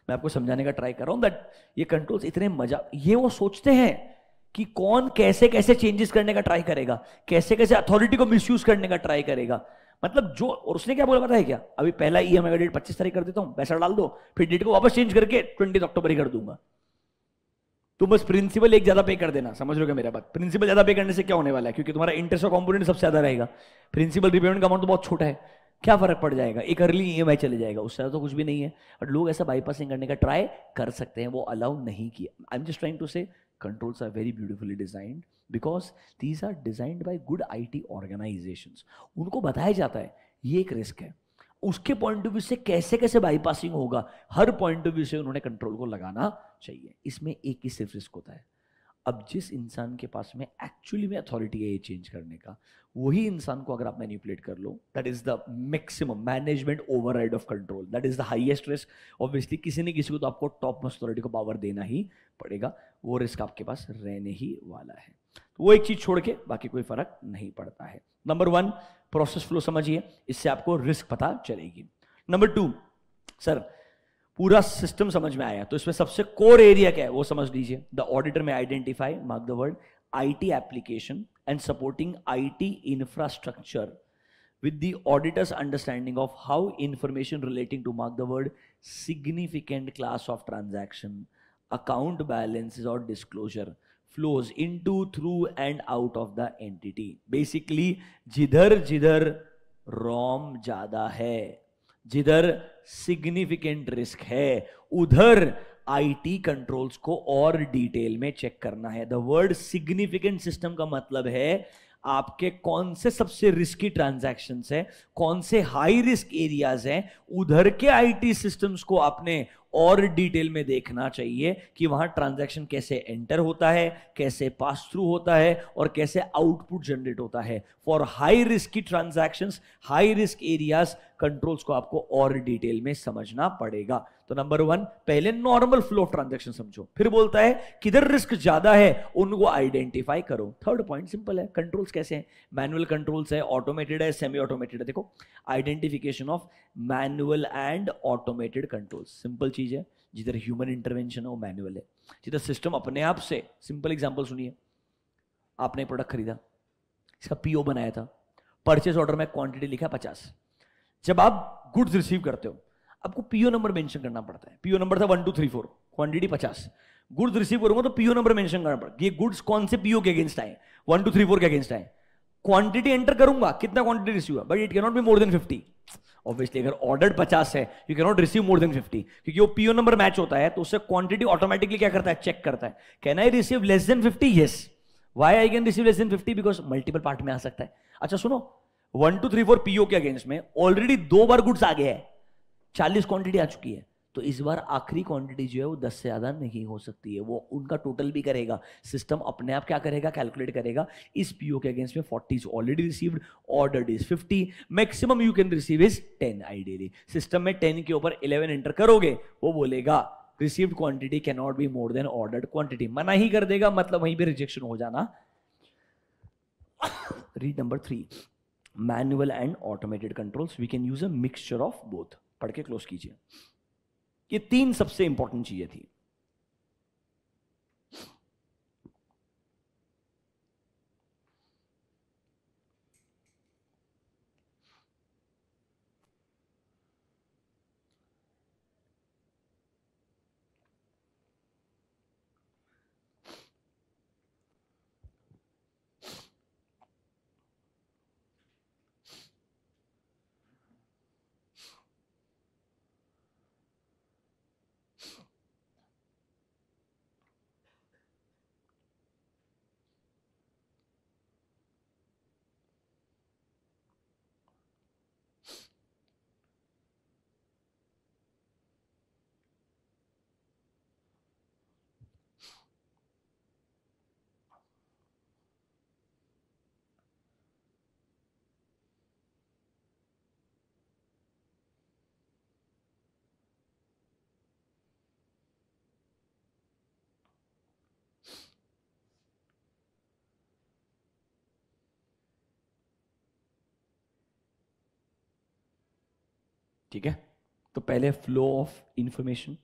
मैं आपको समझाने का ट्राई कर रहा हूं दैट ये कंट्रोल्स इतने मजा, ये वो सोचते हैं कि कौन कैसे कैसे चेंजेस करने का ट्राई करेगा, कैसे कैसे अथॉरिटी को मिसयूज करने का ट्राई करेगा। मतलब जो, और उसने क्या बोला पता है क्या, अभी पहला ईएमआई का डेट 25 तारीख कर देता हूं, पैसा डाल दो, फिर डेट को वापस चेंज करके 20 अक्टूबर ही कर दूंगा। तुम बस प्रिंसिपल एक ज्यादा पे कर देना, समझ रहे हो क्या मेरा बात? प्रिंसिपल ज्यादा पे करने से क्या होने वाला है, क्योंकि तुम्हारा इंटरेस्ट का कंपोनेंट सबसे ज्यादा रहेगा, प्रिंसिपल रिपेमेंट का अमाउंट तो बहुत छोटा है, क्या फर्क पड़ जाएगा, एक अर्ली ईएमआई चले जाएगा, उससे ज्यादा तो कुछ भी नहीं है। और लोग ऐसा बाईपासिंग करने का ट्राई कर सकते हैं, वो अलाउ नहीं किया। I am just trying to say controls are very beautifully designed because these are designed by good IT organizations। उनको बताया जाता है ये एक रिस्क है, उसके पॉइंट ऑफ व्यू से कैसे कैसे बाईपासिंग होगा, हर पॉइंट ऑफ व्यू से उन्होंने कंट्रोल को लगाना चाहिए। इसमें एक ही सिर्फ रिस्क होता है, अब जिस इंसान के पास में एक्चुअली में अथॉरिटी है ये चेंज करने का, वही इंसान को अगर आप मैनिपुलेट कर लो, that is the maximum management override of control, that is the highest risk. Obviously किसी न किसी को तो आपको टॉप मोस्ट अथॉरिटी को पावर देना ही पड़ेगा, वो रिस्क आपके पास रहने ही वाला है। तो वो एक चीज छोड़ के बाकी कोई फर्क नहीं पड़ता है। नंबर 1 प्रोसेस फ्लो समझिए, इससे आपको रिस्क पता चलेगी। नंबर 2 सर पूरा सिस्टम समझ में आया, तो इसमें सबसे कोर एरिया क्या है वो समझ लीजिए। द ऑडिटर में identify, mark the word, IT application and supporting IT infrastructure with the auditor's understanding of how information relating to, mark the word, significant class of transaction, account balances or disclosure flows into, through and out of the entity। basically जिधर जिधर ROM ज्यादा है, जिधर significant risk है, उधर IT controls को और detail में चेक करना है। द वर्ड सिग्निफिकेंट सिस्टम का मतलब है आपके कौन से सबसे रिस्की ट्रांजैक्शंस है, कौन से हाई रिस्क एरियाज हैं, उधर के आईटी सिस्टम्स को आपने और डिटेल में देखना चाहिए कि वहां ट्रांजैक्शन कैसे एंटर होता है, कैसे पास थ्रू होता है और कैसे आउटपुट जनरेट होता है। For high risky transactions, high risk areas, controls को आपको और डिटेल में समझना पड़ेगा। तो नंबर 1 पहले नॉर्मल फ्लो ऑफ ट्रांजैक्शन समझो, फिर बोलता है किधर रिस्क ज्यादा है उनको आइडेंटिफाई करो। थर्ड पॉइंट सिंपल है, कंट्रोल्स कैसे हैं, मैनुअल कंट्रोल्स है, ऑटोमेटेड है, सेमी ऑटोमेटेड है। देखो identification of manual and automated controls, simple चीज है, जिधर ह्यूमन इंटरवेंशन है वो मैनुअल है, जिधर सिस्टम अपने आप से, सिंपल एग्जांपल सुनिए, आपने प्रोडक्ट खरीदा, इसका पीओ बनाया था, परचेज ऑर्डर में क्वांटिटी लिखा 50, जब आप गुड्स रिसीव करते हो आपको पीओ नंबर मेंशन करना पड़ता है। पीओ नंबर था 1 2 3 4, क्वांटिटी 50, गुड्स रिसीव करूंगा तो पीओ नंबर मेंशन करना पड़ता है, ये गुड्स कौन से पीओ के अगेंस्ट आए, 1 2 3 4 के अगेंस्ट आए, क्वांटिटी एंटर करूंगा कितना क्वांटिटी रिसीव हुआ, but it can not be more than 50। Obviously अगर ऑर्डर 50 है you can not receive more than 50, क्योंकि वो पीओ नंबर मैच होता है तो उससे क्वांटिटी ऑटोमेटिकली क्या करता है, चेक करता है, can I receive less than 50, yes, why I can receive less than 50, because multiple part में आ सकता है। अच्छा सुनो, 1 2 3 4 पीओ के अगेंस्ट में ऑलरेडी 2 बार गुड्स आ गया है, 40 क्वांटिटी आ चुकी है, तो इस बार आखिरी क्वांटिटी जो है वो 10 से ज्यादा नहीं हो सकती है, वो उनका टोटल भी करेगा सिस्टम, अपने आप क्या करेगा, कैलकुलेट करेगा। इस पीओ के अगेंस्ट में 40 already received, ordered is 50, maximum you can receive is 10 ideally. System में 10 के ऊपर 11 एंटर करोगे, वो बोलेगा received quantity can not be more than ordered quantity, मना ही कर देगा, मतलब वहीं पे रिजेक्शन हो जाना। Read number 3, manual and automated controls, we can use a mixture of both. पढ़ के क्लोज कीजिए। ये तीन सबसे इंपॉर्टेंट चीजें थी। ठीक है, तो पहले फ्लो ऑफ इंफॉर्मेशन,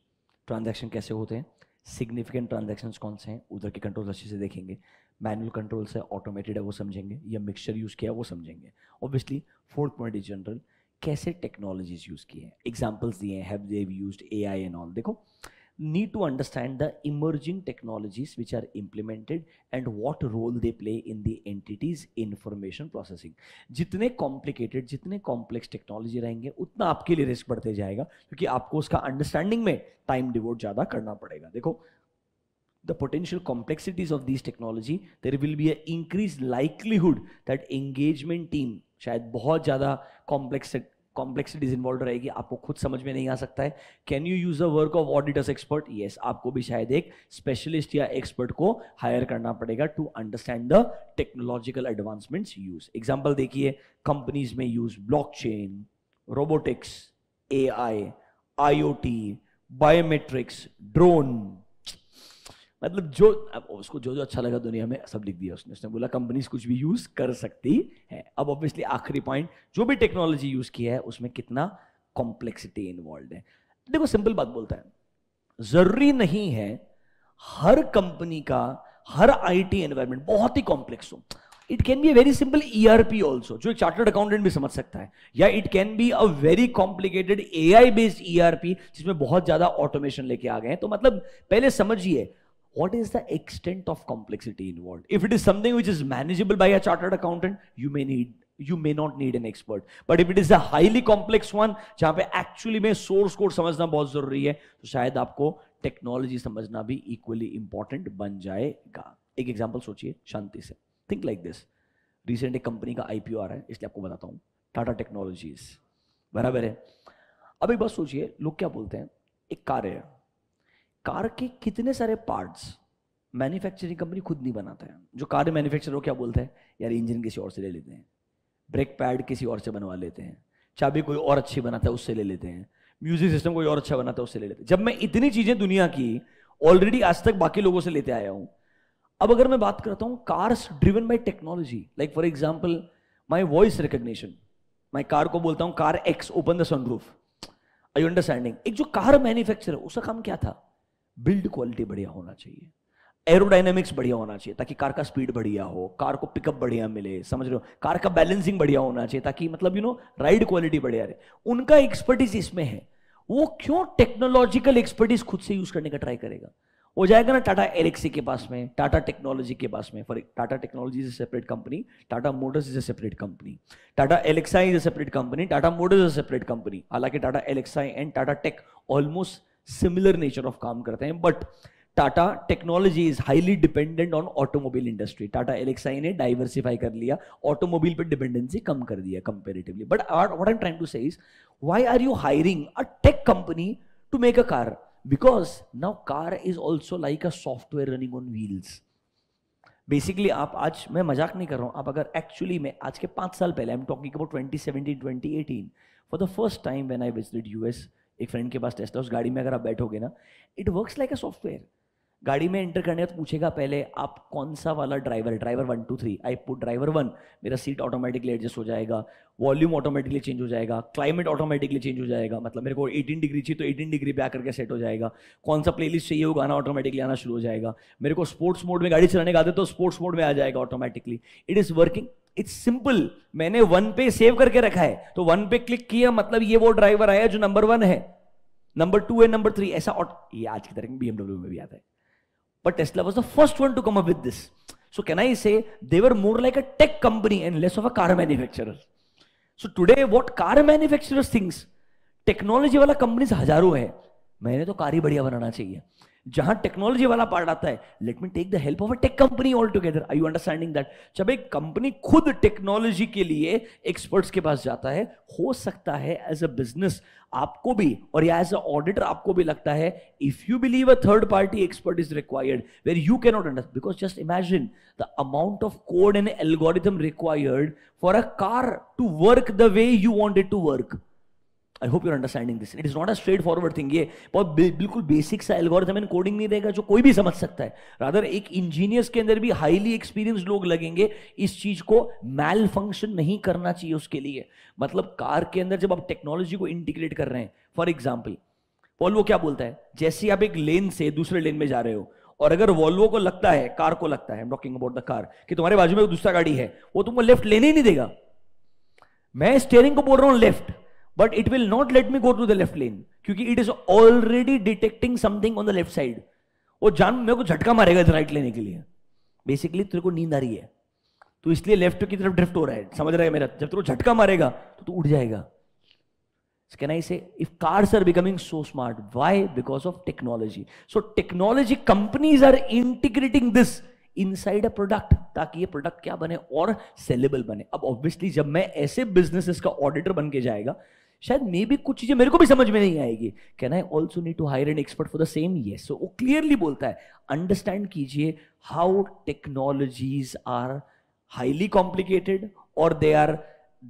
ट्रांजैक्शन कैसे होते हैं, सिग्निफिकेंट ट्रांजैक्शंस कौन से हैं, उधर के कंट्रोल अच्छे से देखेंगे, मैनुअल कंट्रोल्स है, ऑटोमेटेड है वो समझेंगे, या मिक्सचर यूज किया है वो समझेंगे। Obviously fourth point is general, कैसे टेक्नोलॉजीज यूज की है, एग्जांपल्स दिए हैं, have they used AI and all. देखो, need to understand the emerging technologies which are implemented and what role they play in the entity's information processing। जितने complicated, जितने complex technology रहेंगे उतना आपके लिए रिस्क बढ़ते जाएगा, क्योंकि आपको उसका अंडरस्टैंडिंग में टाइम डिवोट ज्यादा करना पड़ेगा। देखो, the potential complexities of these technology, there will be an increased likelihood that engagement team शायद बहुत ज्यादा कॉम्प्लेक्सिटीज इन्वॉल्व रहेगी, आपको खुद समझ में नहीं आ सकता है। Can you use the work of auditors expert? Yes, आपको भी शायद एक स्पेशलिस्ट या एक्सपर्ट को हायर करना पड़ेगा to understand the technological advancements use. Example देखिए, कंपनीज में use blockchain, robotics, AI, IoT, biometrics, drone, मतलब जो उसको जो जो अच्छा लगा दुनिया में सब लिख दिया उसने बोला कंपनीज कुछ भी यूज कर सकती है। अब ऑब्वियसली आखिरी पॉइंट, जो भी टेक्नोलॉजी यूज की है उसमें कितना कॉम्प्लेक्सिटी इन्वॉल्व है। देखो, सिंपल बात बोलता है, जरूरी नहीं है हर कंपनी का हर आईटी एनवायरनमेंट बहुत ही कॉम्प्लेक्स हो। It can be a very simple ERP also, जो एक चार्टर्ड अकाउंटेंट भी समझ सकता है, या it can be a very complicated AI based ERP जिसमें बहुत ज्यादा ऑटोमेशन लेके आ गए हैं। तो मतलब पहले समझिए what is the extent of complexity involved. If it is something which is manageable by a chartered accountant, you may not need an expert. But if it is a highly complex one जहां पे actually में source code समझना बहुत जरूरी है, तो शायद आपको टेक्नोलॉजी समझना भी इक्वली इंपॉर्टेंट बन जाएगा। एक एग्जांपल सोचिए शांति से, थिंक लाइक दिस। रिसेंट एक कंपनी का आईपीओ आ रहा है, इसलिए आपको बताता हूं, टाटा टेक्नोलॉजीज, बराबर है। अब एक बात सोचिए, लोग क्या बोलते हैं, एक कार है, कार के कितने सारे पार्ट्स मैन्युफैक्चरिंग कंपनी खुद नहीं बनाता है। जो कार मैन्युफैक्चरर क्या बोलते हैं, यार इंजन किसी और से ले लेते हैं, ब्रेक पैड किसी और से बनवा लेते हैं, चाबी कोई और अच्छी बनाता है उससे ले लेते हैं, म्यूजिक सिस्टम कोई और अच्छा बनाता है उससे ले लेते हैं। जब मैं इतनी चीजें दुनिया की ऑलरेडी आज तक बाकी लोगों से लेते आया हूं, अब अगर मैं बात करता हूं cars driven by technology, like for example my voice recognition, मैं कार को बोलता हूं car X open the sunroof, are you understanding? एक जो कार मैन्युफैक्चरर उसका काम क्या था, बिल्ड क्वालिटी बढ़िया होना चाहिए, एरोडायनेमिक्स बढ़िया होना चाहिए ताकि कार का स्पीड बढ़िया हो, कार को पिकअप बढ़िया मिले, समझ रहे हो, कार का बैलेंसिंग बढ़िया होना चाहिए ताकि मतलब राइड क्वालिटी बढ़िया रहे। उनका एक्सपर्टीज इसमें है, वो क्यों टेक्नोलॉजिकल एक्सपर्टीज खुद से यूज करने का ट्राई करेगा? हो जाएगा ना टाटा एलेक्सी के पास में, टाटा टेक्नोलॉजी के पास में। For Tata technology is a separate company, Tata Motors is a separate company, Tata Elxsi is a separate company, Tata Motors is a separate company. हालांकि Tata Elxsi and Tata Tech almost similar nature of काम करते हैं, but Tata technology is highly dependent on automobile industry. Tata Elxsi ने diversify कर लिया, automobile पे dependency कम कर दिया comparatively. But what I am trying to say is, why are you hiring a tech company to make a car? Because now car is also like a software running on wheels. Basically आप आज, मैं मजाक नहीं कर रहा हूं, आप अगर एक्चुअली में आज के 5 साल पहले, I am talking about 2017 2018, for the first time when I visited US, एक फ्रेंड के पास टेस्ला, उस गाड़ी में अगर आप बैठोगे ना, it works like a software. गाड़ी में एंटर करने तो पूछेगा पहले आप कौन सा वाला driver, driver 1 2 3, I put driver 1, मेरा सीट ऑटोमेटिकली एडजस्ट हो जाएगा, वॉल्यूम ऑटोमेटिकली चेंज हो जाएगा, क्लाइमेट ऑटोमेटिकली चेंज हो जाएगा, मतलब मेरे को 18 डिग्री चाहिए तो 18 डिग्री पे आकर के सेट हो जाएगा, कौन सा प्लेलिस्ट चाहिए वो गाना ऑटोमेटिकली आना शुरू हो जाएगा, मेरे को स्पोर्ट्स मोड में गाड़ी चलाने का आदत तो स्पोर्ट्स मोड में आ जाएगा automatically. It is working, it's simple. मैंने 1 पे सेव करके रखा है तो 1 पे क्लिक किया, मतलब ये वो ड्राइवर आया जो नंबर 1 है, नंबर 2 है, नंबर 3, ऐसा ये आज की तरह BMW में भी आता है। But Tesla was the first one to come up with this. So can I say they were more like a tech company and less of a car manufacturer. So today what car manufacturers thinks, technology वाला companies हजारों है, मैंने तो car ही बढ़िया बनाना चाहिए। जहां technology वाला part आता है, let me take the help of a tech company all together. Are you understanding that? जब एक कंपनी खुद टेक्नोलॉजी के लिए एक्सपर्ट्स के पास जाता है, हो सकता है एज अ बिजनेस आपको भी और या एज अ ऑडिटर आपको भी लगता है, if you believe a third party expert is required where you can not understand, because just imagine the amount of code and algorithm required for a car to work the way you want it to work. I hope you're understanding this. It is not a straightforward thing. ये बहुत बिल्कुल basic सा algorithm and coding नहीं रहेगा जो कोई भी समझ सकता है। रादर एक इंजीनियर्स के अंदर भी हाईली एक्सपीरियंस लोग लगेंगे। इस चीज को मैल फंक्शन नहीं करना चाहिए उसके लिए। मतलब कार के अंदर जब आप टेक्नोलॉजी को इंटीग्रेट कर रहे हैं, फॉर एग्जाम्पल वॉल्वो क्या बोलता है, जैसे आप एक लेन से दूसरे लेन में जा रहे हो और अगर वॉल्वो को लगता है, कार को लगता है, टॉकिंग अबाउट द कार, कि तुम्हारे बाजू में दूसरा गाड़ी है, वो तुमको लेफ्ट लेने ही नहीं देगा। मैं स्टीयरिंग को बोल रहा हूं left, but it will not let me go to the left lane क्योंकि it is already detecting something on the left side। वो जान मेरे को झटका मारेगा राइट लेने के लिए। बेसिकली तेरे को नींद आ रही है, तो इसलिए लेफ्ट की तरफ ड्रिफ्ट हो रहा है, समझ रहा है मेरा? जब तेरे को झटका मारेगा तो तू उठ जाएगा। Can I say if cars are becoming so smart, why? Because of technology. So technology companies are integrating this inside a product ताकि ये प्रोडक्ट क्या बने और सेलेबल बने। अब ऑब्वियसली जब मैं ऐसे बिजनेसेस का ऑडिटर बन के जाएगा, शायद मे भी कुछ चीजें मेरे को भी समझ में नहीं आएगी। Can I also need to hire an expert for the same? Yes. So वो क्लियरली बोलता है, अंडरस्टैंड कीजिए how technologies are highly complicated और they are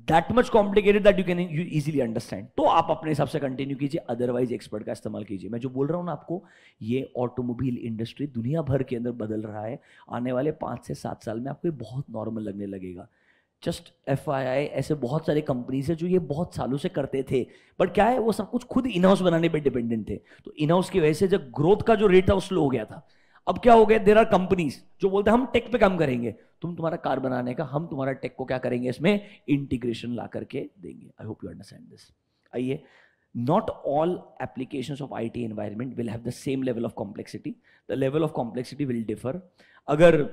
that much complicated that you easily understand। तो आप अपने हिसाब से कंटिन्यू कीजिए, अदरवाइज एक्सपर्ट का इस्तेमाल कीजिए। मैं जो बोल रहा हूं ना आपको, ये ऑटोमोबाइल इंडस्ट्री दुनिया भर के अंदर बदल रहा है। आने वाले 5 से 7 साल में आपको ये बहुत नॉर्मल लगने लगेगा। जस्ट FYI, ऐसे बहुत सारे कंपनीज है जो ये बहुत सालों से करते थे, बट क्या है, वो सब कुछ खुद इन हाउस बनाने पर डिपेंडेंट थे। तो इन हाउस की वजह से जब ग्रोथ का जो रेट था वो स्लो हो गया था। अब क्या हो गया, देयर आर कंपनीज जो बोलते हैं हम टेक पे काम करेंगे, तुम तुम्हारा कार बनाने का, हम तुम्हारा टेक को क्या करेंगे, इसमें इंटीग्रेशन ला करके देंगे। I hope you understand this. आइए, not all applications of IT environment will have the same level of complexity, the level of complexity will differ. अगर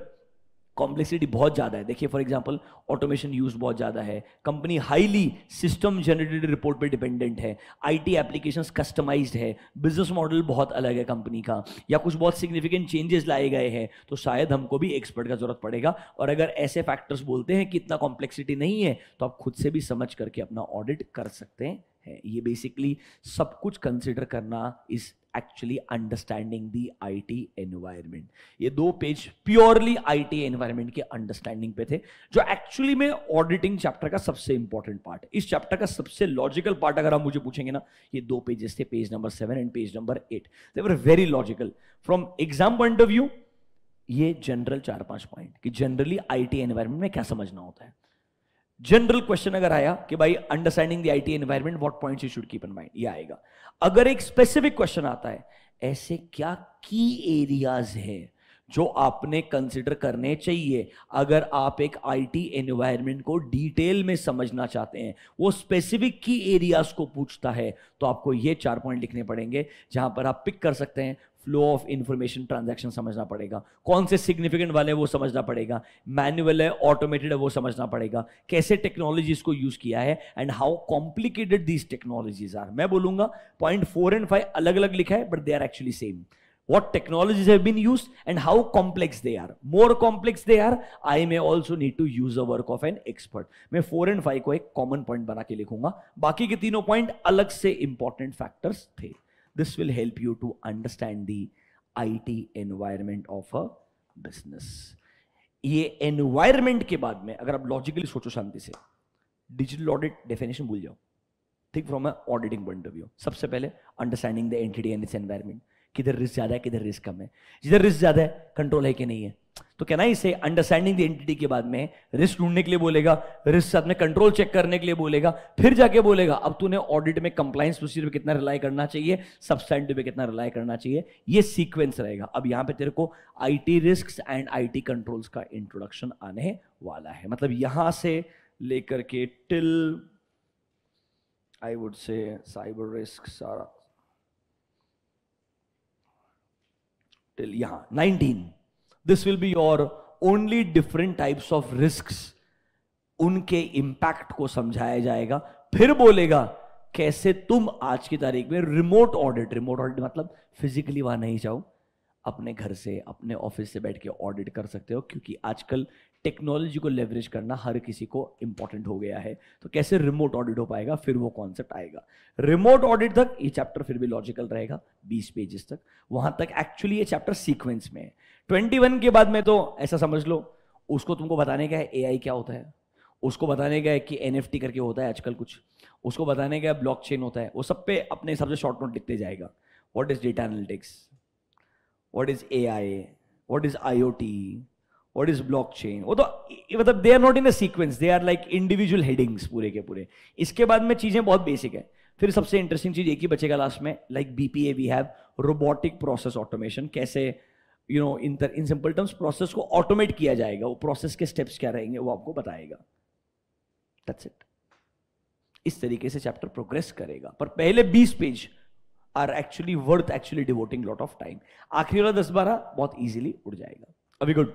कॉम्प्लेक्सिटी बहुत ज्यादा है, देखिए फॉर एग्जांपल ऑटोमेशन यूज बहुत ज्यादा है, company highly system generated report पे डिपेंडेंट है, IT एप्लीकेशंस कस्टमाइज्ड है, बिजनेस मॉडल बहुत अलग है कंपनी का, या कुछ बहुत सिग्निफिकेंट चेंजेस लाए गए हैं, तो शायद हमको भी एक्सपर्ट का जरूरत पड़ेगा। और अगर ऐसे फैक्टर्स बोलते हैं कि इतना कॉम्प्लेक्सिटी नहीं है, तो आप खुद से भी समझ करके अपना ऑडिट कर सकते हैं। ये बेसिकली सब कुछ कंसिडर करना is actually understanding the IT environment. ये 2 पेज प्योरली IT एनवायरनमेंट के अंडरस्टैंडिंग पे थे, जो एक्चुअली में ऑडिटिंग चैप्टर का सबसे इंपॉर्टेंट पार्ट है। इस चैप्टर का सबसे लॉजिकल पार्ट अगर आप मुझे पूछेंगे ना, ये 2 पेजेस थे, page number 7 and page number 8। They were very logical from exam point of view. ये जनरल 4-5 पॉइंट कि जनरली IT एनवायरनमेंट में क्या समझना होता है। जनरल क्वेश्चन अगर आया कि भाई understanding the IT environment, what points you should keep in mind, ये आएगा। अगर एक स्पेसिफिक क्वेश्चन आता है, ऐसे क्या की एरियाज है जो आपने कंसिडर करने चाहिए अगर आप एक IT एनवायरनमेंट को डिटेल में समझना चाहते हैं, वो स्पेसिफिक की एरियाज को पूछता है, तो आपको ये 4 पॉइंट लिखने पड़ेंगे, जहां पर आप पिक कर सकते हैं। फ्लो ऑफ इंफॉर्मेशन ट्रांजैक्शन समझना पड़ेगा, कौन से सिग्निफिकेंट वाले वो समझना पड़ेगा, मैनुअल है ऑटोमेटेड है वो समझना पड़ेगा, कैसे टेक्नोलॉजीज को यूज किया है and how complicated these technologies are. मैं बोलूंगा पॉइंट 4 एंड 5 अलग अलग लिखा है, but they are actually same. What technologies have been used and how complex they are. More complex they are, I may also need to use the work of an expert. मैं 4 and 5 को एक common point बना के लिखूंगा, बाकी के तीनों point अलग से इंपॉर्टेंट फैक्टर्स थे। This will help you to understand the IT environment of a business. ये environment के बाद में अगर आप लॉजिकली सोचो शांति से, डिजिटल ऑडिट डेफिनेशन भूल जाओ, think from a auditing point of view. सबसे पहले understanding the entity and it's environment. किधर रिस्क ज्यादा है किधर रिस्क कम है, जिधर रिस्क ज्यादा है कंट्रोल है कि नहीं है। तो कहना इसे अंडरस्टैंडिंग द एंटिटी के बाद में रिस्क ढूंढने के लिए बोलेगा, रिस्क साथ में कंट्रोल चेक करने के लिए बोलेगा, फिर जाके बोलेगा अब तूने ऑडिट में कंप्लायंस प्रोसीजर पे कितना रिलाई करना चाहिए, सब्सटैंटिव पे कितना रिलाई करना चाहिए, ये सीक्वेंस रहेगा। अब यहां पे तेरे को IT risks and IT controls का इंट्रोडक्शन आने वाला है। मतलब यहां से लेकर के till I would say cyber risk सारा टिल यहां 19, this will be your only different types of risks, उनके इंपैक्ट को समझाया जाएगा। फिर बोलेगा कैसे तुम आज की तारीख में रिमोट ऑडिट मतलब फिजिकली वहां नहीं जाओ, अपने घर से अपने ऑफिस से बैठ के ऑडिट कर सकते हो, क्योंकि आजकल टेक्नोलॉजी को लेवरेज करना हर किसी को इंपॉर्टेंट हो गया है। तो कैसे रिमोट ऑडिट हो पाएगा, फिर वो कॉन्सेप्ट आएगा। रिमोट ऑडिट तक ये चैप्टर फिर भी लॉजिकल रहेगा 20 पेजेस तक, वहां तक एक्चुअली ये चैप्टर सीक्वेंस में है। 21 के बाद में तो ऐसा समझ लो उसको तुमको बताने का है एआई क्या होता है, उसको बताने का है कि एनएफटी करके होता है आजकल कुछ, उसको बताने का है ब्लॉकचेन होता है, वो सब पे अपने हिसाब से शॉर्ट नोट लिखते जाएगा। What is data analytics, what is AI, what is IoT, what is blockchain, वो तो मतलब they are not in a sequence, they are like individual headings पूरे के पूरे। इसके बाद में चीजें बहुत बेसिक है। फिर सबसे इंटरेस्टिंग चीज एक ही बचेगा लास्ट में, like BPA we have robotic process automation, कैसे you know in simple terms process को ऑटोमेट किया जाएगा, वो प्रोसेस के स्टेप्स क्या रहेंगे वो आपको बताएगा। That's it. इस तरीके से चैप्टर प्रोग्रेस करेगा, पर पहले 20 page are actually worth actually devoting lot of time। आखिरी वाला 10-12 बहुत easily उड़ जाएगा। अभी गुड।